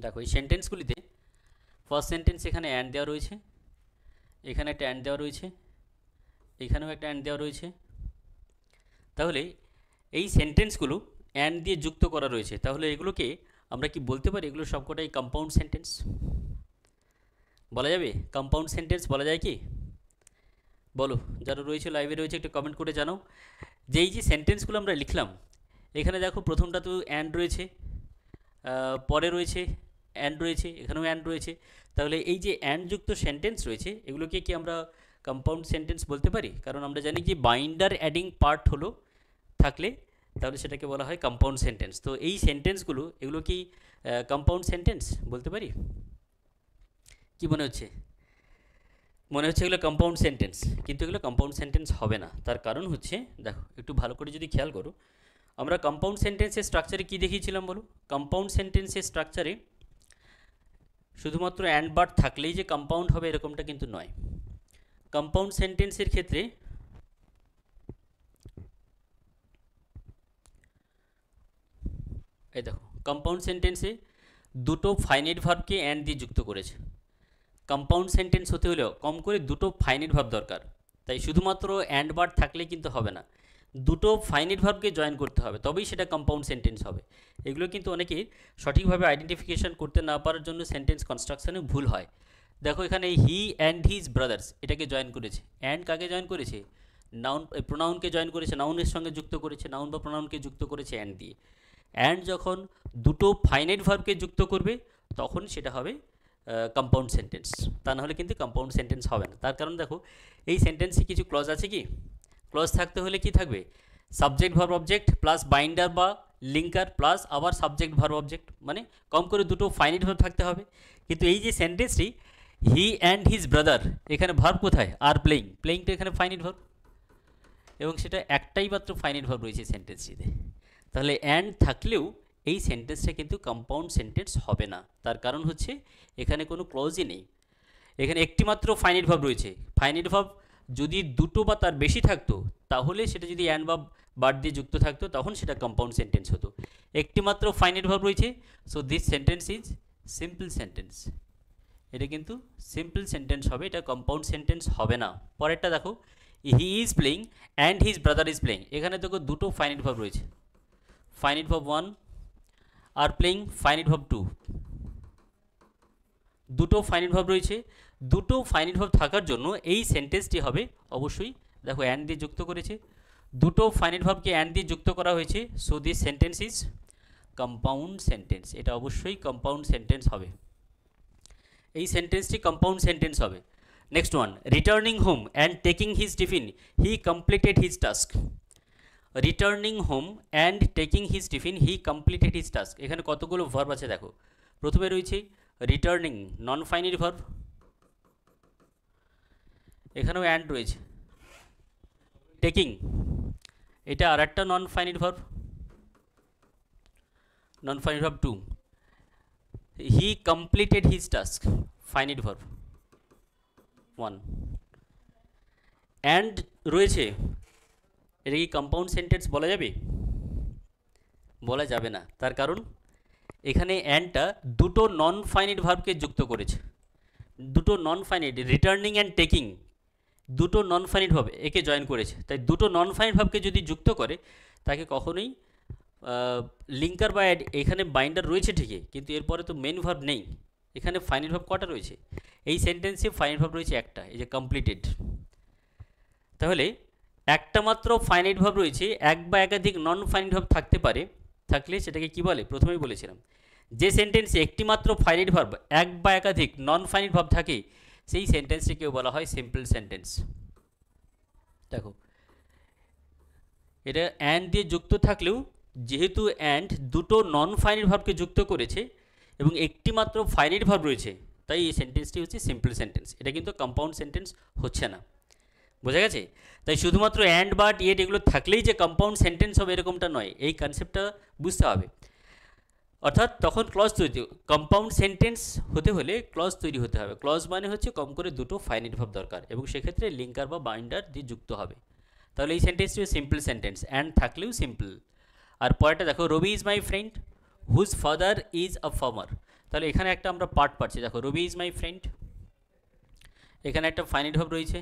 দেখো এই সেন্টেন্সগুলিতে first sentence এখানে and দেওয়া রয়েছে, এখানে একটা and দেওয়া রয়েছে, এখানেও একটা অ্যান্ড দেওয়া রয়েছে। তাহলে এই সেন্টেন্সগুলো অ্যান্ড দিয়ে যুক্ত করা রয়েছে, তাহলে এগুলোকে আমরা কি বলতে পারি? এগুলো সবকটাই কম্পাউন্ড সেন্টেন্স বলা যাবে? কম্পাউন্ড সেন্টেন্স বলা যায় কি? বলো, যারা রয়েছে লাইভে রয়েছে একটু কমেন্ট করে জানাও যে এই যে সেন্টেন্সগুলো আমরা লিখলাম, এখানে দেখো প্রথমটা তো অ্যান্ড রয়েছে, পরে রয়েছে অ্যান্ড রয়েছে, এখানেও অ্যান্ড রয়েছে। তাহলে এই যে অ্যান্ডযুক্ত সেন্টেন্স রয়েছে এগুলোকে কি আমরা কম্পাউন্ড সেন্টেন্স বলতে পারি? কারণ আমরা জানি যে বাইন্ডার অ্যাডিং পার্ট হলো থাকলে তাহলে সেটাকে বলা হয় কম্পাউন্ড সেন্টেন্স। তো এই সেন্টেন্সগুলো এগুলো কি কম্পাউন্ড সেন্টেন্স বলতে পারি? কি মনে হচ্ছে? মনে হচ্ছে এগুলো কম্পাউন্ড সেন্টেন্স, কিন্তু এগুলো কম্পাউন্ড সেন্টেন্স হবে না। তার কারণ হচ্ছে দেখো একটু ভালো করে যদি খেয়াল করো, আমরা কম্পাউন্ড সেন্টেন্সের স্ট্রাকচারে কী দেখিয়েছিলাম বলো? কম্পাউন্ড সেন্টেন্সের স্ট্রাকচারে শুধুমাত্র অ্যান্ড বাট থাকলেই যে কম্পাউন্ড হবে এরকমটা কিন্তু নয়। কম্পাউন্ড সেন্টেন্সের ক্ষেত্রে এই দেখো কম্পাউন্ড সেন্টেন্সে দুটো ফাইনাইট ভার্বকে অ্যান্ড দিয়ে যুক্ত করেছে। কম্পাউন্ড সেন্টেন্স হতে হলেও কম করে দুটো ফাইনাইট ভার্ব দরকার, তাই শুধুমাত্র অ্যান্ড বাট থাকলেই কিন্তু হবে না, দুটো ফাইনাইট ভার্বকে জয়েন করতে হবে, তবেই সেটা কম্পাউন্ড সেন্টেন্স হবে। এগুলো কিন্তু অনেকেই সঠিকভাবে আইডেন্টিফিকেশন করতে না পারার জন্য সেন্টেন্স কনস্ট্রাকশনে ভুল হয়। দেখো এখানে হি অ্যান্ড হিজ ব্রাদার্স এটাকে জয়েন করেছে, অ্যান্ড কাকে জয়েন করেছে? নাউন, প্রোনাউনকে জয়েন করেছে, নাউনের সঙ্গে যুক্ত করেছে, নাউন বা প্রোনাউনকে যুক্ত করেছে অ্যান্ড দিয়ে। অ্যান্ড যখন দুটো ফাইনাইট ভার্বকে যুক্ত করবে তখন সেটা হবে কম্পাউন্ড সেন্টেন্স, তা নাহলে কিন্তু কম্পাউন্ড সেন্টেন্স হবে না। তার কারণ দেখো এই সেন্টেন্সে কিছু ক্লজ আছে কি? ক্লজ থাকতে হলে কি থাকবে? Subject verb object plus binder বা লিঙ্কার প্লাস আবার সাবজেক্ট ভার্ব অবজেক্ট, মানে কম করে দুটো ফাইনাইট ভার্ব থাকতে হবে। কিন্তু এই যে সেন্টেন্সটি হি অ্যান্ড হিজ ব্রাদার, এখানে ভার্ব কোথায়? আর প্লেইং, প্লেইংটা এখানে ফাইনাইট ভার্ব এবং সেটা একটাই মাত্র ফাইনাইট ভার্ব রয়েছে সেন্টেন্সটিতে। তাহলে অ্যান্ড থাকলেও এই সেন্টেন্সটা কিন্তু কম্পাউন্ড সেন্টেন্স হবে না। তার কারণ হচ্ছে এখানে কোনো ক্লজই নেই, এখানে একটি মাত্র ফাইনাইট ভার্ব রয়েছে। ফাইনাইট ভার্ব যদি দুটো বা তার বেশি থাকতো তাহলে সেটা যদি অ্যান্ড বা বাট দিয়ে যুক্ত থাকতো তখন সেটা কম্পাউন্ড সেন্টেন্স হতো। একটি মাত্র ফাইনাইট ভার্ব রয়েছে, so this sentence is simple sentence. এটা কিন্তু সিম্পল সেন্টেন্স হবে, এটা কম্পাউন্ড সেন্টেন্স হবে না। পরেরটা দেখো he is playing and his brother is playing, এখানে দেখো দুটো ফাইনাইট ভার্ব রয়েছে, finite verb 1 are playing finite verb 2, দুটো ফাইনাইট ভার্ব রয়েছে। দুটো ফাইনাইট ভার্ব থাকার জন্য এই সেন্টেন্সটি হবে অবশ্যই, দেখো অ্যান্ড দিয়ে যুক্ত করেছে, দুটো ফাইনাইট ভার্বকে অ্যান্ড দিয়ে যুক্ত করা হয়েছে, so this sentence is compound sentence. এটা অবশ্যই কম্পাউন্ড সেন্টেন্স হবে, এই সেন্টেন্সটি কম্পাউন্ড সেন্টেন্স হবে। Next one, returning home and taking his tiffin he completed his task. Returning home and taking his tiffin he completed his task, এখানে কতগুলো verb আছে দেখো। প্রথমে রয়েছে রিটার্নিং, নন ফাইনাইট ভার্ব, এখানেও অ্যান্ড রয়েছে। টেকিং, এটা আর একটা নন finite verb, non finite verb 2। He completed his task, finite verb 1। And রয়েছে, এটা কি কম্পাউন্ড সেন্টেন্স বলা যাবে? বলা যাবে না। তার কারণ এখানে অ্যান্ডটা দুটো নন ফাইনাইট ভার্বকে যুক্ত করেছে। দুটো non finite, returning and taking, দুটো নন ফাইনাইট ভার্ব একে জয়েন করেছে। তাই দুটো নন ফাইনাইট ভার্বকে যদি যুক্ত করে তাকে কখনোই লিঙ্কার বা অ্যাড, এখানে বাইন্ডার রয়েছে ঠিকই, কিন্তু এরপরে তো মেন ভার্ব নেই। এখানে ফাইনাইট ভার্ব কটা রয়েছে? এই সেন্টেন্সে ফাইনাইট ভার্ব রয়েছে একটা, এই যে কমপ্লিটেড। তাহলে একটা মাত্র ফাইনাইট ভার্ব রয়েছে, এক বা একাধিক নন ফাইনাইট ভার্ব থাকতে পারে, থাকলে সেটাকে কি বলে? প্রথমেই বলেছিলাম, যে সেন্টেন্সে একটি মাত্র ফাইনাইট ভার্ব, এক বা একাধিক নন ফাইনাইট ভার্ব থাকে, সেই সেন্টেন্সটিকেও বলা হয় সিম্পল সেন্টেন্স। দেখো, এটা অ্যান্ড দিয়ে যুক্ত থাকলেও, যেহেতু অ্যান্ড দুটো নন ফাইনাইট ভার্বকে যুক্ত করেছে এবং একটি মাত্র ফাইনাইট ভার্ব রয়েছে, তাই এই সেন্টেন্সটি হচ্ছে সিম্পল সেন্টেন্স। এটা কিন্তু কম্পাউন্ড সেন্টেন্স হচ্ছে না। বোঝা গেছে? তাই শুধুমাত্র অ্যান্ড, বাট, ইয়েট এগুলো থাকলেই যে কম্পাউন্ড সেন্টেন্স হবে এরকমটা নয়, এই কনসেপ্টটা বুঝতে হবে। অর্থাৎ তখন ক্লজ তৈরি, কম্পাউন্ড সেন্টেন্স হতে হলে ক্লজ তৈরি হতে হবে। ক্লজ মানে হচ্ছে কম করে দুটো ফাইনাইট ভার্ব দরকার, এবং সেক্ষেত্রে লিঙ্কার বা বাইন্ডার দিয়ে যুক্ত হবে। তাহলে এই সেন্টেন্সটি সিম্পল সেন্টেন্স, অ্যান্ড থাকলেও সিম্পল। আর পরেরটা দেখো, রবি is my friend whose father is a farmer. তাহলে এখানে একটা আমরা পার্ট পাচ্ছি। দেখো, রবি ইজ মাই ফ্রেন্ড, এখানে একটা ফাইনাইট ভার্ব রয়েছে।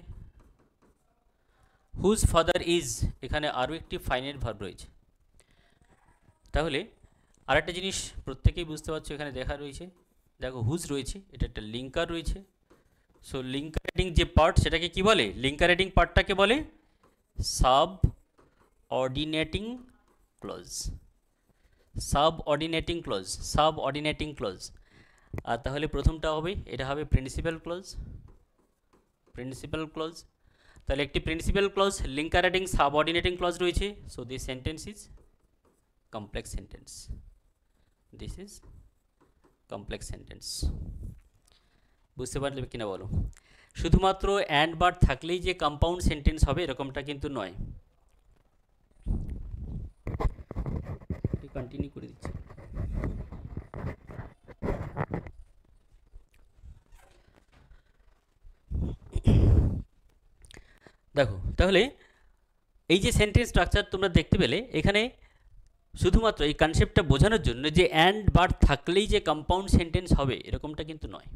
হুজ ফাদার ইজ, এখানে আরও একটি ফাইনাইট ভার্ব রয়েছে। তাহলে আরেকটা জিনিস প্রত্যেকেই বুঝতে পারছো, এখানে দেখা রয়েছে, দেখো হুজ রয়েছে, এটা একটা লিঙ্কার রয়েছে। সো লিঙ্কারেটিং যে পার্ট, সেটাকে কি বলে? লিঙ্কারেটিং পার্টটাকে বলে subordinating clause. Subordinating clause, subordinating clause. আর তাহলে প্রথমটা হবে, এটা হবে প্রিন্সিপাল ক্লজ, প্রিন্সিপাল ক্লজ। তাহলে একটি প্রিন্সিপাল ক্লজ, লিঙ্কারেটিং সাব অর্ডিনেটিং ক্লজ রয়েছে। So this sentence is complex sentence, this is complex sentence. বুঝতে পারলে কিনা বলো? শুধুমাত্র অ্যান্ড বাট থাকলেই যে কম্পাউন্ড সেন্টেন্স হবে এরকমটা কিন্তু নয়। কন্টিনিউ করে দিচ্ছি। দেখো, তাহলে এই যে সেন্টেন্স স্ট্রাকচার তোমরা দেখতে পেলে, এখানে শুধুমাত্র এই কনসেপ্টটা বোঝানোর জন্য যে অ্যান্ড বাট থাকলেই যে কম্পাউন্ড সেন্টেন্স হবে এরকমটা কিন্তু নয়।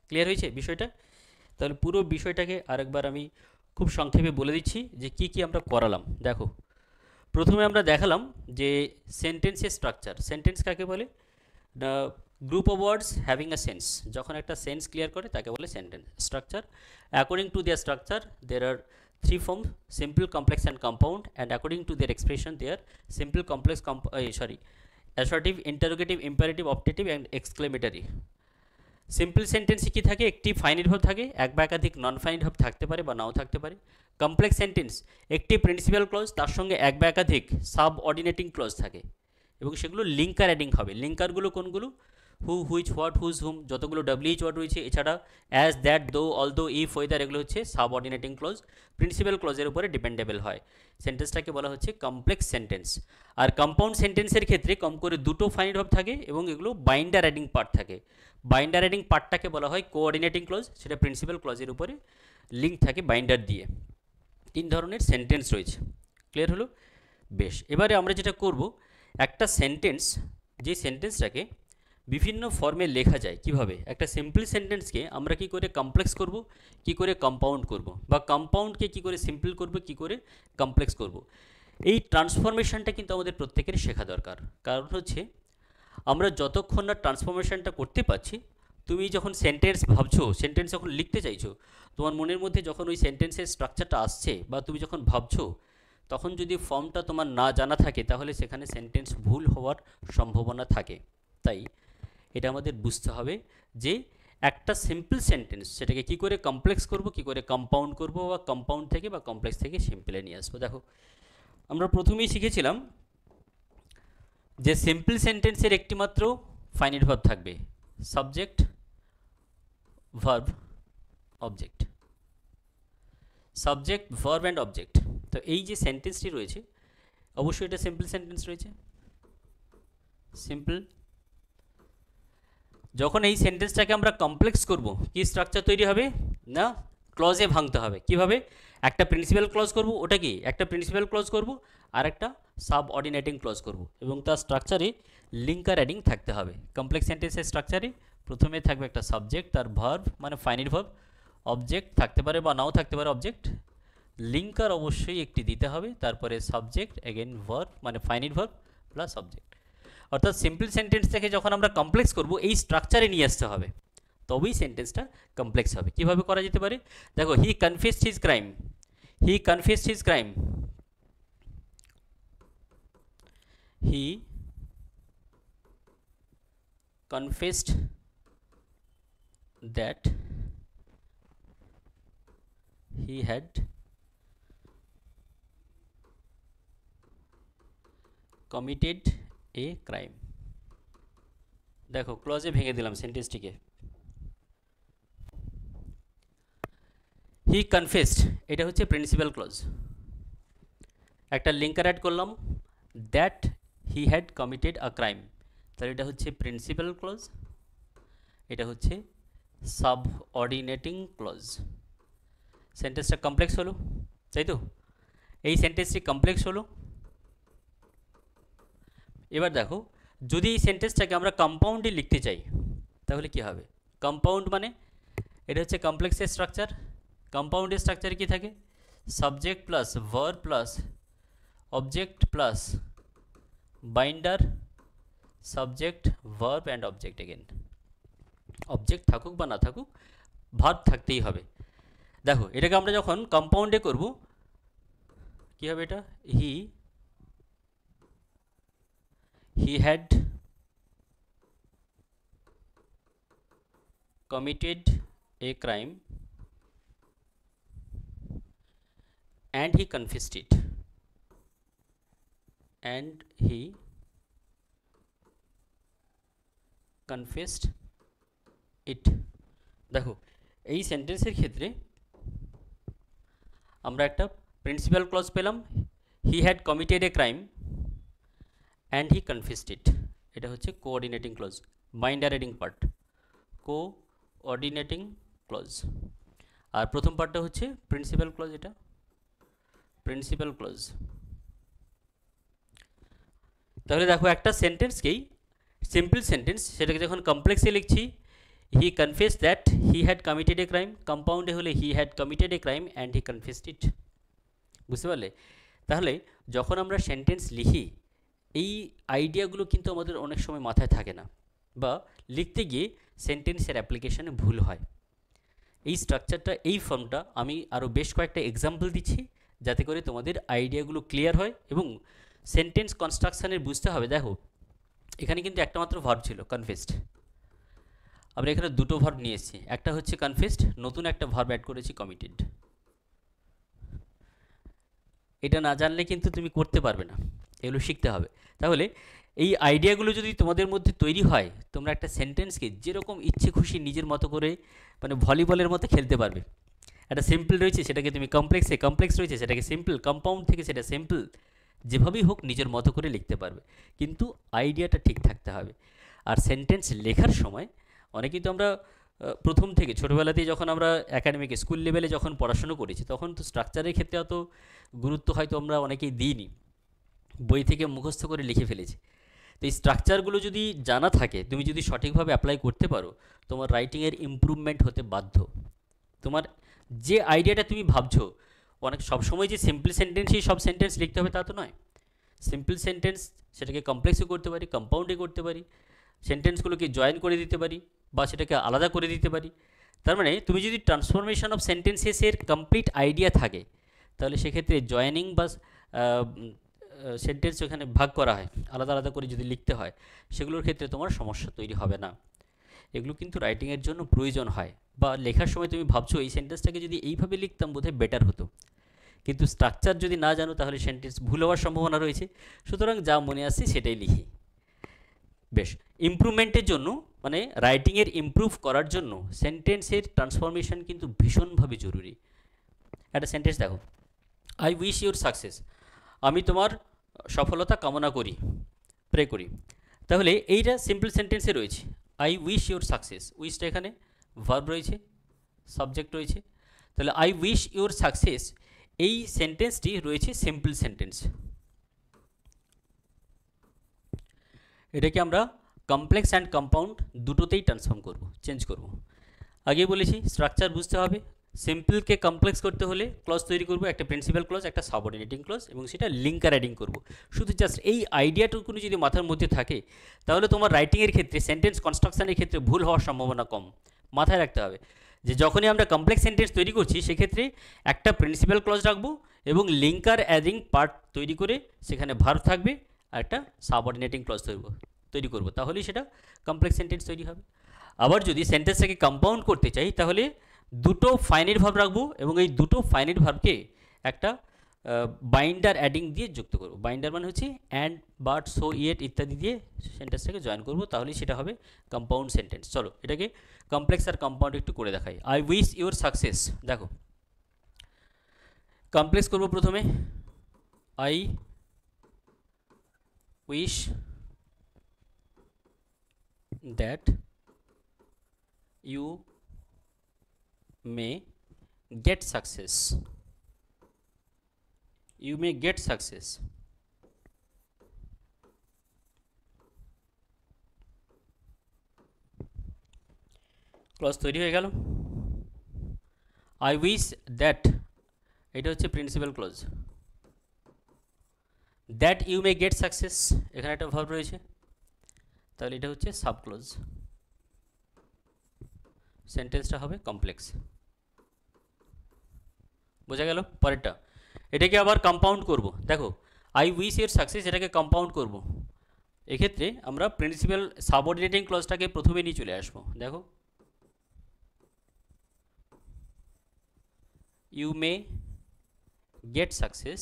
ক্লিয়ার হয়েছে বিষয়টা? তাহলে পুরো বিষয়টাকে আরেকবার আমি খুব সংক্ষেপে বলে দিচ্ছি যে কি কি আমরা করালাম। দেখো, প্রথমে আমরা দেখালাম যে সেন্টেন্সের স্ট্রাকচার। সেন্টেন্স কাকে বলে? The group of words having a sense. যখন একটা সেন্স ক্লিয়ার করে তাকে বলে sentence. Structure, according to their structure there are three forms: simple, complex and compound, and according to their expression they are simple, complex, assertive, interrogative, imperative, optative and exclamatory. Simple সেন্টেন্সে কী থাকে? একটি finite verb থাকে, এক বা একাধিক নন finite verb থাকতে পারে বা নাও থাকতে পারে। কমপ্লেক্স সেন্টেন্স, একটি প্রিন্সিপাল ক্লজ, তার সঙ্গে এক বা একাধিক সাব অর্ডিনেটিং ক্লজ থাকে, এবং সেগুলো লিঙ্কার অ্যাডিং হবে। লিঙ্কারগুলো কোনগুলো? হু, হুইচ, হোয়াট, হুজ, হুম, যতগুলো ডব্লিউএইচ ওয়ার্ড রয়েছে, এছাড়া অ্যাজ, দ্যাট, দো, অলদো, ইফ, ওয়েদার, এগুলো হচ্ছে সাব অর্ডিনেটিং ক্লজ। প্রিন্সিপাল ক্লজের উপরে ডিপেন্ডেবল হয়। সেন্টেন্সটাকে বলা হচ্ছে কমপ্লেক্স সেন্টেন্স। আর কম্পাউন্ড সেন্টেন্সের ক্ষেত্রে কম করে দুটো ফাইনাইট ভার্ব থাকে এবং এগুলো বাইন্ডার অ্যাডিং পার্ট থাকে। বাইন্ডার অ্যাডিং পার্টটাকে বলা হয় কোঅর্ডিনেটিং ক্লজ, সেটা প্রিন্সিপাল ক্লজের উপরে লিঙ্ক থাকে বাইন্ডার দিয়ে। তিন ধরনের সেন্টেন্স রয়েছে। ক্লিয়ার হলো? বেশ, এবারে আমরা যেটা করব, একটা সেন্টেন্স, যে সেন্টেন্সটাকে বিভিন্ন ফর্মে লেখা যায় কিভাবে, একটা সিম্পল সেন্টেন্সকে আমরা কি করে কমপ্লেক্স করব, কি করে কম্পাউন্ড করব, বা কম্পাউন্ডকে কি করে সিম্পল করব, কি করে কমপ্লেক্স করব, এই ট্রান্সফরমেশনটা কিন্তু আমাদের প্রত্যেকের শেখা দরকার। কারণ হচ্ছে আমরা যতক্ষণ না ট্রান্সফরমেশনটা করতে পারছি, তুমি যখন সেন্টেন্স ভাবছো, সেন্টেন্স যখন লিখতে চাইছো, তোমার মনের মধ্যে যখন ওই সেন্টেন্সের স্ট্রাকচারটা আসছে বা তুমি যখন ভাবছো, তখন যদি ফর্মটা তোমার না জানা থাকে তাহলে সেখানে সেন্টেন্স ভুল হওয়ার সম্ভাবনা থাকে। তাই এটা আমাদের বুঝতে হবে যে একটা সিম্পল সেন্টেন্স, সেটাকে কি করে কমপ্লেক্স করব, কি করে কম্পাউন্ড করব, বা কম্পাউন্ড থেকে বা কমপ্লেক্স থেকে সিম্পলে নিয়ে আসবো। দেখো, আমরা প্রথমেই শিখেছিলাম যে সিম্পল সেন্টেন্সের একটি মাত্র ফাইনাইট ভার্ব থাকবে, subject, verb, object. Subject, verb and object. তো এই যে সেন্টেন্সটি রয়েছে, অবশ্যই এটা সিম্পল সেন্টেন্স রয়েছে, সিম্পল। যখন এই সেন্টেন্সটাকে আমরা কমপ্লেক্স করব কি স্ট্রাকচার তৈরি হবে না, ক্লজে ভাঙতে হবে। কিভাবে? একটা প্রিন্সিপাল ক্লজ করব, ওটা কি একটা প্রিন্সিপাল ক্লজ করব, আর একটা সাবঅর্ডিনেটিং ক্লজ করব, এবং তার স্ট্রাকচারে লিঙ্কার অ্যাডিং থাকতে হবে। কমপ্লেক্স সেন্টেন্সের স্ট্রাকচারে প্রথমে থাকবে একটা সাবজেক্ট, তার ভার্ব মানে ফাইনাইট ভার্ব, অবজেক্ট থাকতে পারে বা নাও থাকতে পারে অবজেক্ট, লিঙ্কার অবশ্যই একটি দিতে হবে, তারপরে সাবজেক্ট এগেন ভার্ব মানে ফাইনাইট ভার্ব প্লাস অবজেক্ট। অর্থাৎ সিম্পল সেন্টেন্স থেকে যখন আমরা কমপ্লেক্স করব এই স্ট্রাকচারে নিয়ে আসতে হবে, তবেই সেন্টেন্সটা কমপ্লেক্স হবে। কিভাবে করা যেতে পারে? দেখো, he confessed his crime, he confessed his crime, he confessed that he had committed a crime। দেখো ক্লজে ভেঙে দিলাম সেন্টেন্সটিকে। হি কনফেসড এটা হচ্ছে প্রিন্সিপাল ক্লজ, একটা লিঙ্কার অ্যাড করলাম that he had committed a crime, তাহলে এটা হচ্ছে প্রিন্সিপাল ক্লজ, এটা হচ্ছে সাবঅর্ডিনেটিং ক্লজ। সেন্টেন্সটা কমপ্লেক্স হলো, তাই তো? এই সেন্টেন্সটি কমপ্লেক্স হলো। এবার দেখো, যদি এই সেন্টেন্সটাকে আমরা কম্পাউন্ডে লিখতে চাই তাহলে কি হবে? কম্পাউন্ড মানে এটা হচ্ছে কমপ্লেক্সের স্ট্রাকচার। কম্পাউন্ডের স্ট্রাকচারে কি থাকে? Subject plus verb plus object plus binder, subject verb and object again. Object থাকুক বা না থাকুক, ভার্ব থাকতেই হবে। দেখো, এটাকে আমরা যখন কম্পাউন্ডে করব কি হবে? এটা he had committed a crime and he confessed it, and he confessed it। দেখো, এই সেন্টেন্সের ক্ষেত্রে আমরা একটা প্রিন্সিপাল ক্লজ পেলাম, he had committed a crime and he confessed it, এটা হচ্ছে কোঅর্ডিনেটিং ক্লজ, বাইন্ডার এডিং পার্ট, কোঅর্ডিনেটিং ক্লজ। আর প্রথম পার্টটা হচ্ছে প্রিন্সিপাল ক্লজ, এটা প্রিন্সিপাল ক্লজ। তাহলে দেখো, একটা সেন্টেন্সকেই সিম্পল সেন্টেন্স সেটাকে যখন কমপ্লেক্সে লিখছি, he confessed that he had committed a crime, কম্পাউন্ডে হলে he had committed a crime and he confessed it. বুঝতে পারলে? তাহলে যখন আমরা সেন্টেন্স লিখি এই আইডিয়াগুলো কিন্তু আমাদের অনেক সময় মাথায় থাকে না, বা লিখতে গিয়ে সেন্টেন্সের অ্যাপ্লিকেশনে ভুল হয়। এই স্ট্রাকচারটা, এই ফর্মটা আমি আরও বেশ কয়েকটা এক্সাম্পল দিচ্ছি যাতে করে তোমাদের আইডিয়াগুলো ক্লিয়ার হয় এবং সেন্টেন্স কনস্ট্রাকশানের বুঝতে হবে। দেখো, এখানে কিন্তু একটা মাত্র ভার্ব ছিল কনফেসড, আমরা এখানে দুটো ভার্ব নিয়ে এসেছি, একটা হচ্ছে কনফেসড, নতুন একটা ভার্ব অ্যাড করেছি কমিটেড। এটা না জানলে কিন্তু তুমি করতে পারবে না, এগুলো শিখতে হবে। তাহলে এই আইডিয়াগুলো যদি তোমাদের মধ্যে তৈরি হয়, তোমরা একটা সেন্টেন্সকে যেরকম ইচ্ছে খুশি নিজের মতো করে মানে ভলিবলের মতো খেলতে পারবে। একটা সিম্পল রয়েছে সেটাকে তুমি কমপ্লেক্সে, কমপ্লেক্স রয়েছে সেটাকে সিম্পল, কম্পাউন্ড থেকে সেটা সিম্পল, যেভাবেই হোক নিজের মতো করে লিখতে পারবে, কিন্তু আইডিয়াটা ঠিক থাকতে হবে। আর সেন্টেন্স লেখার সময় অনেকেই তো আমরা প্রথম থেকে ছোটোবেলাতেই যখন আমরা একাডেমিক স্কুল লেভেলে যখন পড়াশুনো করেছি তখন তো স্ট্রাকচারের ক্ষেত্রে অত গুরুত্ব হয়তো আমরা অনেকেই দিইনি, বই থেকে মুখস্থ করে লিখে ফেলেছি। তো এই স্ট্রাকচারগুলো যদি জানা থাকে, তুমি যদি সঠিকভাবে অ্যাপ্লাই করতে পারো, তোমার রাইটিংয়ের ইমপ্রুভমেন্ট হতে বাধ্য। তোমার যে আইডিয়াটা তুমি ভাবছো, অনেক সবসময় যে সিম্পল সেন্টেন্সই সব সেন্টেন্স লিখতে হবে তা তো নয়। সিম্পল সেন্টেন্স সেটাকে কমপ্লেক্সও করতে পারি, কম্পাউন্ডে করতে পারি, সেন্টেন্সগুলোকে জয়েন করে দিতে পারি বা সেটাকে আলাদা করে দিতে পারি। তার মানে তুমি যদি ট্রান্সফরমেশন অফ সেন্টেন্সেসের কমপ্লিট আইডিয়া থাকে, তাহলে সেক্ষেত্রে জয়েনিং বা সেন্টেন্স ওখানে ভাগ করা হয়, আলাদা আলাদা করে যদি লিখতে হয়, সেগুলোর ক্ষেত্রে তোমার সমস্যা তৈরি হবে না। এগুলো কিন্তু রাইটিংয়ের জন্য প্রয়োজন হয়, বা লেখার সময় তুমি ভাবছো এই সেন্টেন্সটাকে যদি এইভাবে লিখতাম বোধহয় বেটার হতো, কিন্তু স্ট্রাকচার যদি না জানো তাহলে সেন্টেন্স ভুল হওয়ার সম্ভাবনা রয়েছে। সুতরাং যা মনে আসছে সেটাই লিখি। বেশ, ইমপ্রুভমেন্টের জন্য মানে রাইটিংয়ের ইমপ্রুভ করার জন্য সেন্টেন্সের ট্রান্সফরমেশন কিন্তু ভীষণভাবে জরুরি। একটা সেন্টেন্স দেখো, আই উইশ ইউর সাকসেস, আমি তোমার সফলতা কামনা করি, প্রে করি। তাহলে এইটা সিম্পল সেন্টেন্সে রয়েছে, I wish your success, wish এখানে ভার্ব রয়েছে, সাবজেক্ট রয়েছে, তাহলে আই উইশ ইউর সাকসেস এই সেন্টেন্সটি রয়েছে সিম্পল সেন্টেন্স। এটাকে আমরা কমপ্লেক্স অ্যান্ড কম্পাউন্ড দুটোতেই ট্রান্সফর্ম করব, চেঞ্জ করব। আগে বলেছি স্ট্রাকচার বুঝতে হবে, সিম্পলকে কমপ্লেক্স করতে হলে ক্লজ তৈরি করব, একটা প্রিন্সিপাল ক্লজ, একটা সাবঅর্ডিনেটিং ক্লজ, এবং সেটা লিঙ্কার অ্যাডিং করব। শুধু জাস্ট এই আইডিয়াটুকু যদি মাথার মধ্যে থাকে তাহলে তোমার রাইটিংয়ের ক্ষেত্রে, সেন্টেন্স কনস্ট্রাকশনের ক্ষেত্রে ভুল হওয়ার সম্ভাবনা কম। মাথায় রাখতে হবে যে যখনই আমরা কমপ্লেক্স সেন্টেন্স তৈরি করছি সেক্ষেত্রে একটা প্রিন্সিপাল ক্লজ রাখবো এবং লিঙ্কার অ্যাডিং পার্ট তৈরি করে সেখানে ভার্ব থাকবে আর একটা সাবঅর্ডিনেটিং ক্লজ তৈরি করব, তাহলেই সেটা কমপ্লেক্স সেন্টেন্স তৈরি হবে। আবার যদি সেন্টেন্সটাকে কম্পাউন্ড করতে চাই তাহলে দুটো ফাইনাইট ভার্ব রাখবো এবং এই দুটো ফাইনাইট ভার্বকে একটা বাইন্ডার অ্যাডিং দিয়ে যুক্ত করব। বাইন্ডার মানে হচ্ছে অ্যান্ড, বাট, সো, ইয়েট ইত্যাদি দিয়ে সেন্টেন্সটাকে জয়েন করব, তাহলেই সেটা হবে কম্পাউন্ড সেন্টেন্স। চলো এটাকে কমপ্লেক্স আর কম্পাউন্ড একটু করে দেখাই। আই উইশ ইউর সাকসেস, দেখো কমপ্লেক্স করব প্রথমে, I wish that you may get success, you may get success, clause তৈরি হয়ে গেল। আই উইশ দ্যাট, এটা হচ্ছে principal clause, that you may get success, এখানে একটা ভার্ব রয়েছে, তাহলে এটা হচ্ছে সাব ক্লজ, সেন্টেন্সটা হবে কমপ্লেক্স। বোঝা গেল? পরেরটা, এটাকে আবার কম্পাউন্ড করব। দেখো আই উইশ এর সাকসেস, এটাকে কম্পাউন্ড করব। এক্ষেত্রে আমরা প্রিন্সিপাল সাবঅর্ডিনেটিং ক্লজটাকে প্রথমে নিয়ে চলে আসবো। দেখো you may get success,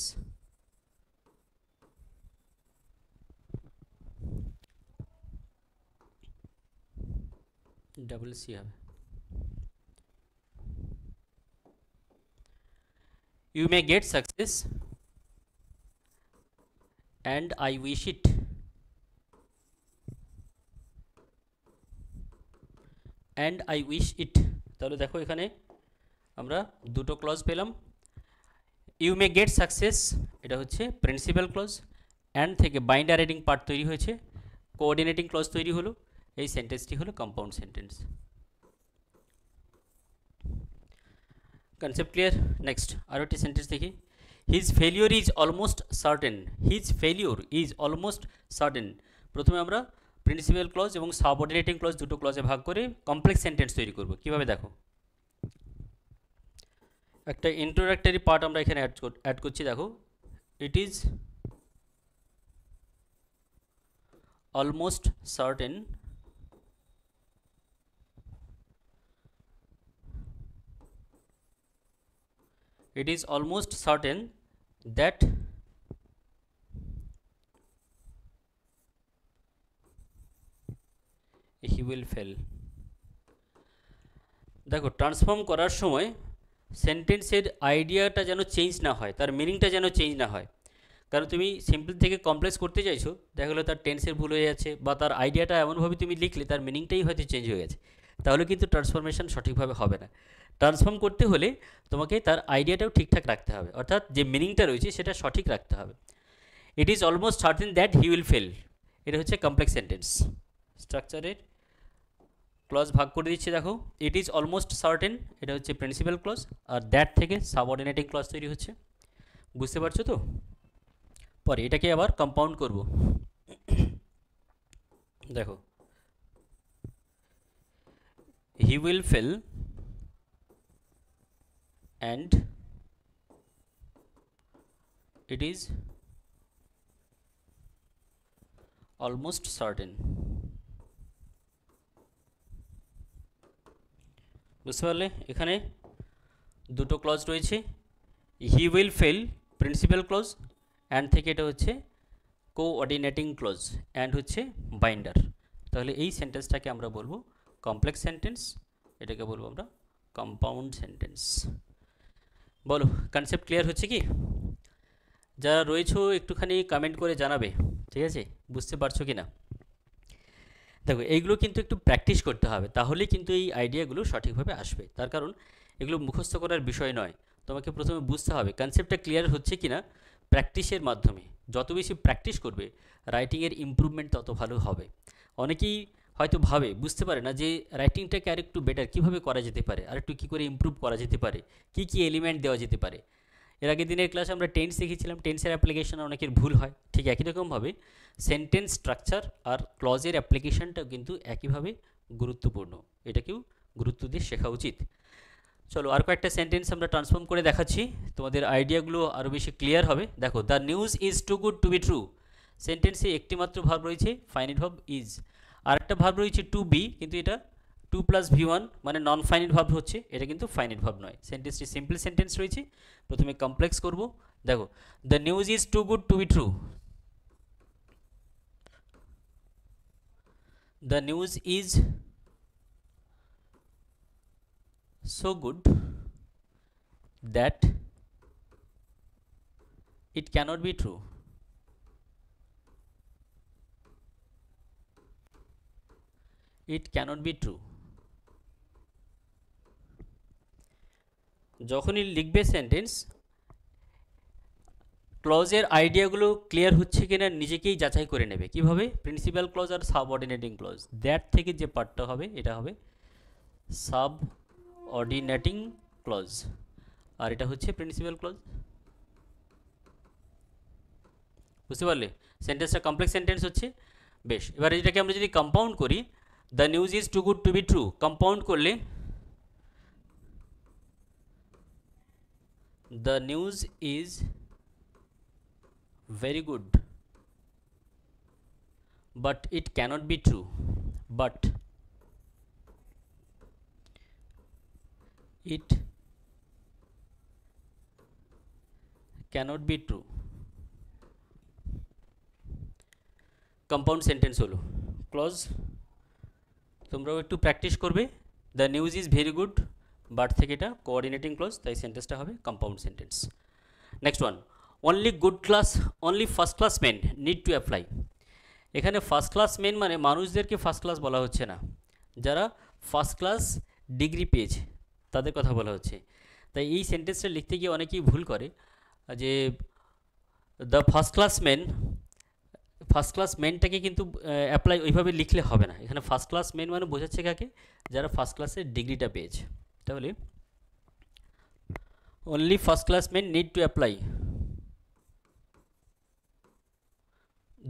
double C হবে, you may get success and I wish it, and I wish it, তাহলে দেখো এখানে আমরা দুটো ক্লজ পেলাম। ইউ মে গেট সাকসেস এটা হচ্ছে প্রিন্সিপাল ক্লজ, অ্যান্ড থেকে বাইন্ডার অ্যাডিং পার্ট তৈরি হয়েছে, কোঅর্ডিনেটিং ক্লজ তৈরি হলো, এই সেন্টেন্সটি হলো compound sentence. Concept clear? Next আরও একটি সেন্টেন্স দেখি। His failure is almost certain, his failure is almost certain. প্রথমে আমরা প্রিন্সিপাল ক্লজ এবং সাবঅর্ডিনেটিং ক্লজ দুটো ক্লজে ভাগ করে কমপ্লেক্স সেন্টেন্স তৈরি করব। কীভাবে দেখো, একটা ইন্ট্রোডাক্টরি পার্ট আমরা এখানে অ্যাড করছি। দেখো it is almost certain it is almost certain that he will fail। দেখো ট্রান্সফর্ম করার সময় সেন্টেন্সের আইডিয়াটা যেন চেঞ্জ না হয়, তার মিনিংটা যেন চেঞ্জ না হয়। কারণ তুমি সিম্পল থেকে কমপ্লেক্স করতে চাইছো, দেখা গেলো তার টেন্সের ভুল হয়ে যাচ্ছে, বা তার আইডিয়াটা এমনভাবে তুমি লিখলে তার মিনিংটাই হয়তো চেঞ্জ হয়ে গেছে, তাহলে কিন্তু ট্রান্সফরমেশন সঠিকভাবে হবে না। ট্রান্সফর্ম করতে হলে তোমাকে তার আইডিয়াটাও ঠিকঠাক রাখতে হবে, অর্থাৎ যে মিনিংটা রয়েছে সেটা সঠিক রাখতে হবে। It is almost certain that he will fail, এটা হচ্ছে কমপ্লেক্স সেন্টেন্স। স্ট্রাকচারের ক্লজ ভাগ করে দিচ্ছি। দেখো ইট ইজ অলমোস্ট সার্টেন এটা হচ্ছে প্রিন্সিপাল ক্লজ, আর দ্যাট থেকে সাবঅর্ডিনেটিং ক্লজ তৈরি হচ্ছে। বুঝতে পারছো তো? পরে এটাকে আবার কম্পাউন্ড করব। দেখো হি will fail and it is almost certain। বুঝতে পারলে? এখানে দুটো ক্লজ রয়েছে, he will fail principal clause, and থেকে এটা হচ্ছে কোঅর্ডিনেটিং ক্লজ, অ্যান্ড হচ্ছে বাইন্ডার। তাহলে এই সেন্টেন্সটাকে আমরা বলবো কমপ্লেক্স সেন্টেন্স, এটাকে বলবো আমরা কম্পাউন্ড সেন্টেন্স। বলো কনসেপ্ট ক্লিয়ার হচ্ছে কি? যারা রয়েছো একটুখানি কমেন্ট করে জানাবে, ঠিক আছে, বুঝতে পারছো কি না। দেখো এইগুলো কিন্তু একটু প্র্যাকটিস করতে হবে, তাহলেই কিন্তু এই আইডিয়াগুলো সঠিকভাবে আসবে। তার কারণ এগুলো মুখস্থ করার বিষয় নয়, তোমাকে প্রথমে বুঝতে হবে কনসেপ্টটা ক্লিয়ার হচ্ছে কি না প্র্যাকটিসের মাধ্যমে। যত বেশি প্র্যাকটিস করবে রাইটিংয়ের ইমপ্রুভমেন্ট তত ভালো হবে। অনেকেই হয়তো ভাবে, বুঝতে পারে না যে রাইটিংটাকে আরেকটু বেটার কীভাবে করা যেতে পারে, আরেকটু কী করে ইমপ্রুভ করা যেতে পারে, কী কী এলিমেন্ট দেওয়া যেতে পারে। এর আগের দিনের ক্লাসে আমরা টেন্স শিখেছিলাম, টেন্সের অ্যাপ্লিকেশনে অনেকের ভুল হয়, ঠিক একই রকমভাবে সেন্টেন্স স্ট্রাকচার আর ক্লজের অ্যাপ্লিকেশনটাও কিন্তু একইভাবে গুরুত্বপূর্ণ, এটাকেও গুরুত্ব দিয়ে শেখা উচিত। চলো আর কয়েকটা সেন্টেন্স আমরা ট্রান্সফর্ম করে দেখাচ্ছি, তোমাদের আইডিয়াগুলো আরও বেশি ক্লিয়ার হবে। দেখো, the news is too good to be true. সেন্টেন্সে একটি মাত্র ভার্ব রয়েছে, ফাইনিট ভার্ব ইজ। আর একটা ভার্ব রয়েছে টু বি, কিন্তু এটা টু প্লাস ভি1 মানে নন ফাইনিট ভার্ব হচ্ছে, এটা কিন্তু ফাইনিট ভার্ব নয়। সেন্টেন্সটি সিম্পল সেন্টেন্স রয়েছে, প্রথমে কমপ্লেক্স করব। দেখো, the news is too good to be true. The news is so good that it cannot be true. It cannot be true. যখনই লিখবে সেন্টেন্স, ক্লজের আইডিয়াগুলো ক্লিয়ার হচ্ছে কিনা নিজেকেই যাচাই করে নেবে। কিভাবে? প্রিন্সিপাল ক্লজ আর সাবঅর্ডিনেটিং ক্লজ, দ্যাট থেকে যে পার্টটা হবে এটা হবে সাবঅর্ডিনেটিং ক্লজ, আর এটা হচ্ছে প্রিন্সিপাল ক্লজ। বুঝতে পারলে? সেন্টেন্সটা কমপ্লেক্স সেন্টেন্স হচ্ছে। বেশ, এবার এটাকে আমরা যদি কম্পাউন্ড করি, the news is too good to be true, compound করলে the news is very good but it cannot be true, but it cannot be true। Compound sentence হলো ক্লজ, তোমরাও একটু প্র্যাকটিস করবে। The news is very good, but থেকে এটা coordinating clause, তাই সেন্টেন্সটা হবে compound sentence. Next one, only first class men need to apply. এখানে ফার্স্ট ক্লাস মেন মানে মানুষদেরকে ফার্স্ট ক্লাস বলা হচ্ছে না, যারা ফার্স্ট ক্লাস ডিগ্রি পেয়েছে তাদের কথা বলা হচ্ছে। তাই এই সেন্টেন্সটা লিখতে গিয়ে অনেকেই ভুল করে যে দ্য ফার্স্ট ক্লাস মেনটাকে কিন্তু অ্যাপ্লাই ওইভাবে লিখলে হবে না। এখানে ফার্স্ট ক্লাস মেন মানে বোঝাচ্ছে কাকে? যারা ফার্স্ট ক্লাসের ডিগ্রিটা পেয়েছে। তাহলে only first class men need to apply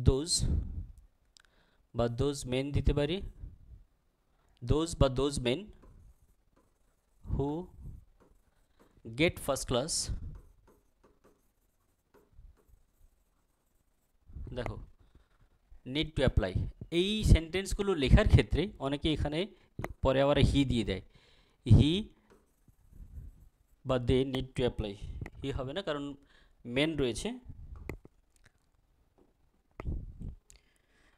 those বা those men দিতে পারি, those বা those men who get first class। দেখো, নিড টু অ্যাপ্লাই, এই সেন্টেন্সগুলো লেখার ক্ষেত্রে অনেকে এখানে পরে আবার হি দিয়ে দেয়, হি বা দে নিড টু অ্যাপ্লাই। হি হবে না, কারণ মেন রয়েছে।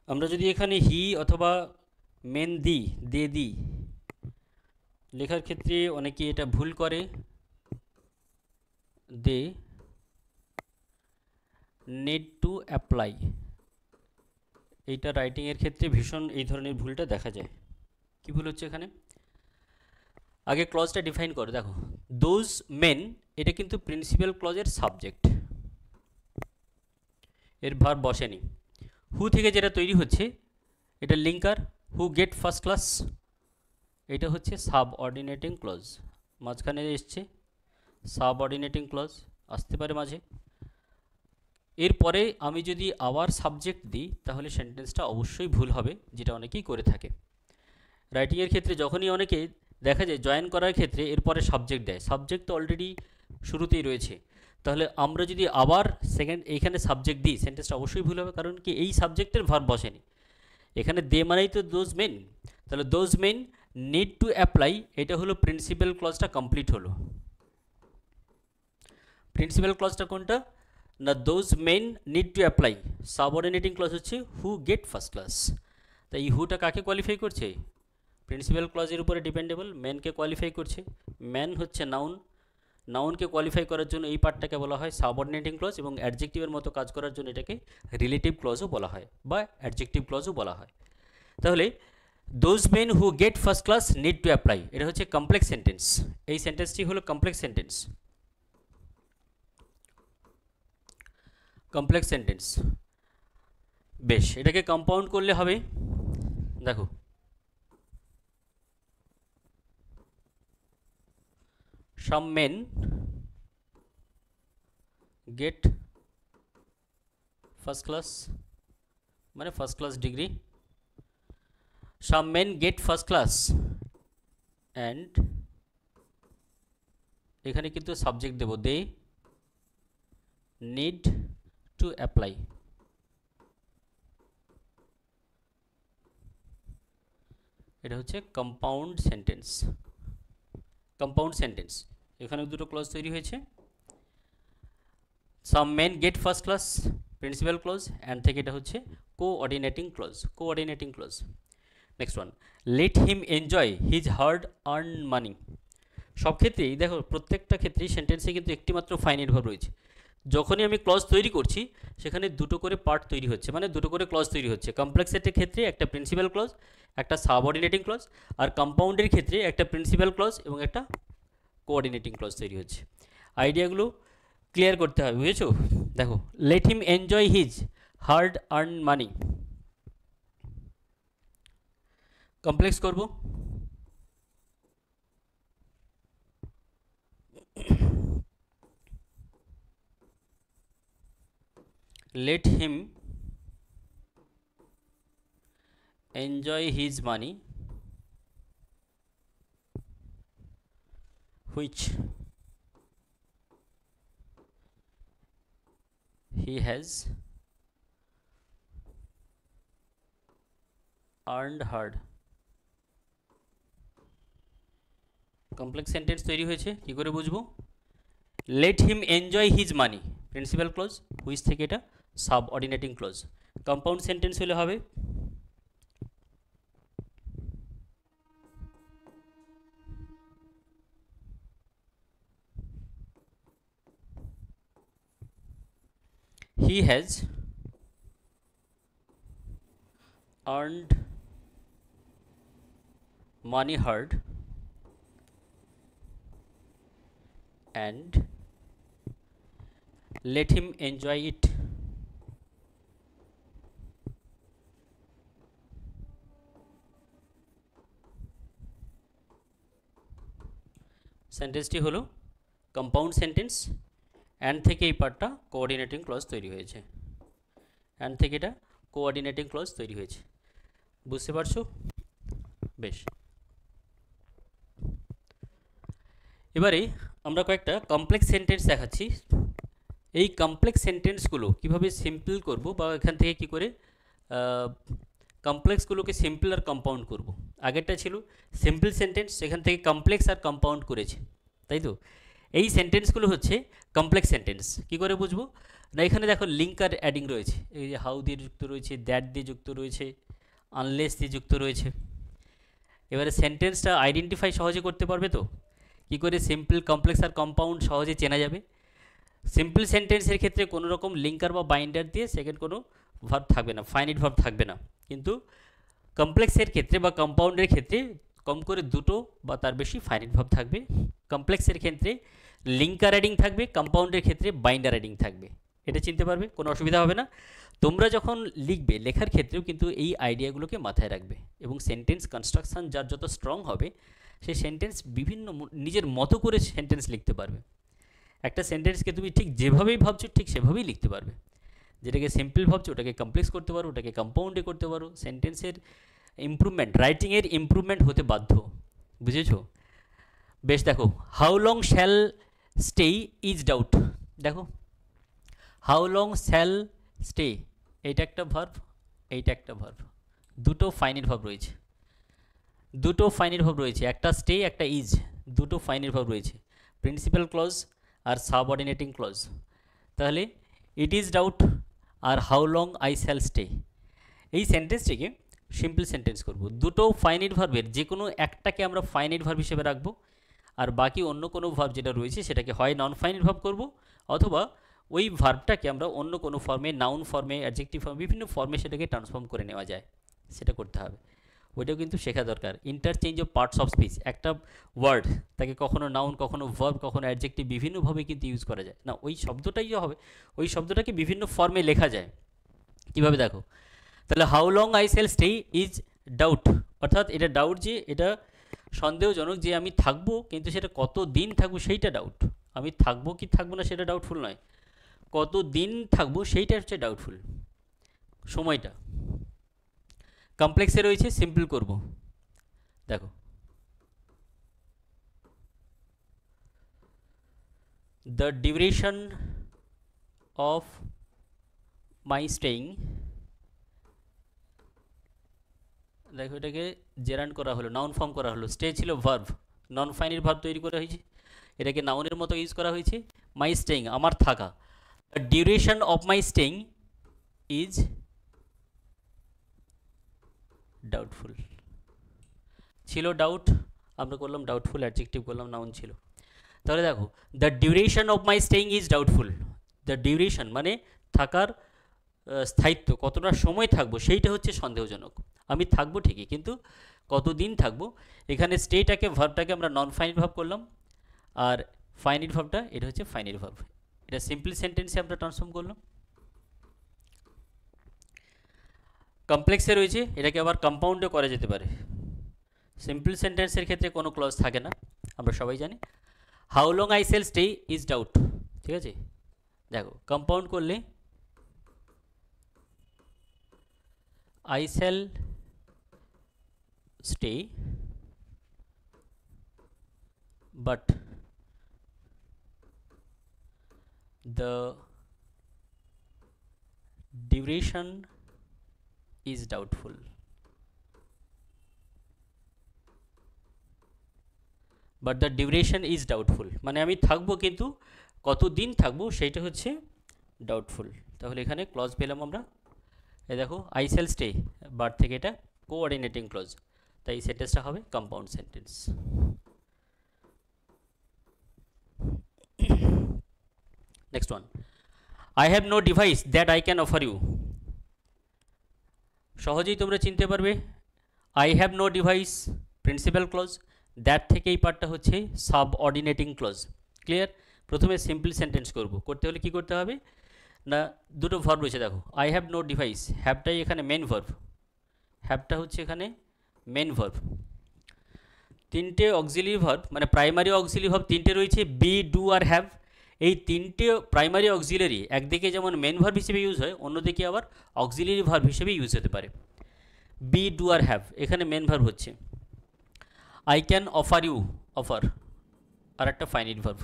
আমরা যদি এখানে হি অথবা মেন দিই লেখার ক্ষেত্রে অনেকে এটা ভুল করে, দে নিড টু অ্যাপ্লাই। এইটা রাইটিংয়ের ক্ষেত্রে ভীষণ এই ধরনের ভুলটা দেখা যায়। কি ভুল হচ্ছে এখানে? আগে ক্লজটা ডিফাইন করো। দেখো, দোজ মেন এটা কিন্তু প্রিন্সিপাল ক্লজের সাবজেক্ট, এর ভার্ব বসেনি। হু থেকে যেটা তৈরি হচ্ছে এটা লিঙ্কার, হু গেট ফার্স্ট ক্লাস, এটা হচ্ছে সাবঅর্ডিনেটিং ক্লজ। মাঝখানে এসছে সাবঅর্ডিনেটিং ক্লজ, আসতে পারে মাঝে। এরপরে আমি যদি আবার সাবজেক্ট দিই তাহলে সেন্টেন্সটা অবশ্যই ভুল হবে, যেটা অনেকেই করে থাকে রাইটিংয়ের ক্ষেত্রে। যখনই অনেকে দেখা যায় জয়েন করার ক্ষেত্রে এরপরে সাবজেক্ট দেয়, সাবজেক্ট তো অলরেডি শুরুতেই রয়েছে, তাহলে আমরা যদি আবার এইখানে সাবজেক্ট দিই সেন্টেন্সটা অবশ্যই ভুল হবে। কারণ কি? এই সাবজেক্টের ভার্ব বসেনি এখানে, দে মানেই তো দোজ মেন। তাহলে those men need to apply, এটা হলো প্রিন্সিপাল ক্লজটা কমপ্লিট হলো। প্রিন্সিপাল ক্লজটা কোনটা? না, those men need to apply. Subordinating clause হচ্ছে হু গেট ফার্স্ট ক্লাস। তাই এই হুটা কাকে কোয়ালিফাই করছে? প্রিন্সিপাল ক্লজের উপরে ডিপেন্ডেবল ম্যানকে কোয়ালিফাই করছে। ম্যান হচ্ছে নাউন, নাউনকে কোয়ালিফাই করার জন্য এই পার্টটাকে বলা হয় সাবঅর্ডিনেটিং ক্লজ, এবং অ্যাডজেক্টিভের মতো কাজ করার জন্য এটাকে রিলেটিভ ক্লজও বলা হয় বা অ্যাডজেক্টিভ ক্লজও বলা হয়। তাহলে those men who get first class need to apply, এটা হচ্ছে কমপ্লেক্স সেন্টেন্স। এই সেন্টেন্সটি হলো কমপ্লেক্স সেন্টেন্স, কমপ্লেক্স সেন্টেন্স। বেশ, এটাকে কম্পাউন্ড করলে হবে, দেখো some men get first class মানে first class degree, some men get first class and এখানে কিন্তু সাবজেক্ট দেব they need to apply। এটা হচ্ছে কম্পাউন্ড সেন্টেন্স, কম্পাউন্ড সেন্টেন্স। এখানে দুটো ক্লজ তৈরি হয়েছে, some men get first class principal clause, and থেকে এটা হচ্ছে coordinating clause, coordinating clause. Next one, let him enjoy his hard earn money. সব ক্ষেত্রেই দেখো, প্রত্যেকটা ক্ষেত্রেই সেন্টেন্সে কিন্তু একটি মাত্র ফাইনাইট ভার্ব রয়েছে। যখনই আমি ক্লজ তৈরি করছি সেখানে দুটো করে পার্ট তৈরি হচ্ছে, মানে দুটো করে ক্লজ তৈরি হচ্ছে। কমপ্লেক্সের ক্ষেত্রে একটা প্রিন্সিপাল ক্লজ, একটা সাবঅর্ডিনেটিং ক্লজ, আর কম্পাউন্ডের ক্ষেত্রে একটা প্রিন্সিপাল ক্লজ এবং একটা কোঅর্ডিনেটিং ক্লজ তৈরি হচ্ছে। আইডিয়াগুলো ক্লিয়ার করতে হবে, বুঝেছো? দেখো, late him enjoy his hard earn মানি, কমপ্লেক্স করব, let him enjoy his money which he has earned hard। Complex sentence তৈরি হয়েছে, কী করে বুঝবো? let him enjoy his money principal clause, which থেকে এটা সাবঅর্ডিনেটিং ক্লজ। কম্পাউন্ড সেন্টেন্স হলে হবে he has earned money hard and let him enjoy it। সেন্টেন্সটি হলো compound sentence, and থেকে এই পার্টটা কোঅর্ডিনেটিং ক্লজ তৈরি হয়েছে, অ্যান্ড থেকে এটা কোঅর্ডিনেটিং ক্লজ তৈরি হয়েছে। বুঝতে পারছো? বেশ, এবারে আমরা কয়েকটা কমপ্লেক্স সেন্টেন্স দেখাচ্ছি। এই কমপ্লেক্স সেন্টেন্সগুলো কীভাবে সিম্পল করব, বা এখান থেকে কি করে কমপ্লেক্সগুলোকে সিম্পল আর কম্পাউন্ড করব। আগেরটা ছিল সিম্পল সেন্টেন্স, সেখান থেকে কমপ্লেক্স আর কম্পাউন্ড করেছে, তাই তো? এই সেন্টেন্সগুলো হচ্ছে কমপ্লেক্স সেন্টেন্স। কী করে বুঝবো? না, এখানে দেখো লিঙ্ক আর অ্যাডিং রয়েছে, এই যে হাউ দিয়ে যুক্ত রয়েছে, দ্যাট দিয়ে যুক্ত রয়েছে, আনলেস দিয়ে যুক্ত রয়েছে। এবারে সেন্টেন্সটা আইডেন্টিফাই সহজে করতে পারবে তো? কী করে সিম্পল, কমপ্লেক্স আর কম্পাউন্ড সহজে চেনা যাবে? সিম্পল সেন্টেন্সের ক্ষেত্রে কোনো রকম লিঙ্কার বা বাইন্ডার দিয়ে সেকেন্ড কোনো ভার্ব থাকবে না, ফাইনাইট ভার্ব থাকবে না। কিন্তু কমপ্লেক্সের ক্ষেত্রে বা কম্পাউন্ডের ক্ষেত্রে কম করে দুটো বা তার বেশি ফাইনাইট ভার্ব থাকবে। কমপ্লেক্সের ক্ষেত্রে লিঙ্কার অ্যাডিং থাকবে, কম্পাউন্ডের ক্ষেত্রে বাইন্ডার অ্যাডিং থাকবে। এটা চিনতে পারবে, কোনো অসুবিধা হবে না। তোমরা যখন লিখবে, লেখার ক্ষেত্রেও কিন্তু এই আইডিয়াগুলোকে মাথায় রাখবে, এবং সেন্টেন্স কনস্ট্রাকশন যার যত স্ট্রং হবে সেই সেন্টেন্স বিভিন্ন নিজের মতো করে সেন্টেন্স লিখতে পারবে। একটা সেন্টেন্সকে তুমি ঠিক যেভাবেই ভাবছো ঠিক সেভাবেই লিখতে পারবে। যেটাকে সিম্পল ভাবছো ওটাকে কমপ্লেক্স করতে পারো, ওটাকে কম্পাউন্ডে করতে পারো। সেন্টেন্সের ইমপ্রুভমেন্ট, রাইটিংয়ের ইমপ্রুভমেন্ট হতে বাধ্য, বুঝেছো? বেশ, দেখো, how long shall stay is doubt. দেখো, হাউ লং শ্যাল স্টে, এইটা একটা ভার্ব, এইটা একটা ভার্ব, দুটো ফাইনাইট ভার্ব রয়েছে, দুটো ফাইনাইট ভার্ব রয়েছে, একটা স্টে একটা ইজ, দুটো ফাইনাইট ভার্ব রয়েছে, প্রিন্সিপাল ক্লজ আর সাবঅর্ডিনেটিং ক্লজ। তাহলে ইট ইজ ডাউট আর how long I shall stay, এই সেন্টেন্সটিকে সিম্পল সেন্টেন্স করব। দুটো ফাইনাইট ভার্বের যে কোনো একটাকে আমরা ফাইনাইট ভার্ব হিসেবে রাখবো, আর বাকি অন্য কোনো ভার্ব যেটা রয়েছে সেটাকে হয় নন ফাইনাইট ভার্ব করব, অথবা ওই ভার্বটাকে আমরা অন্য কোনো ফর্মে, নাউন ফর্মে, অ্যাডজেক্টিভ ফর্মে, বিভিন্ন ফর্মে সেটাকে ট্রান্সফর্ম করে নেওয়া যায়। সেটা করতে হবে, ওইটাও কিন্তু শেখা দরকার। Interchange of parts of speech, একটা ওয়ার্ড তাকে কখনো নাউন, কখনো ভার্ব, কখনো অ্যাডজেক্টিভ বিভিন্নভাবে কিন্তু ইউজ করা যায় না, ওই শব্দটাই হবে, ওই শব্দটাকে বিভিন্ন ফর্মে লেখা যায়। কীভাবে দেখো, তাহলে how long I shall stay is doubt, অর্থাৎ এটা ডাউট, যে এটা সন্দেহজনক যে আমি থাকবো, কিন্তু সেটা কত দিন থাকবো সেইটা ডাউট। আমি থাকবো কি থাকবো না সেটা ডাউটফুল নয়, কত দিন থাকবো সেইটা হচ্ছে ডাউটফুল, সময়টা। কমপ্লেক্সে রয়েছে, সিম্পল করব, দেখো the duration of my staying, দেখো এটাকে জেরান্ড করা হলো, নাউন ফর্ম করা হলো, স্টে ছিল ভার্ভ, নন ফাইনের ভার্ব তৈরি করা হয়েছে, এটাকে নাউনের মতো ইউজ করা হয়েছে। মাই স্টেইং, আমার থাকা, the duration of my staying is doubtful, ছিল ডাউট, আমরা করলাম ডাউটফুল, অ্যাডজেক্টিভ করলাম, নাউন ছিল। তাহলে দেখো the duration of my staying is doubtful, the duration মানে থাকার স্থায়িত্ব, কতটা সময় থাকবো সেইটা হচ্ছে সন্দেহজনক। আমি থাকবো ঠিকই, কিন্তু কতদিন থাকবো, এখানে স্টেটাকে ভার্বটাকে আমরা নন ফাইনিট ভার্ব করলাম, আর ফাইনিট ভার্বটা এটা হচ্ছে ফাইনিট ভার্ব, এটা সিম্পল সেন্টেন্সে আমরা ট্রান্সফর্ম করলাম। কমপ্লেক্সে রয়েছে, এটাকে আবার কম্পাউন্ডও করা যেতে পারে। সিম্পল সেন্টেন্সের ক্ষেত্রে কোনো ক্লজ থাকে না, আমরা সবাই জানি। How long I shall stay is doubt, ঠিক আছে। দেখো কম্পাউন্ড করলে I shall stay but the duration is doubtful, but the duration is doubtful মানে আমি থাকবো কিন্তু কতদিন থাকবো সেইটা হচ্ছে ডাউটফুল। তাহলে এখানে ক্লজ পেলাম আমরা, এই দেখো আই শ্যাল স্টে, বাট থেকে এটা কোঅর্ডিনেটিং ক্লজ, তাই সেন্টেন্সটা হবে compound sentence. Next one, I have no device that I can offer you, সহজেই তোমরা চিনতে পারবে। I have no device principal clause, that থেকে এই পার্টটা হচ্ছে সাবঅর্ডিনেটিং ক্লজ। ক্লিয়ার? প্রথমে সিম্পল সেন্টেন্স করতে হলে কি করতে হবে না, দুটো ভার্ব রয়েছে দেখো, আই হ্যাভ নো ডিভাইস, হ্যাভটাই এখানে মেন ভার্ব, হ্যাভটা হচ্ছে এখানে মেন ভার্ব, তিনটে অক্সিলিয়ারি ভার্ব মানে প্রাইমারি অক্সিলিয়ারি ভার্ব তিনটে রয়েছে, বি, ডু আর হ্যাভ। এই তিনটে প্রাইমারি অক্সিলিয়ারি একদিকে যেমন মেন ভার্ব হিসেবে ইউজ হয়, অন্যদিকে আবার অক্সিলিয়ারি ভার্ব হিসেবে ইউজ হতে পারে। বি, ডু আর হ্যাভ, এখানে মেন ভার্ব হচ্ছে। I can offer you, offer আর একটা ফাইনিট ভার্ব,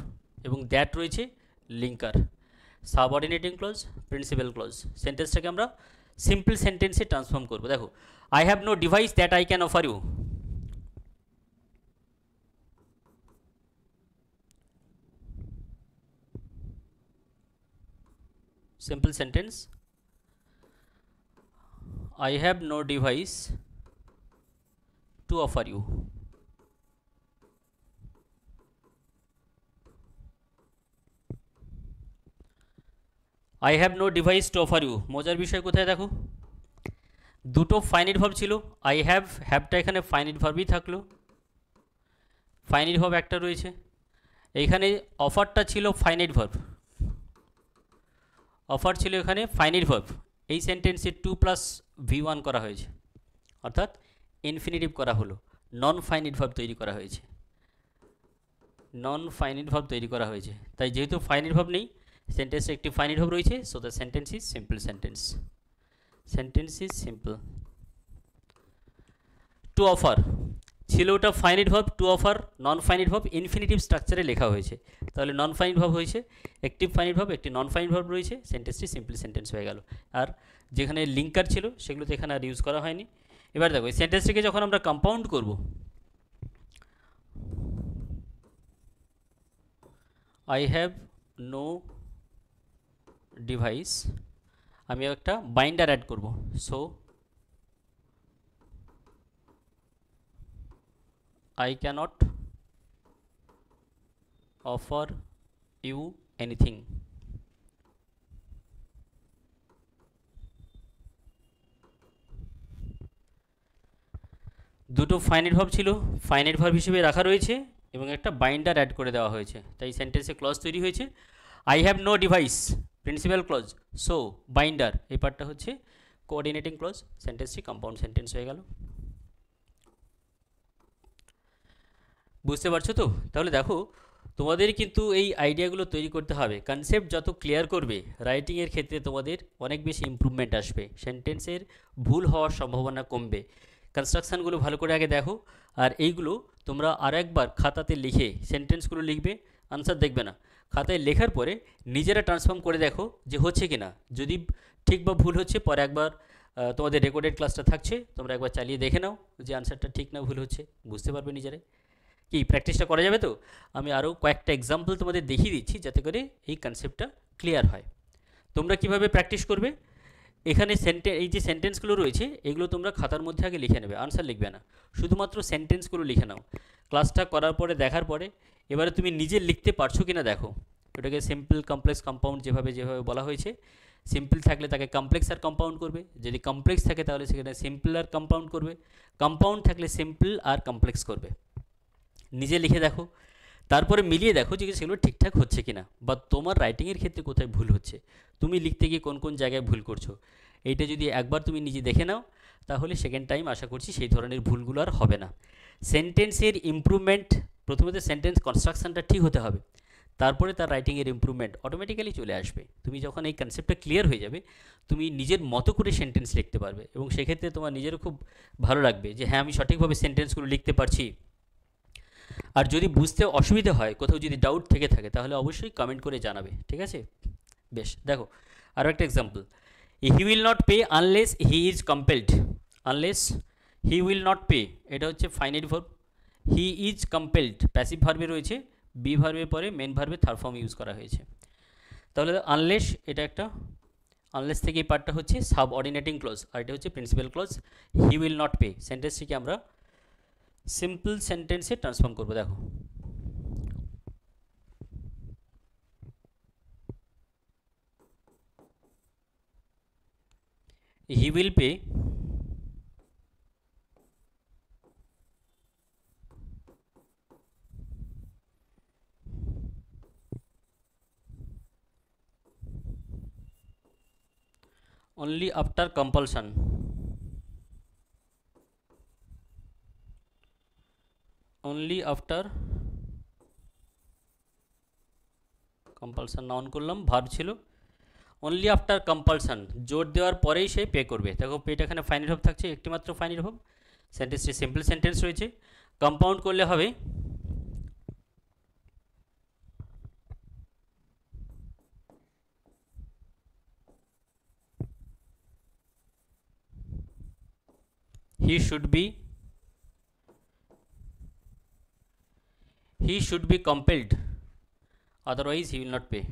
এবং দ্যাট রয়েছে linker, subordinating clause, principal clause. সেন্টেন্সটাকে আমরা সিম্পল সেন্টেন্সে ট্রান্সফর্ম করব। দেখো I have no device that I can offer you, simple sentence, I have no device to offer you, I have no device to offer you। মজার বিষয় কোথায় দেখো, দুটো ফাইনিট ভার্ব ছিল, আই হ্যাভ, হ্যাভটা এখানে ফাইনিট ভার্বই থাকলো, ফাইনিট ভার্ব একটা রয়েছে, এইখানে অফারটা ছিল ফাইনিট ভার্ব, অফার ছিল এখানে ফাইনিট ভার্ব। এই সেন্টেন্সে 2+V1 করা হয়েছে, অর্থাৎ ইনফিনিটিভ করা হলো, নন ফাইনিট ভার্ব তৈরি করা হয়েছে, নন ফাইনিট ভার্ব তৈরি করা হয়েছে। তাই যেহেতু ফাইনিট ভার্ব নেই, সেন্টেন্সে একটি ফাইনিট ভার্ব রয়েছে, so the sentence is simple sentence, sentence is simple. To offer ছিল ওটা finite verb, to offer non finite verb, infinitive স্ট্রাকচারে লেখা হয়েছে, তাহলে নন ফাইনিট ভার্ব হয়েছে, একটি ফাইনিট ভার্ব, একটি নন ফাইনিট ভার্ব রয়েছে, সেন্টেন্সটি সিম্পল সেন্টেন্স হয়ে গেল। আর যেখানে লিঙ্কার ছিল সেগুলোতে এখানে আর ইউজ করা হয়নি। এবার দেখো এই সেন্টেন্সটিকে যখন আমরা কম্পাউন্ড করব, আই হ্যাভ নো ডিভাইস, আমি একটা বাইন্ডার অ্যাড করব, so I cannot offer you anything, দুটো ফাইনাইট ভার্ব ছিল, ফাইনাইট ভার্ব হিসেবে রাখা রয়েছে এবং একটা বাইন্ডার অ্যাড করে দেওয়া হয়েছে, তাই সেন্টেন্সে ক্লজ তৈরি হয়েছে। I have no device, principal clause, so binder, এই পার্টটা হচ্ছে কোঅর্ডিনেটিং ক্লজ। সেন্টেন্সটি কম্পাউন্ড সেন্টেন্স হয়ে গেল। বুঝতে পারছো তো? তাহলে দেখো, তোমাদের কিন্তু এই আইডিয়াগুলো তৈরি করতে হবে। কনসেপ্ট যত ক্লিয়ার করবে, রাইটিংয়ের ক্ষেত্রে তোমাদের অনেক বেশি ইমপ্রুভমেন্ট আসবে, সেন্টেন্সের ভুল হওয়ার সম্ভাবনা কমবে। কনস্ট্রাকশানগুলো ভালো করে আগে দেখো, আর এইগুলো তোমরা আর একবার খাতাতে লিখে সেন্টেন্সগুলো লিখবে, আনসার দেখবে না। খাতায় লেখার পরে নিজেরা ট্রান্সফর্ম করে দেখো যে হচ্ছে কি না। যদি ঠিক বা ভুল হচ্ছে, পরে একবার তোমাদের রেকর্ডেড ক্লাসটা থাকছে, তোমরা একবার চালিয়ে দেখে নাও যে আনসারটা ঠিক না ভুল হচ্ছে, বুঝতে পারবে নিজেরাই। কি প্র্যাকটিসটা করা যাবে তো? আমি আরও কয়েকটা এক্সাম্পল তোমাদের দেখিয়ে দিচ্ছি যাতে করে এই কনসেপ্টটা ক্লিয়ার হয়। তোমরা কিভাবে প্র্যাকটিস করবে, এখানে এই যে সেন্টেন্সগুলো রয়েছে এগুলো তোমরা খাতার মধ্যে আগে লিখে নেবে, আনসার লিখবে না, শুধুমাত্র সেন্টেন্সগুলো লিখে নাও। ক্লাসটা করার পরে দেখার পরে এবারে তুমি নিজে লিখতে পারছো কিনা দেখো। ওটাকে সিম্পল, কমপ্লেক্স, কম্পাউন্ড যেভাবে যেভাবে বলা হয়েছে, সিম্পল থাকলে তাকে কমপ্লেক্স আর কম্পাউন্ড করবে, যদি কমপ্লেক্স থাকে তাহলে সেখানে সিম্পল আর কম্পাউন্ড করবে, কম্পাউন্ড থাকলে সিম্পল আর কমপ্লেক্স করবে। নিজে লিখে দেখো, তারপরে মিলিয়ে দেখো যে সেগুলো ঠিকঠাক হচ্ছে কিনা, বা তোমার রাইটিংয়ের ক্ষেত্রে কোথায় ভুল হচ্ছে, তুমি লিখতে গিয়ে কোন কোন জায়গায় ভুল করছো। এইটা যদি একবার তুমি নিজে দেখে নাও, তাহলে সেকেন্ড টাইম আশা করছি সেই ধরনের ভুলগুলো আর হবে না। সেন্টেন্সের ইমপ্রুভমেন্ট, প্রথমত সেন্টেন্স কনস্ট্রাকশনটা ঠিক হতে হবে, তারপরে তার রাইটিংয়ের ইমপ্রুভমেন্ট অটোমেটিক্যালি চলে আসবে। তুমি যখন এই কনসেপ্টটা ক্লিয়ার হয়ে যাবে, তুমি নিজের মতো করে সেন্টেন্স লিখতে পারবে, এবং সেক্ষেত্রে তোমার নিজেরও খুব ভালো লাগবে যে হ্যাঁ, আমি সঠিকভাবে সেন্টেন্সগুলো লিখতে পারছি। আর যদি বুঝতে অসুবিধা হয়, কোথাও যদি ডাউট থেকে থাকে, তাহলে অবশ্যই কমেন্ট করে জানাবে, ঠিক আছে? বেশ, দেখো আরও একটা example. He will not pay unless he is compelled. Unless he will not pay, এটা হচ্ছে finite verb. He is compelled passive ভার্বে রয়েছে, বি ভার্বের পরে মেন ভার্বে থার্ড ফর্ম ইউজ করা হয়েছে। তাহলে আনলেস, এটা একটা, আনলেস থেকে এই পার্টটা হচ্ছে সাব অর্ডিনেটিং ক্লজ, আর এটা হচ্ছে principal clause. He will not pay সেন্টেন্সটিকে আমরা সিম্পল সেন্টেন্সে ট্রান্সফর্ম করবো। দেখো, he will pay only after compulsion, only after compulsion, noun করলাম, ভার্ব ছিল। অনলি আফটার কম্পালশন, জোর দেওয়ার পরেই সে পে করবে। দেখো পেটা এখানে ফাইনাইট ভার্ব থাকছে, একটিমাত্র ফাইনাইট ভার্ব, সেন্টেন্সটি সিম্পল সেন্টেন্স রয়েছে। কম্পাউন্ড করলে হবে he should be compelled, otherwise he will not pay.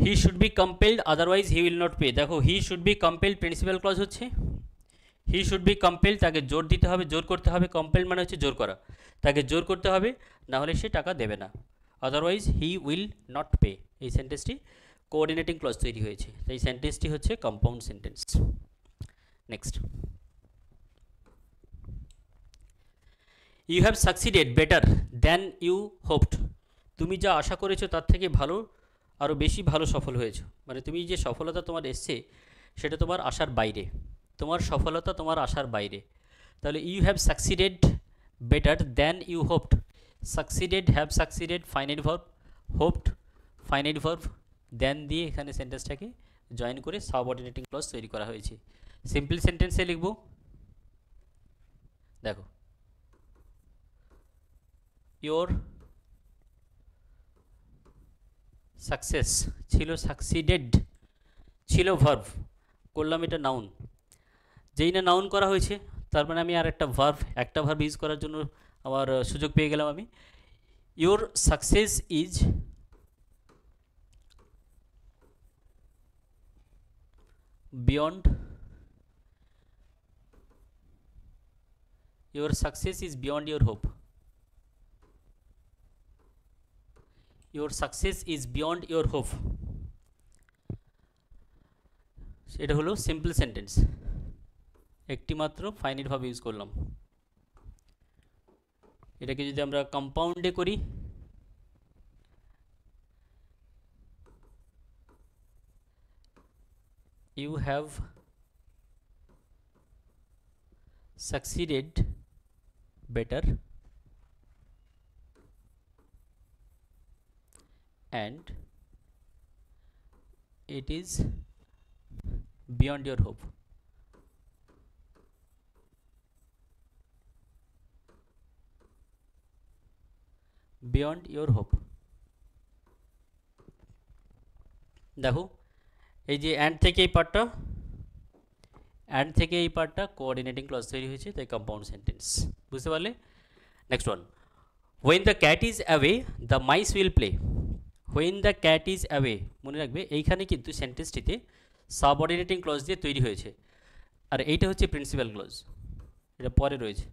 He should be compelled otherwise he will not pay. দেখো he should be compelled principal clause হচ্ছে, he should be compelled, তাকে জোর দিতে হবে, জোর করতে হবে। কম্পেলড মানে হচ্ছে জোর করা, তাকে জোর করতে হবে, না হলে সে টাকা দেবে না। Otherwise he will not pay, এই সেন্টেন্সটি কোঅর্ডিনেটিং ক্লজ তৈরি হয়েছে, তাই সেন্টেন্সটি হচ্ছে compound sentence. Next, you have succeeded better than you hoped. তুমি যা আশা করেছো তার থেকে ভালো, আরও বেশি ভালো সফল হয়েছো। মানে তুমি যে সফলতা তোমার এসছে সেটা তোমার আশার বাইরে, তোমার সফলতা তোমার আশার বাইরে। তাহলে you have succeeded better than you hoped. Succeeded, have succeeded finite verb, hoped finite verb, than দিয়ে এখানে সেন্টেন্সটাকে জয়েন করে সাবঅর্ডিনেটিং ক্লজ তৈরি করা হয়েছে। সিম্পল সেন্টেন্সে লিখব, দেখো ইয়োর সাকসেস ছিল, সাকসিডেড ছিল ভার্ভ, করলাম এটা নাউন। যেই না নাউন করা হয়েছে, তার মানে আমি আর একটা ভার্ভ ইউজ করার জন্য আমার সুযোগ পেয়ে গেলাম আমি। Your success is beyond, your success is beyond your hope. your success is beyond your hope, এটা হলো সিম্পল সেন্টেন্স, একটি মাত্র ফাইনাইট ভাবে ইউজ করলাম। এটাকে যদি আমরা কম্পাউন্ডে করি, you have succeeded better and it is beyond your hope. Beyond your hope. দেখো এই যে অ্যান্ড থেকে এই পার্টটা, অ্যান্ড থেকে এই পার্টটা কোঅর্ডিনেটিং ক্লজ তৈরি হয়েছে, তাই কম্পাউন্ড সেন্টেন্স। বুঝতে পারলে? Next one, when the cat is away the mice will play. When the cat is away, মনে রাখবে এইখানে কিন্তু সেন্টেন্সটিতে সাবঅর্ডিনেটিং ক্লজ দিয়ে তৈরি হয়েছে, আর এইটা হচ্ছে প্রিন্সিপাল ক্লজ, এটা পরে রয়েছে।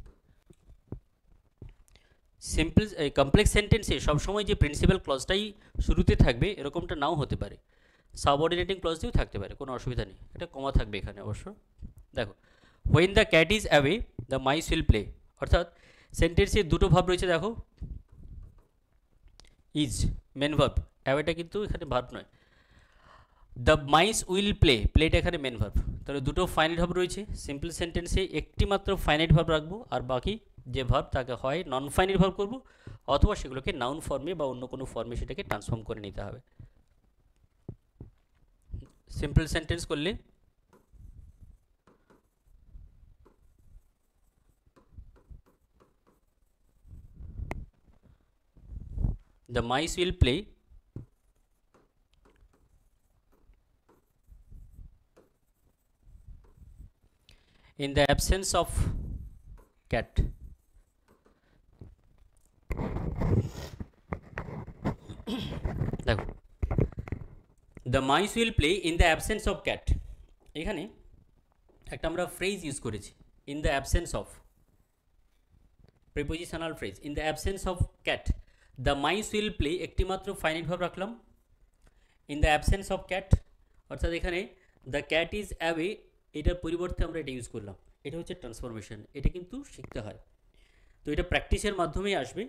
সিম্পল কমপ্লেক্স সেন্টেন্সে সবসময় যে প্রিন্সিপাল ক্লজটাই শুরুতে থাকবে এরকমটা নাও হতে পারে, সাবঅর্ডিনেটিং ক্লজ দিয়েও থাকতে পারে, কোনো অসুবিধা নেই। এটা কমা থাকবে এখানে অবশ্য। দেখো, when the cat is away the mice will play, অর্থাৎ সেন্টেন্সে দুটো ভাব রয়েছে। দেখো, ইজ মেন ভার্ব, অ্যাওয়েটা কিন্তু এখানে ভার্ব নয়। দ্য মাইস উইল প্লে, প্লেটা এখানে মেন ভার্ব, তাহলে দুটো ফাইনাইট ভাব রয়েছে। সিম্পল সেন্টেন্সে একটি মাত্র ফাইনাইট ভাব রাখবো, আর বাকি যে ভার্ব তাকে হয় নন ফাইনাইট ভার্ব করবো, অথবা সেগুলোকে নাউন ফর্মে বা অন্য কোনো ফর্মে সেটাকে ট্রান্সফর্ম করে নিতে হবে। সিম্পল সেন্টেন্স করলে the mice will play in the absence of cat. দেখো, the mice will play in the absence of cat, এখানে একটা আমরা ফ্রেজ ইউজ করেছি, in the absence of, prepositional phrase, in the absence of cat the mice will play, একটি মাত্র finite ভাব রাখলাম। in the absence of cat, অর্থাৎ এখানে the cat is away, এটার পরিবর্তে আমরা এটা ইউজ করলাম। এটা হচ্ছে ট্রান্সফরমেশন, এটা কিন্তু শিখতে হয়, তো এটা প্র্যাকটিসের মাধ্যমেই আসবে।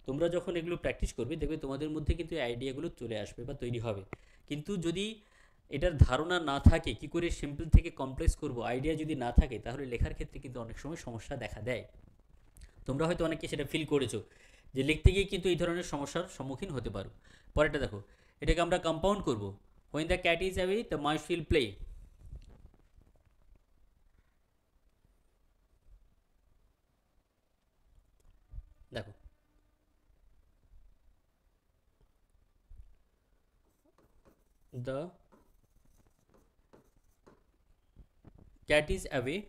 তোমরা যখন এগুলো প্র্যাকটিস করবে দেখবে তোমাদের মধ্যে কিন্তু এই আইডিয়াগুলো চলে আসবে বা তৈরি হবে। কিন্তু যদি এটার ধারণা না থাকে কী করে সিম্পল থেকে কমপ্লেক্স করব, আইডিয়া যদি না থাকে, তাহলে লেখার ক্ষেত্রে কিন্তু অনেক সময় সমস্যা দেখা দেয়। তোমরা হয়তো অনেকে সেটা ফিল করেছো যে লিখতে গিয়ে কিন্তু এই ধরনের সমস্যার সম্মুখীন হতে পারো। পরেরটা দেখো, এটাকে আমরা কম্পাউন্ড করব, when the cat is away the mice will play. দেখো, the cat is away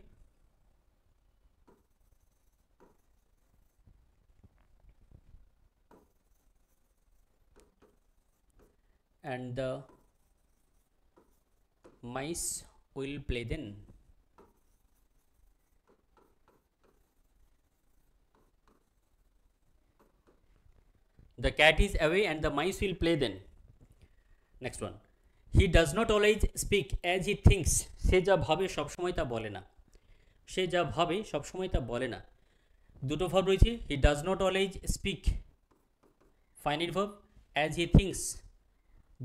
and the mice will play then. The cat is away and the mice will play then. Next one, he does not always speak as he thinks. সে যা ভাবে সবসময় তা বলে না, সে যা ভাবে সবসময় তা বলে না। দুটো ভাব রয়েছে, he does not always speak finite verb, as he thinks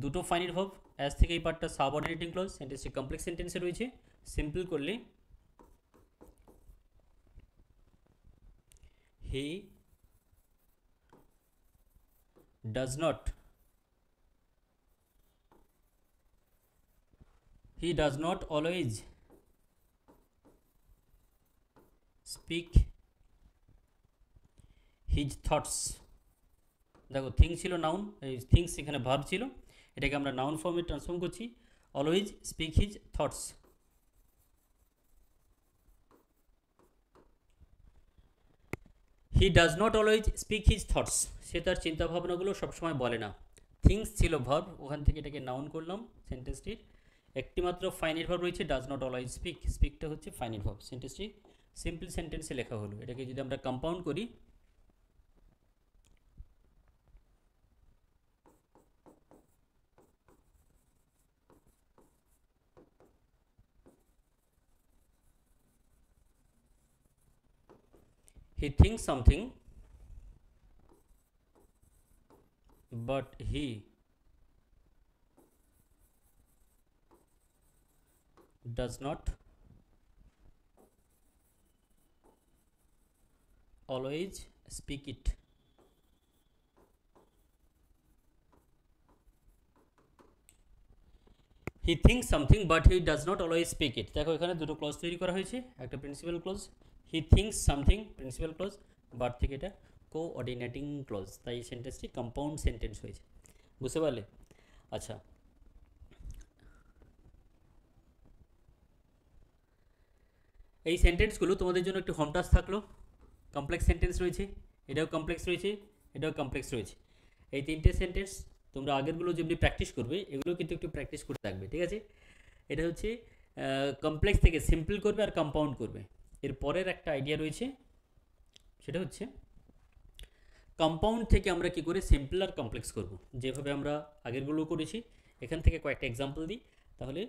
দুটো ফাইনাইট ভার্ব, অ্যাজ থেকে এই পার্টটা সাবঅর্ডিনেটিং ক্লজ, সেন্টেন্সটি কমপ্লেক্স সেন্টেন্সে রয়েছে। সিম্পল করলে he does not always speak his thoughts. দেখো, থিংস ছিল নাউন, এই থিংস এখানে ভার্ব ছিল, এটাকে আমরা নাউন ফর্মে ট্রান্সফর্ম করছি, always speak his thoughts. He does not always speak his thoughts, সে তার চিন্তাভাবনাগুলো সবসময় বলে না। থিংস ছিল ভার্ব, ওখান থেকে এটাকে নাউন করলাম। সেন্টেন্সটির একটিমাত্র ফাইনাইট ভার্ব রয়েছে, ডাজ নট অলওয়েজ স্পিক, স্পিকটা হচ্ছে ফাইনাইট ভার্ব। সেন্টেন্সটি সিম্পল সেন্টেন্সে লেখা হলো। এটাকে যদি আমরা কম্পাউন্ড করি, he thinks something but he does not always speak it. He thinks something but he does not always speak it. দেখো এখানে দুটো ক্লজ তৈরি করা হয়েছে, একটা principal clause, he thinks something principal clause, but থেকে এটা কোঅর্ডিনেটিং ক্লজ, তাই সেন্টেন্সটি কম্পাউন্ড সেন্টেন্স হয়েছে। বুঝতে পারলে? আচ্ছা, এই সেন্টেন্সগুলো তোমাদের জন্য একটু হোম টাস্ক থাকলো। কমপ্লেক্স সেন্টেন্স রয়েছে, এটাও কমপ্লেক্স রয়েছে, এটাও কমপ্লেক্স রয়েছে। এই তিনটে সেন্টেন্স তোমরা আগেরগুলো যেমনি প্র্যাকটিস করবে এগুলো কিন্তু একটু প্র্যাকটিস করতে থাকবে, ঠিক আছে? এটা হচ্ছে কমপ্লেক্স থেকে সিম্পল করবে আর কম্পাউন্ড করবে। এর পরের একটা আইডিয়া রয়েছে, সেটা হচ্ছে কম্পাউন্ড থেকে আমরা কি করে সিম্পল আর কমপ্লেক্স করব, যেভাবে আমরা আগেরগুলো করেছি। এখান থেকে কয়েকটা এক্সাম্পল দিই, তাহলে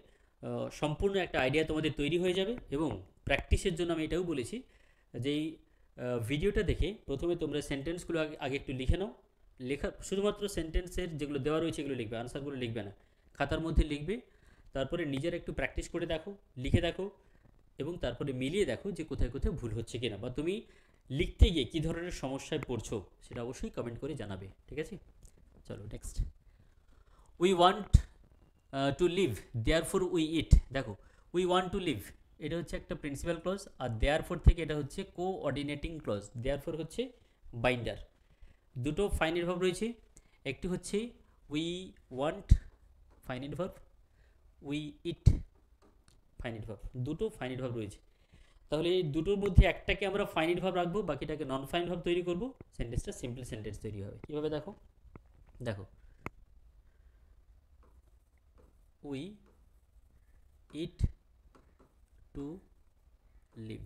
সম্পূর্ণ একটা আইডিয়া তোমাদের তৈরি হয়ে যাবে। এবং প্র্যাকটিসের জন্য আমি এটাও বলেছি যে এই ভিডিওটা দেখে প্রথমে তোমরা সেন্টেন্সগুলো আগে একটু লিখে নাও। লেখা শুধুমাত্র সেন্টেন্সের যেগুলো দেওয়া রয়েছে এগুলো লিখবে, আনসারগুলো লিখবে না, খাতার মধ্যে লিখবে। তারপরে নিজের একটু প্র্যাকটিস করে দেখো, লিখে দেখো, এবং তারপরে মিলিয়ে দেখো যে কোথায় কোথায় ভুল হচ্ছে কিনা, বা তুমি লিখতে গিয়ে কী ধরনের সমস্যায় পড়ছো সেটা অবশ্যই কমেন্ট করে জানাবে, ঠিক আছে? চলো next. We want to live, therefore we eat. দেখো উই ওয়ান্ট টু লিভ এটা হচ্ছে একটা প্রিন্সিপাল ক্লজ, আর দেয়ারফর থেকে এটা হচ্ছে কোঅর্ডিনেটিং ক্লজ। দেয়ারফর হচ্ছে বাইন্ডার। দুটো ফাইনাইট ভার্ব রয়েছে, একটি হচ্ছে we want finite verb, we eat finite verb, দুটো ফাইনাইট ভার্ব রয়েছে। তাহলে এই দুটোর মধ্যে একটাকে আমরা ফাইনাইট ভার্ব রাখবো, বাকিটাকে নন ফাইনাইট ভার্ব তৈরি করব, সেন্টেন্সটা সিম্পল সেন্টেন্স তৈরি হবে। কীভাবে দেখো, দেখো উই ইট টু লিভ।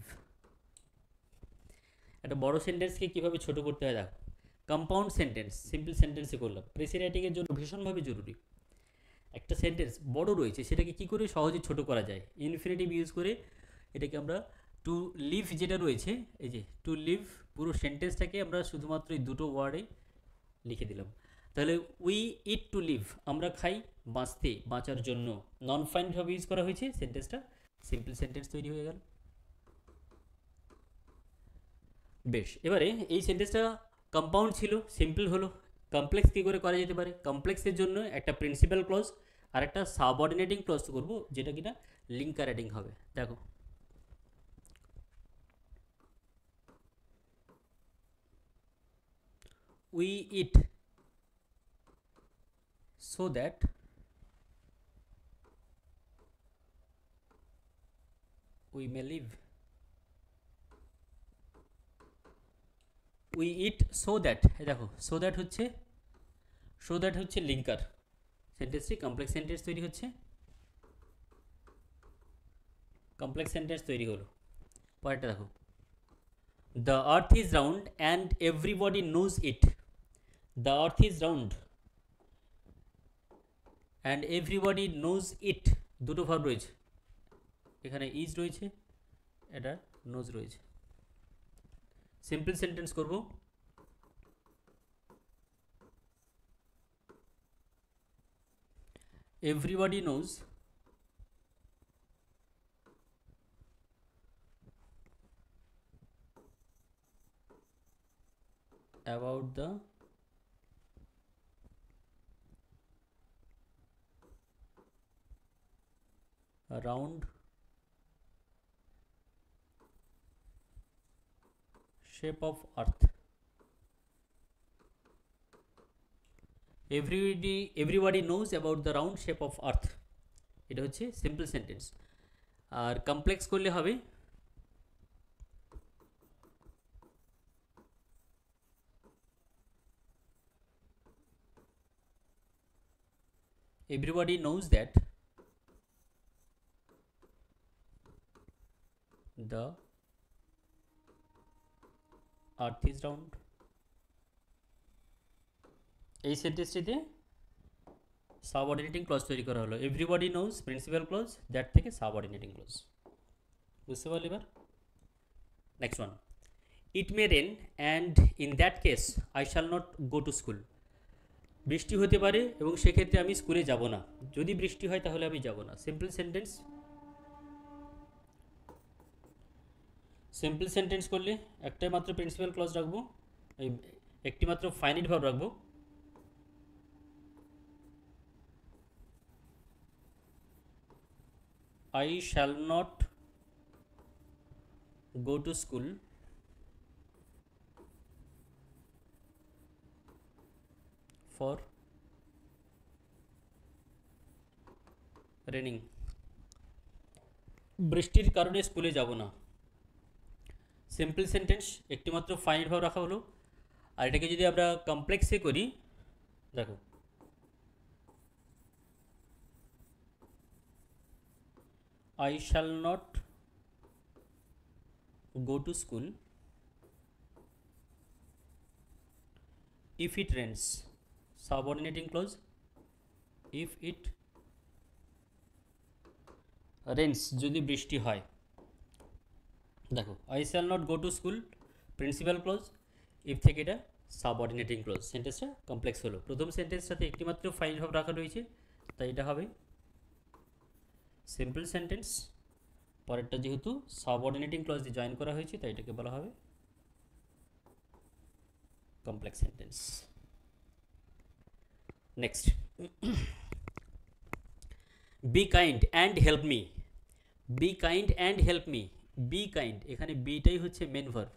একটা বড় সেন্টেন্সকে কীভাবে ছোট করতে হয় দেখো। কম্পাউন্ড সেন্টেন্স সিম্পল সেন্টেন্সে করলাম, প্রেসি রাইটিংয়ের জন্য ভীষণভাবে জরুরি। একটা সেন্টেন্স বড় রয়েছে সেটাকে কী করে সহজে ছোট করা যায়, ইনফিনিটিভ ইউজ করে এটাকে আমরা টু লিভ যেটা রয়েছে, এই যে টু লিভ পুরো সেন্টেন্সটাকে আমরা শুধুমাত্র এই দুটো ওয়ার্ডে লিখে দিলাম। তাহলে উই ইট টু লিভ, আমরা খাই বাঁচতে, বাঁচার জন্য। নন ফাইনাইটভাবে ইউজ করা হয়েছে, সেন্টেন্সটা সিম্পল সেন্টেন্স তৈরি হয়ে গেল। বেশ, এবারে এই সেন্টেন্সটা কম্পাউন্ড ছিল, সিম্পল হলো। কমপ্লেক্স কী করে করা যেতে পারে? কমপ্লেক্সের জন্য একটা প্রিন্সিপাল ক্লজ আর একটা সাবঅর্ডিনেটিং ক্লজ করবো, যেটা কিনা লিঙ্কার অ্যাডিং হবে। দেখো we eat so that we may live, we eat so that, দেখো so that হচ্ছে লিঙ্কার, সেন্টেন্সটি কমপ্লেক্স সেন্টেন্স তৈরি হচ্ছে, কমপ্লেক্স সেন্টেন্স তৈরি হলো। পরেরটা দেখো, the earth is round and everybody knows it. The earth is round and everybody knows it, দুটো verb রয়েছে, এখানে ইজ রয়েছে, এটা নোজ রয়েছে। সিম্পল সেন্টেন্স করব, everybody knows about the round shape of earth. Everybody knows about the round shape of earth, এটা হচ্ছে simple sentence. আর complex করলে হবে everybody knows that the earth is round। এই সেন্টেন্সটিতে সাবঅর্ডিনেটিং ক্লজ তৈরি করা হলো, everybody knows principal clause, that থেকে subordinating clause. বুঝতে পারলে এবার? Next one, it may rain and in that case I shall not go to school. বৃষ্টি হতে পারে এবং সেক্ষেত্রে আমি স্কুলে যাব না। যদি বৃষ্টি হয় তাহলে আমি যাব না। সিম্পল সেন্টেন্স করলে একটাই মাত্র প্রিন্সিপাল ক্লজ রাখবো, একটি মাত্র ফাইনাইট ভার্ব রাখবো। I shall not go to school for raining। বৃষ্টির কারণে স্কুলে যাব না। সিম্পল সেন্টেন্স একটি মাত্র ফাইনাইট ভার্ব রাখা হলো। আর এটাকে যদি আমরা কমপ্লেক্সে করি, দেখো I shall not go to school if it rains, subordinating clause, if it rains যদি বৃষ্টি হয়। দেখো I shall not go to school principal clause, if থেকে এটা সাবঅর্ডিনেটিং ক্লজ। সেন্টেন্সটা কমপ্লেক্স হলো। প্রথম সেন্টেন্সটাতে একটি মাত্র ফাইনাইট ভার্ব রাখা রয়েছে, তাই এটা হবে সিম্পল সেন্টেন্স। পরেরটা যেহেতু সাবঅর্ডিনেটিং ক্লজ দিয়ে জয়েন করা হয়েছে, তাই এটাকে বলা হবে complex sentence. Next, be kind and help me. Be kind and help me. Be kind, এখানে বিটাই হচ্ছে main verb,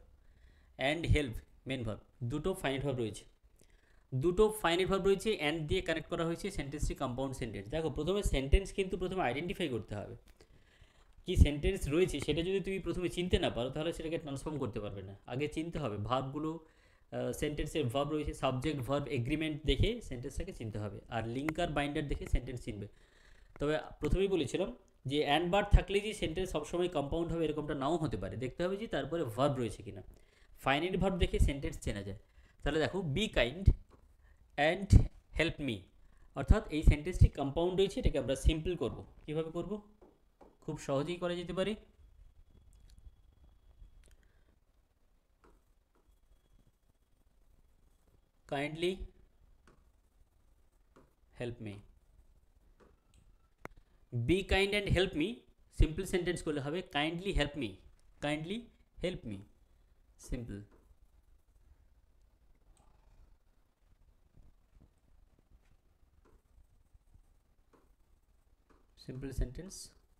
and help main verb. দুটো ফাইনাইট ভার্ব রয়েছে, অ্যান্ড দিয়ে কানেক্ট করা হয়েছে। সেন্টেন্সটি কম্পাউন্ড সেন্টেন্স। দেখো প্রথমে সেন্টেন্স কিন্তু প্রথমে আইডেন্টিফাই করতে হবে কি সেন্টেন্স রয়েছে। সেটা যদি তুমি প্রথমে চিনতে না পারো তাহলে সেটাকে ট্রান্সফর্ম করতে পারবে না। আগে চিনতে হবে ভার্বগুলো, সেন্টেন্সের ভার্ব রয়েছে, সাবজেক্ট ভার্ব এগ্রিমেন্ট দেখে সেন্টেন্সটাকে চিনতে হবে, আর লিঙ্কার বাইন্ডার দেখে সেন্টেন্স চিনবে। তবে প্রথমেই বলেছিলাম যে অ্যান্ড বার থাকলে যে সেন্টেন্স সবসময় কম্পাউন্ড হবে এরকমটা নাও হতে পারে। দেখতে হবে যে তারপরে ভার্ব রয়েছে কিনা। ফাইনাইট ভার্ব দেখে সেন্টেন্স চেনা যায়। তাহলে দেখো B kind and help me, অর্থাৎ এই সেন্টেন্সটি কম্পাউন্ড রয়েছে, এটাকে আমরা সিম্পল করব। কীভাবে করব? খুব সহজেই করা যেতে পারে। Kindly help me. Be kind and help me simple sentence করলে হবে kindly help me. Kindly help me, simple. Simple sentence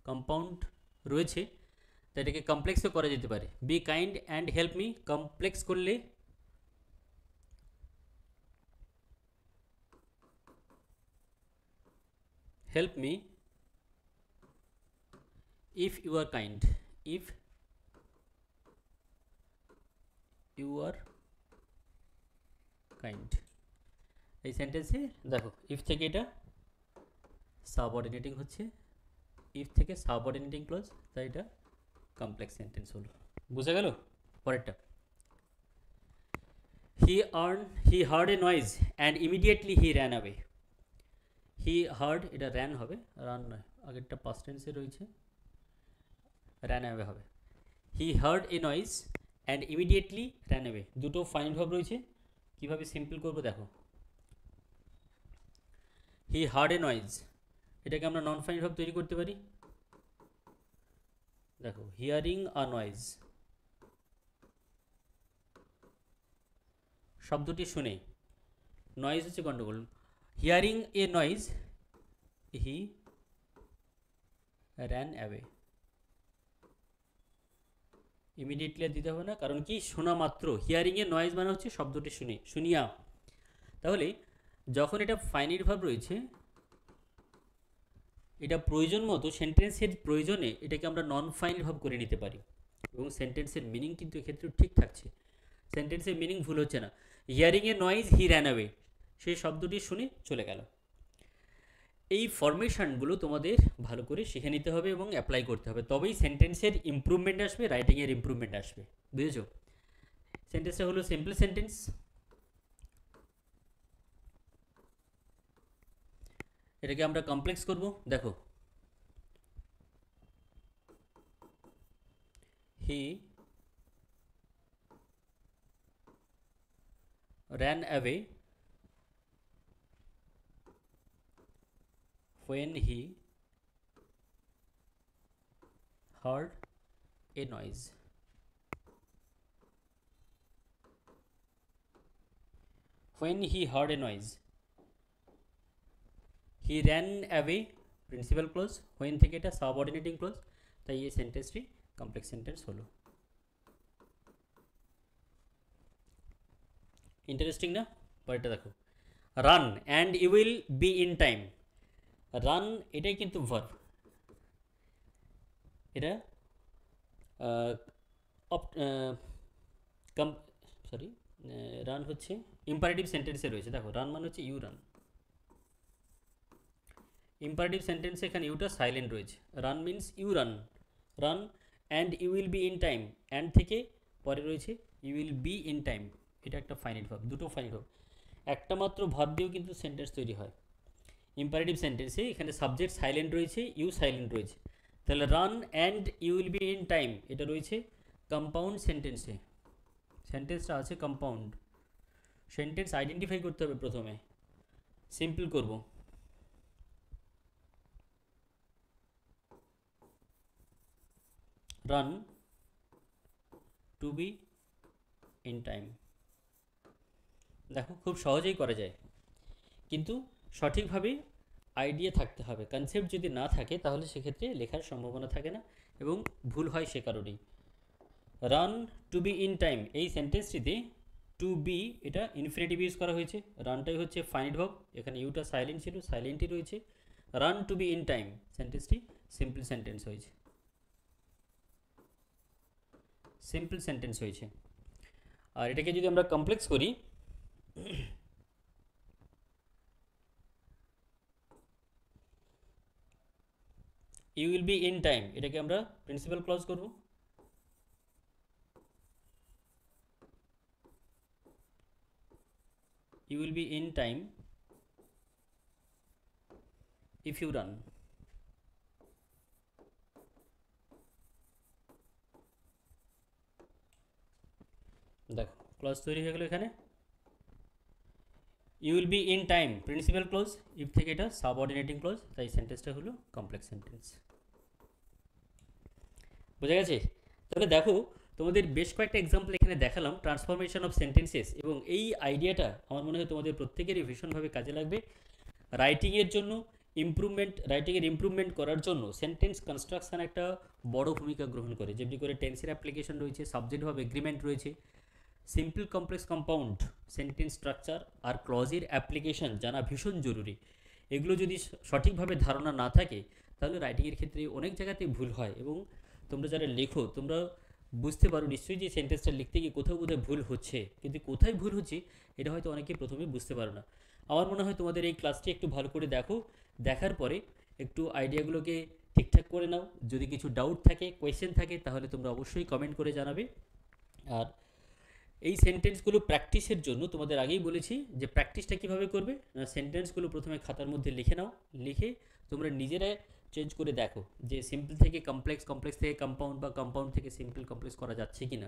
compound রয়েছে, তাই এটাকে কমপ্লেক্সও করা যেতে পারে। Be kind and help me complex করলে help me if you are kind, if you are kind। এই সেন্টেন্সে দেখো ইফ থেকে এটা সাবঅর্ডিনেটিং হচ্ছে, ইফ থেকে সাবঅর্ডিনেটিং ক্লজ, তাই এটা কমপ্লেক্স সেন্টেন্স হলো। বুঝা গেল? পরেরটা, he heard a noise and immediately he ran away। he heard, এটা ran হবে, রান নয়, আগেরটা পাস্ট টেন্সে রয়েছে, ran away হবে। he heard a noise and immediately ran away। দুটো ফাইনাইট ভার্ব রয়েছে, কিভাবে সিম্পল করব দেখো। he heard a noise, এটাকে আমরা নন ফাইনাইট ভার্ব তৈরি করতে পারি। দেখো হিয়ারিং আ নয়েজ, শব্দটি শুনে, নয়েজ হচ্ছে গন্ডগোল। Hearing a noise he ran away. Immediately দিতে হবে না, কারণ কি শোনা মাত্র। হিয়ারিং এ নয়েজ মানে হচ্ছে শব্দটি শুনে, শুনিয়া। তাহলে যখন এটা ফাইনাইট ভার্ব রয়েছে, এটা প্রয়োজন মতো সেন্টেন্সের প্রয়োজনে এটাকে আমরা নন ফাইনাইট ভার্ব করে নিতে পারি, এবং সেন্টেন্সের মিনিং কিন্তু এক্ষেত্রে ঠিক থাকছে। সেন্টেন্সের মিনিং ভুল হচ্ছে না। Hearing a noise he ran away, সেই শব্দটি শুনে চলে গেল। এই ফরমেশনগুলো তোমাদের ভালো করে শিখে নিতে হবে এবং অ্যাপ্লাই করতে হবে, তবেই সেন্টেন্সের ইমপ্রুভমেন্ট আসবে, রাইটিংয়ের ইমপ্রুভমেন্ট আসবে। বুঝেছো? সেন্টেন্সটা হলো সিম্পল সেন্টেন্স। এটাকে আমরা কমপ্লেক্স করব। দেখো হি ran away when he heard a noise. When he heard a noise, he ran away principal clause, when থেকে এটা সাবঅর্ডিনেটিং ক্লোজ, তাই এই সেন্টেন্সটি কমপ্লেক্স সেন্টেন্স হলো। ইন্টারেস্টিং না? পরেরটা দেখো, run and you will be in time. Run এটাই কিন্তু ভার্ব, এটা সরি রান হচ্ছে ইম্পারেটিভ সেন্টেন্সে রয়েছে। দেখো রান মানে হচ্ছে ইউ রান, ইম্পারেটিভ সেন্টেন্সে এখানে ইউটা সাইলেন্ট রয়েছে। Run means you run, run and you will be in time, and থেকে পরে রয়েছে you will be in time, এটা একটা ফাইনাইট ভার্ব, দুটো ফাইনাইট ভার্ব। একটা মাত্র ভার্ব দিয়েও কিন্তু সেন্টেন্স তৈরি হয়। ইম্পারেটিভ সেন্টেন্সে এখানে সাবজেক্ট সাইলেন্ট রয়েছে, ইউ সাইলেন্ট রয়েছে, তাহলে run and you will be in time এটা রয়েছে কম্পাউন্ড সেন্টেন্সে। সেন্টেন্সটা আছে কম্পাউন্ড। সেন্টেন্স আইডেন্টিফাই করতে হবে প্রথমে, সিম্পল করব। Run to be in time. দেখো খুব সহজেই করা যায়, কিন্তু সঠিকভাবে আইডিয়া থাকতে হবে। কনসেপ্ট যদি না থাকে তাহলে সেক্ষেত্রে লেখার সম্ভাবনা থাকে না এবং ভুল হয় সে কারণেই। Run to be in time এই সেন্টেন্সটিতে টু বি এটা ইনফিনিটিভ ইউজ করা হয়েছে, রানটাই হচ্ছে ফাইনাইট ভার্ব, এখানে ইউটা সাইলেন্ট ছিল, সাইলেন্টই রয়েছে। Run to be in time সেন্টেন্সটি সিম্পল সেন্টেন্স হয়েছে, সিম্পল সেন্টেন্স হয়েছে। আর এটাকে যদি আমরা কমপ্লেক্স করি, you will be in time এটাকে আমরা প্রিন্সিপাল ক্লজ করব। You will be in time if you run. দেখো ক্লজ তৈরি হয়ে গেল এখানে। You will be in time principal clause, if থেকে এটা সাবঅর্ডিনেটিং ক্লজ, তাই সেন্টেন্সটা হলো কমপ্লেক্স সেন্টেন্স। বোঝা গেছে? তাহলে দেখো তোমাদের বেশ কয়েকটা এক্সাম্পল এখানে দেখালাম ট্রান্সফরমেশন অফ সেন্টেন্সেস, এবং এই আইডিয়াটা আমার মনে হয় তোমাদের প্রত্যেকেরই ভীষণভাবে কাজে লাগবে রাইটিংয়ের জন্য। রাইটিংয়ের ইমপ্রুভমেন্ট করার জন্য সেন্টেন্স কনস্ট্রাকশন একটা বড় ভূমিকা গ্রহণ করে, যেমনি করে টেন্সের অ্যাপ্লিকেশন রয়েছে, সাবজেক্ট ভার্ব এগ্রিমেন্ট রয়েছে, simple complex compound sentence structure আর ক্লজের অ্যাপ্লিকেশন জানা ভীষণ জরুরি। এগুলো যদি সঠিকভাবে ধারণা না থাকে তাহলে রাইটিংয়ের ক্ষেত্রে অনেক জায়গাতেই ভুল হয়, এবং তোমরা যারা লেখো তোমরা বুঝতে পারো নিশ্চয়ই যে সেন্টেন্সটা লিখতে গিয়ে কোথাও কোথাও ভুল হচ্ছে, কিন্তু কোথায় ভুল হচ্ছে এটা হয়তো অনেকে প্রথমে বুঝতে পারো না। আমার মনে হয় তোমাদের এই ক্লাসটি একটু ভালো করে দেখো, দেখার পরে একটু আইডিয়াগুলোকে ঠিকঠাক করে নাও। যদি কিছু ডাউট থাকে, কোয়েশ্চেন থাকে, তাহলে তোমরা অবশ্যই কমেন্ট করে জানাবে। আর এই সেন্টেন্সগুলো প্র্যাকটিসের জন্য তোমাদের আগেই বলেছি যে প্র্যাকটিসটা কীভাবে করবে না, সেন্টেন্সগুলো প্রথমে খাতার মধ্যে লিখে নাও, লিখে তোমরা নিজেরাই চেঞ্জ করে দেখো যে সিম্পল থেকে কমপ্লেক্স, কমপ্লেক্স থেকে কম্পাউন্ড বা কম্পাউন্ড থেকে সিম্পল কমপ্লেক্স করা যাচ্ছে কি না।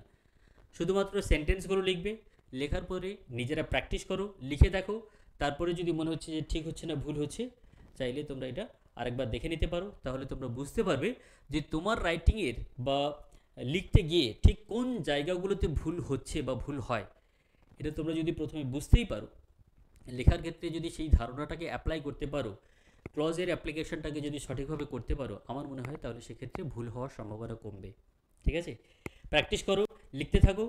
শুধুমাত্র সেন্টেন্সগুলো লিখবে, লেখার পরে নিজেরা প্র্যাকটিস করো, লিখে দেখো, তারপরে যদি মনে হচ্ছে যে ঠিক হচ্ছে না, ভুল হচ্ছে, চাইলে তোমরা এটা আরেকবার দেখে নিতে পারো। তাহলে তোমরা বুঝতে পারবে যে তোমার রাইটিংয়ের বা লিখতে গিয়ে ঠিক কোন জায়গাগুলোতে ভুল হচ্ছে বা ভুল হয়। এটা তোমরা যদি প্রথমে বুঝতেই পারো, লেখার ক্ষেত্রে যদি সেই ধারণাটাকে অ্যাপ্লাই করতে পারো, ক্লজের অ্যাপ্লিকেশনটাকে যদি সঠিকভাবে করতে পারো, আমার মনে হয় তাহলে সেক্ষেত্রে ভুল হওয়ার সম্ভাবনা কমবে। ঠিক আছে, প্র্যাকটিস করো, লিখতে থাকো।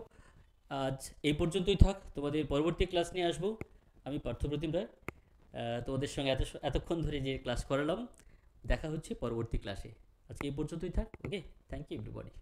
আজ এই পর্যন্তই থাক, তোমাদের পরবর্তী ক্লাস নিয়ে আসবো আমি পার্থপ্রতিম রায়। তোমাদের সঙ্গে এতক্ষণ ধরে যে ক্লাস করালাম, দেখা হচ্ছে পরবর্তী ক্লাসে। আজকে এই পর্যন্তই থাক। ওকে, থ্যাংক ইউ এভরিবডি।